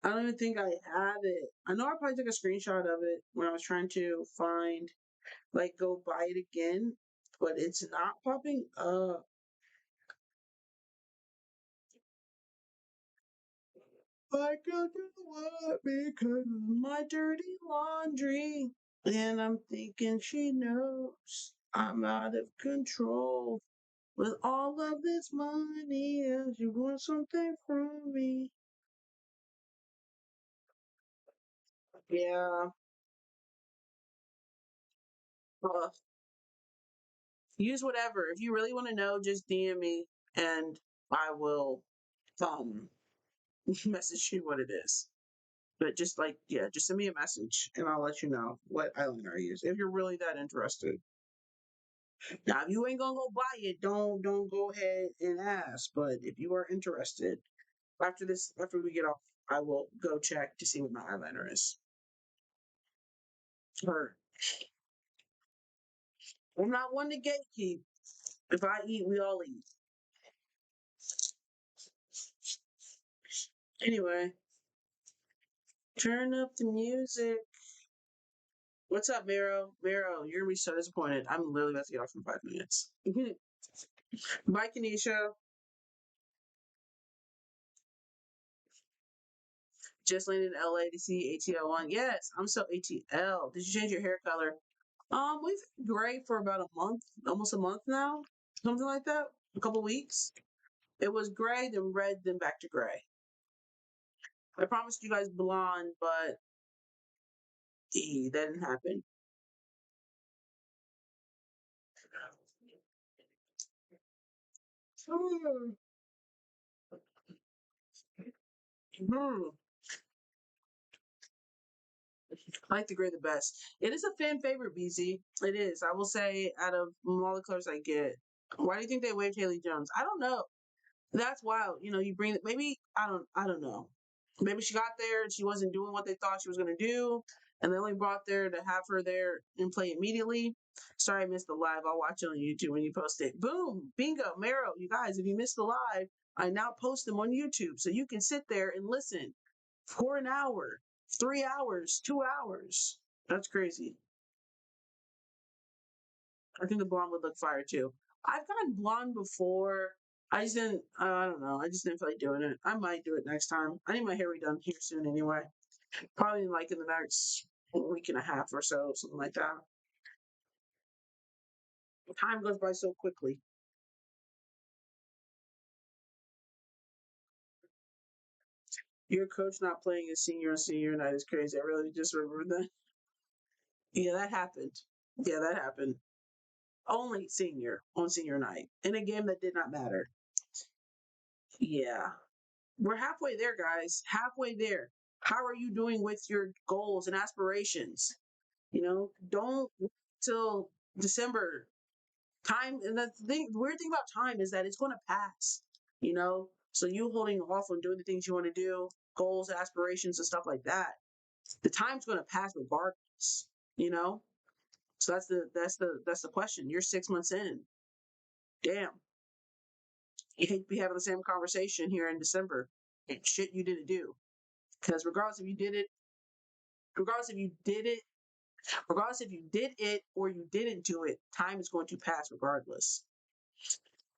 I don't even think I have it. I know I probably took a screenshot of it when I was trying to find, like, go buy it again, but it's not popping up. I got to what because of my dirty laundry. And I'm thinking she knows I'm out of control with all of this money. And she wants something from me. Yeah. Uh, use whatever. If you really want to know, just DM me and I will um message you what it is. But just like, yeah, just send me a message and I'll let you know what eyeliner I use if you're really that interested. Now, if you ain't gonna go buy it, don't go ahead and ask. But if you are interested, after we get off, I will go check to see what my eyeliner is. Or I'm not one to gatekeep. If I eat, we all eat. Anyway, turn up the music. What's up, Miro? Miro, you're gonna be so disappointed. I'm literally about to get off in 5 minutes. Bye, Kanisha. Just landed in LA to see ATL1. Yes, I'm so ATL. Did you change your hair color? We've had gray for about a month, almost a month now, something like that. A couple weeks. It was gray, then red, then back to gray. I promised you guys blonde, but that didn't happen. Mm, mm. I like the gray the best. It is a fan favorite, BZ. It is. I will say, out of all the colors I get, why do you think they waived Haley Jones? I don't know. That's wild. You know, you bring it. Maybe I don't know. Maybe she got there and she wasn't doing what they thought she was going to do, and they only brought there to have her there and play immediately. Sorry, I missed the live. I'll watch it on YouTube when you post it. Boom, bingo, Marrow. You guys, if you missed the live, I now post them on YouTube, so you can sit there and listen for an hour, 3 hours, 2 hours. That's crazy. I think the blonde would look fire too. I've gotten blonde before. I just didn't. I don't know. I just didn't feel like doing it. I might do it next time. I need my hair redone here soon anyway. Probably like in the next week and a half or so, something like that. Time goes by so quickly. Your coach not playing his senior on senior night is crazy. I really just remember that. Yeah, that happened. Yeah, that happened. Only senior on senior night in a game that did not matter. Yeah. We're halfway there, guys. Halfway there. How are you doing with your goals and aspirations? You know, don't wait till December. Time, and that's the weird thing about time is that it's going to pass. You know, so you holding off on doing the things you want to do, goals, aspirations, and stuff like that. The time's going to pass regardless. You know, so that's the question. You're 6 months in. Damn, you hate to be having the same conversation here in December. Shit you didn't do. Because regardless if you did it, regardless if you did it, regardless if you did it or you didn't do it, time is going to pass regardless.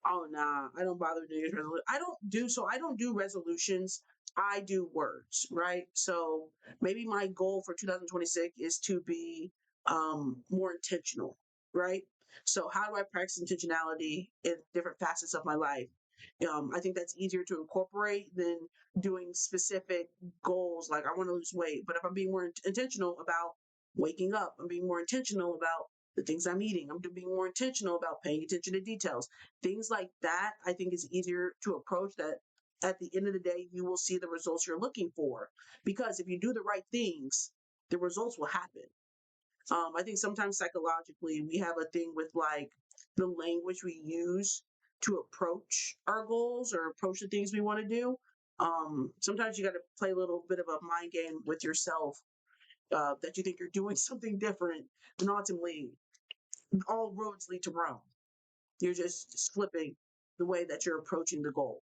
Oh nah, I don't bother with New Year's resolution. I don't do resolutions. I do words, right? So maybe my goal for 2026 is to be more intentional, right? So how do I practice intentionality in different facets of my life? I think that's easier to incorporate than doing specific goals like I want to lose weight. But if I'm being more intentional about waking up, I'm being more intentional about the things I'm eating. I'm being more intentional about paying attention to details. Things like that, I think, is easier to approach. That at the end of the day, you will see the results you're looking for. Because if you do the right things, the results will happen. I think sometimes psychologically, we have a thing with like the language we use to approach our goals or approach the things we want to do. Sometimes you got to play a little bit of a mind game with yourself that you think you're doing something different, and ultimately, all roads lead to Rome. You're just flipping the way that you're approaching the goal.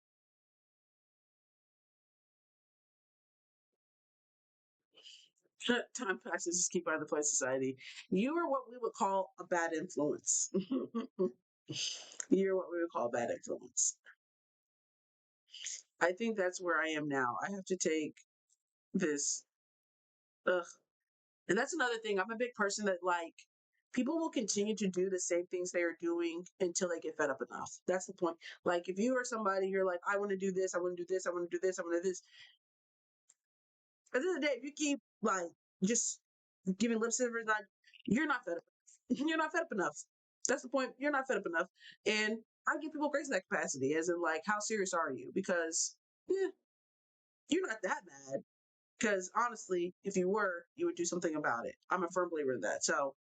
Time passes, just keep out of the play society. You are what we would call a bad influence. You're what we would call a bad influence. I think that's where I am now. I have to take this. Ugh. And that's another thing. I'm a big person that like people will continue to do the same things they are doing until they get fed up enough. That's the point. Like if you are somebody, you're like, I want to do this, I want to do this, I want to do this, I want to do this. At the end of the day, if you keep like just giving lip service, like you're not fed up. You're not fed up enough. That's the point. You're not fed up enough. And I give people grace in that capacity, as in like, how serious are you? Because yeah, you're not that bad. Because honestly, if you were, you would do something about it. I'm a firm believer in that. So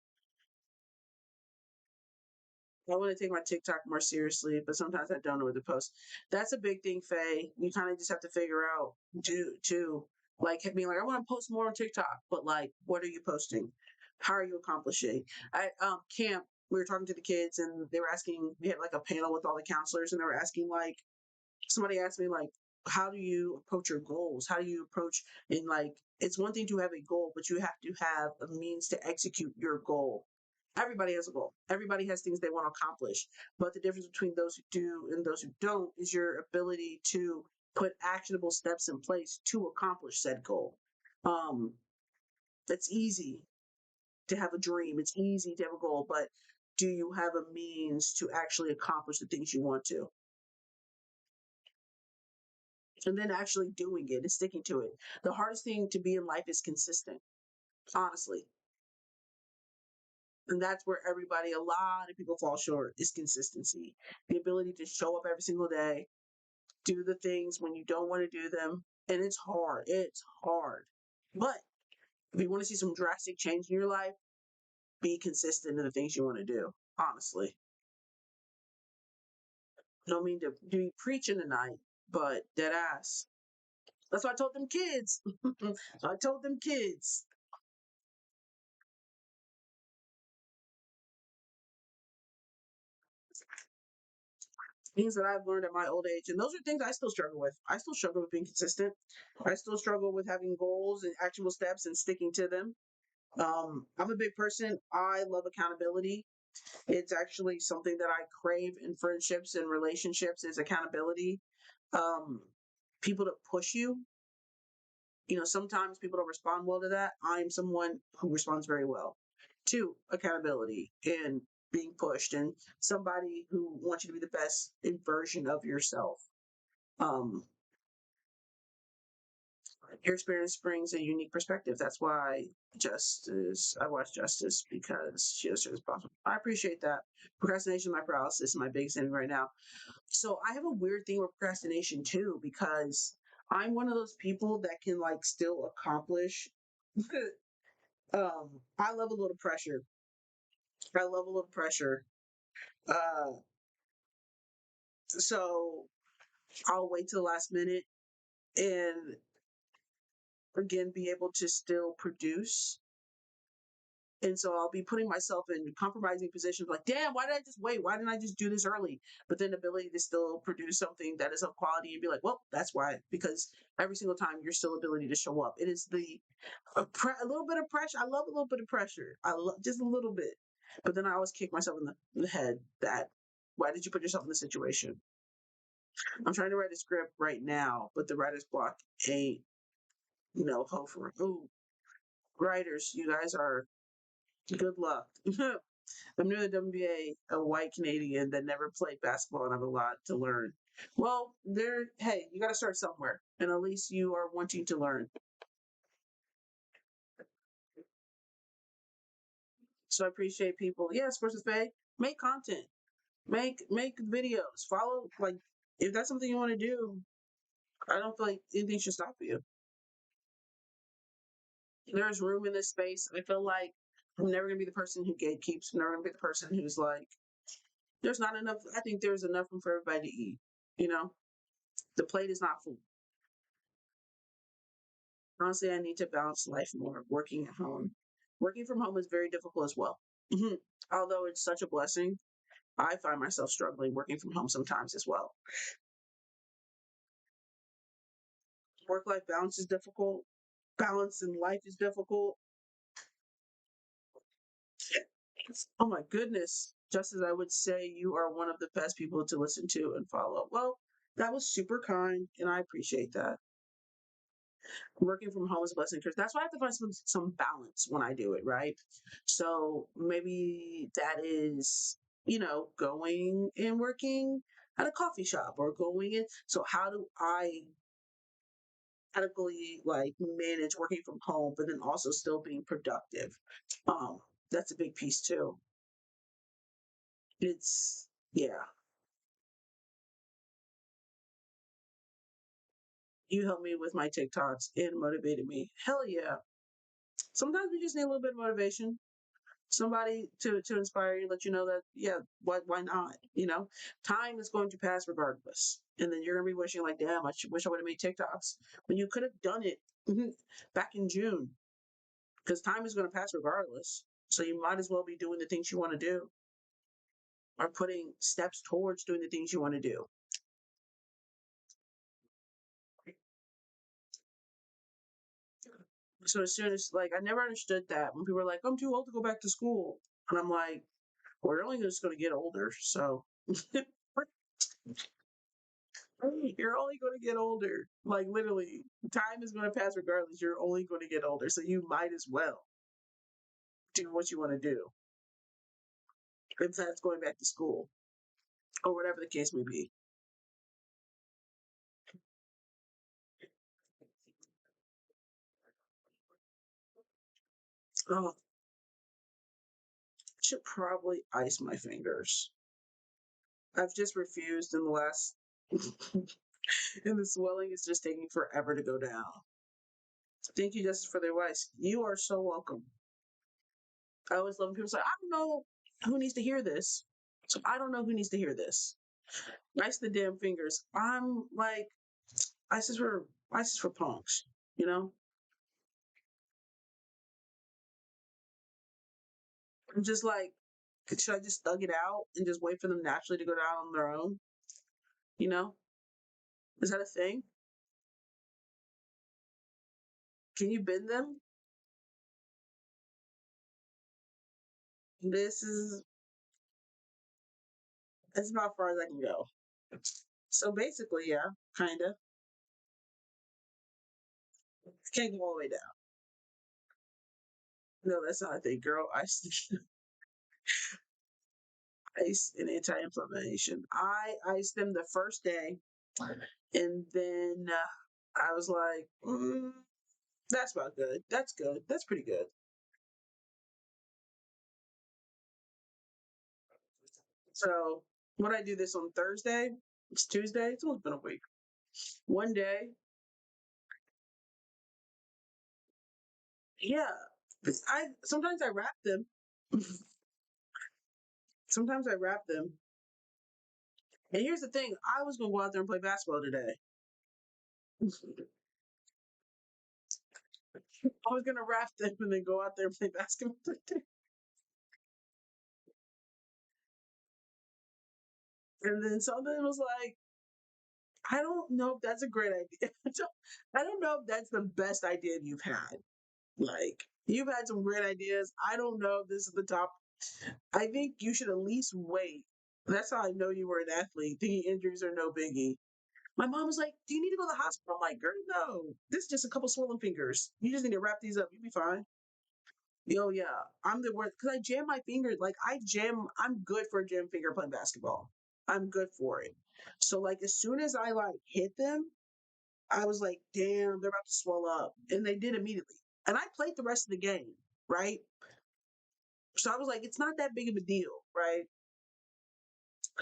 I want to take my TikTok more seriously, but sometimes I don't know what to post. That's a big thing, Faye. You kind of just have to figure out to like being like, I want to post more on TikTok, but like, what are you posting? How are you accomplishing? I camp. We were talking to the kids, and they were asking. We had like a panel with all the counselors, and they were asking like, somebody asked me like, how do you approach your goals? How do you approach and like it's one thing to have a goal, but you have to have a means to execute your goal. Everybody has a goal. Everybody has things they want to accomplish. But the difference between those who do and those who don't is your ability to put actionable steps in place to accomplish said goal. Um, it's easy to have a dream. It's easy to have a goal, but do you have a means to actually accomplish the things you want to? And then actually doing it and sticking to it. The hardest thing to be in life is consistent, honestly. And that's where everybody, a lot of people fall short, is consistency. The ability to show up every single day, do the things when you don't want to do them. And it's hard. It's hard. But if you want to see some drastic change in your life, be consistent in the things you want to do. Honestly. I don't mean to be preaching tonight, but dead ass. That's what I told them kids. I told them kids. Things that I've learned at my old age. And those are things I still struggle with. I still struggle with being consistent. I still struggle with having goals and actual steps and sticking to them. I'm a big person. I love accountability. It's actually something that I crave in friendships and relationships is accountability. Um, People to push you. Sometimes people don't respond well to that. I'm someone who responds very well to accountability and being pushed and somebody who wants you to be the best version of yourself. Um, your experience brings a unique perspective. That's why I watch Justice because she has as possible. I appreciate that. Procrastination, my paralysis, is my biggest enemy right now. So I have a weird thing with procrastination too because I'm one of those people that can like still accomplish. I love a little pressure. I love a little pressure. Uh, so I'll wait till the last minute and again be able to still produce. And so I'll be putting myself in compromising positions like, damn, why did I just wait? Why didn't I just do this early? But then the ability to still produce something that is of quality and be like, well, that's why. Because every single time you're still ability to show up. It is a little bit of pressure. I love a little bit of pressure. I love just a little bit. But then I always kick myself in the head that why did you put yourself in this situation? I'm trying to write a script right now, but the writer's block ain't, hope for. Ooh, writers, you guys are good luck. I'm new to the WNBA, a white Canadian that never played basketball, and I have a lot to learn. Well, hey, you got to start somewhere, and at least you are wanting to learn. So I appreciate people. Yes, versus Faye, make content, make videos, follow. Like, if that's something you want to do, I don't feel like anything should stop you. There's room in this space. I feel like I'm never gonna be the person who gatekeeps. I'm never gonna be the person who's like, there's not enough. I think there's enough room for everybody to eat. You know, the plate is not full. Honestly, I need to balance life more. Working at home, working from home is very difficult as well. Although it's such a blessing, I find myself struggling working from home sometimes as well. Work life balance is difficult. Balance in life is difficult. Oh my goodness. Just as I would say, you are one of the best people to listen to and follow. Well, that was super kind, and I appreciate that. Working from home is a blessing because that's why I have to find some balance when I do it, right? So maybe that is, going and working at a coffee shop or going in. So how do I adequately like manage working from home, but then also still being productive? Um, that's a big piece too. Yeah. You helped me with my TikToks and motivated me. Hell yeah. Sometimes we just need a little bit of motivation. Somebody to inspire you, let you know that yeah, why not? Time is going to pass regardless, and then you're gonna be wishing like, damn, wish I would have made TikToks when you could have done it back in June, because time is going to pass regardless. So you might as well be doing the things you want to do, or putting steps towards doing the things you want to do. So as soon as like I never understood that when people were like, I'm too old to go back to school, and I'm like, we're only just going to get older, so you're only going to get older. Like literally, time is going to pass regardless. You're only going to get older, so you might as well do what you want to do. If that's going back to school or whatever the case may be. Oh, should probably ice my fingers. I've just refused in the last, and the swelling is just taking forever to go down. Thank you, Justice, for the advice. You are so welcome. I always love when people say, I don't know who needs to hear this. So I don't know who needs to hear this. Ice the damn fingers. I'm like, ice is for punks, you know? I'm just like, should I just thug it out and just wait for them naturally to go down on their own? You know? Is that a thing? Can you bend them? This is That's about as far as I can go. So basically, yeah, kinda. Can't go all the way down. No, that's not a thing, girl. Ice and anti-inflammation. I iced them the first day, and then I was like, that's about good. That's good. That's pretty good. So when I do this on Thursday, it's Tuesday. It's almost been a week. One day, yeah. I sometimes I wrap them. Sometimes I wrap them. And here's the thing: I was gonna go out there and play basketball today. I was gonna wrap them and then go out there and play basketball today. And then something was like, I don't know if that's a great idea. I don't know if that's the best idea you've had. Like, you've had some great ideas. I don't know if this is the top. I think you should at least wait. That's how I know you were an athlete. Thinking injuries are no biggie. My mom was like, "Do you need to go to the hospital?" I'm like, "Girl, no. This is just a couple swollen fingers. You just need to wrap these up. You'll be fine." Oh yeah, I'm the worst because I jam my fingers. Like I jam, I'm good for a jam finger playing basketball. I'm good for it. So like as soon as I like hit them, I was like, damn, they're about to swell up. And they did immediately. And I played the rest of the game, right? So I was like, it's not that big of a deal, right?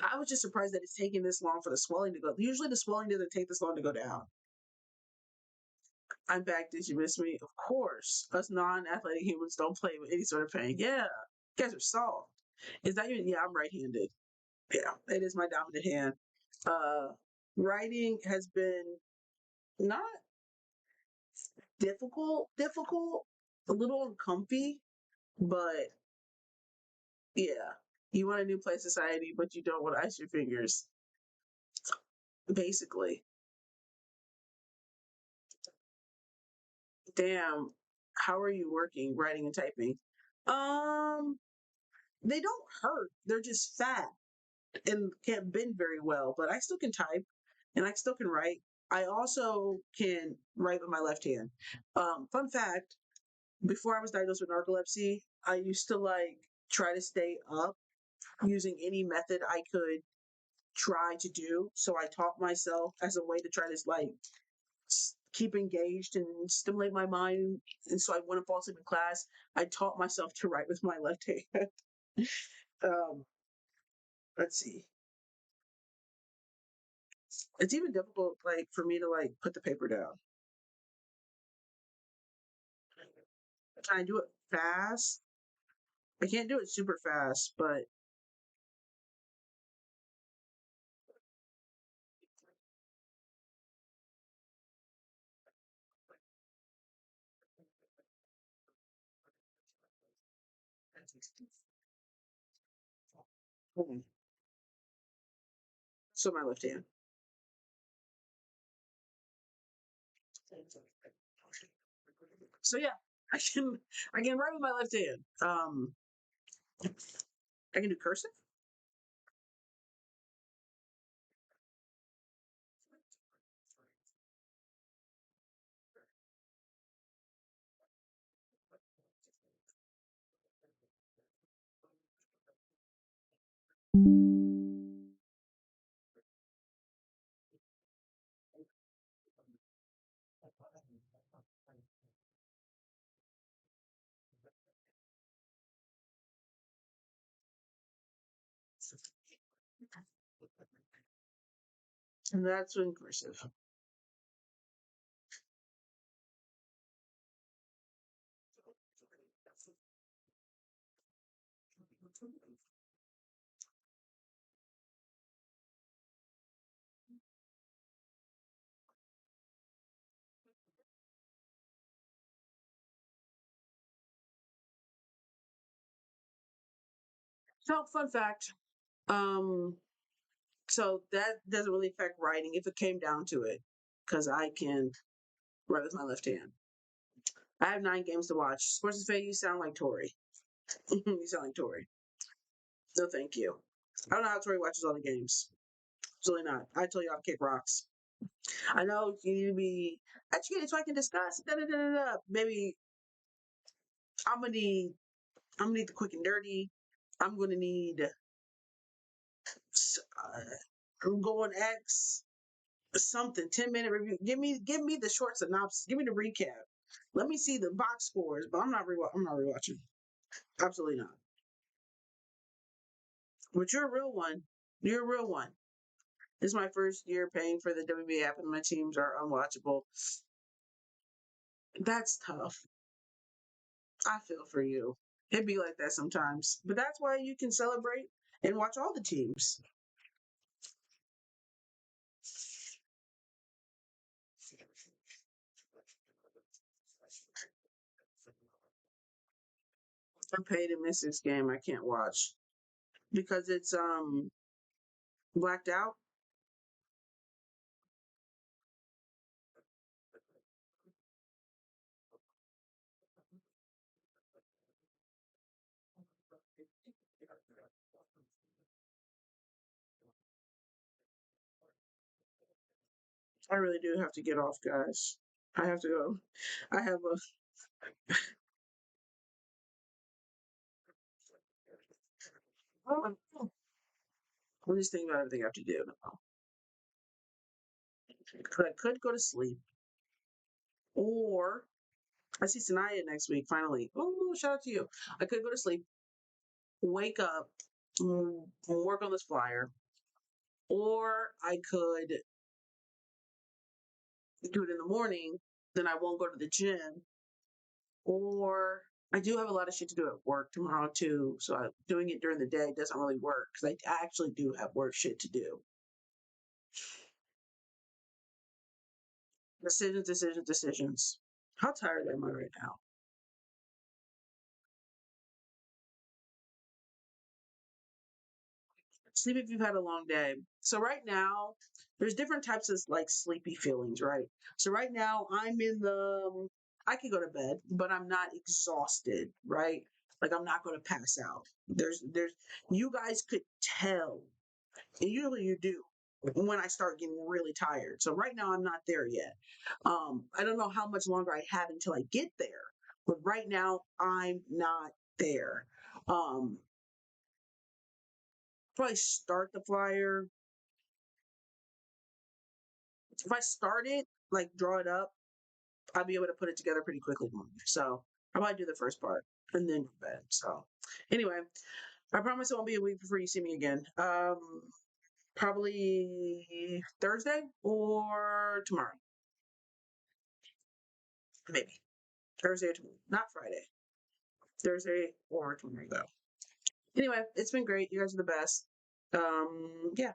I was just surprised that it's taking this long for the swelling to go. Usually the swelling doesn't take this long to go down. I'm back. Did you miss me? Of course. Us non-athletic humans don't play with any sort of pain. Yeah. You guys are soft. Is that your Yeah, I'm right-handed. Yeah, it is my dominant hand. Uh Writing has been not difficult, a little uncomfy, but yeah. You want a new play society, but you don't want to ice your fingers. Basically. Damn, how are you working, writing and typing? Um, they don't hurt. They're just fat and can't bend very well, but I still can type and I still can write. I also can write with my left hand. Fun fact, before I was diagnosed with narcolepsy, I used to like try to stay up using any method I could try to do. So I taught myself as a way to try to like keep engaged and stimulate my mind. And so I wouldn't fall asleep in class. I taught myself to write with my left hand. um, let's see. It's even difficult like for me to like put the paper down. Can I do it fast? I can't do it super fast, but hmm, so my left hand. So yeah, I can I can write with my left hand. I can do cursive. And that's in cursive. So, fun fact. Um, so that doesn't really affect writing if it came down to it, because I can write with my left hand. I have 9 games to watch. Sports is fake. You sound like Tori. You sound like Tori. No, thank you. I don't know how Tori watches all the games. Absolutely not. I told you I'll kick rocks. I know you need to be educated so I can discuss. Da, da, da, da, da. Maybe I'm gonna need. I'm gonna need the quick and dirty. I'm gonna need. I'm going X something 10-minute review. Give me the short synopsis. Give me the recap. Let me see the box scores. But I'm not rewatching. Absolutely not. But you're a real one. You're a real one. This is my first year paying for the WBA app, and my teams are unwatchable. That's tough. I feel for you. It'd be like that sometimes. But that's why you can celebrate and watch all the teams. I'm paid to miss this game. I can't watch because it's blacked out. I really do have to get off, guys. I have to go. I have a. I'm just thinking about everything I have to do now. 'Cause I could go to sleep, or I see Sanaya next week. Finally, oh, shout out to you. I could go to sleep, wake up, work on this flyer, or I could do it in the morning. Then I won't go to the gym, or I do have a lot of shit to do at work tomorrow too. So doing it during the day doesn't really work because I actually do have work shit to do. Decisions, decisions, decisions. How tired am I right now? Sleep if you've had a long day. So right now, there's different types of like sleepy feelings, right? So right now, I'm in the. I can go to bed, but I'm not exhausted, right? Like I'm not going to pass out. There's. You guys could tell, and usually you do when I start getting really tired. So right now, I'm not there yet. I don't know how much longer I have until I get there, but right now, I'm not there. Um, Probably start the flyer. If I start it, like draw it up, I'll be able to put it together pretty quickly. So I might do the first part and then go to bed. So anyway, I promise it won't be a week before you see me again. Probably Thursday or tomorrow, maybe Thursday or tomorrow, not Friday. Thursday or tomorrow though. Anyway, it's been great. You guys are the best. Yeah.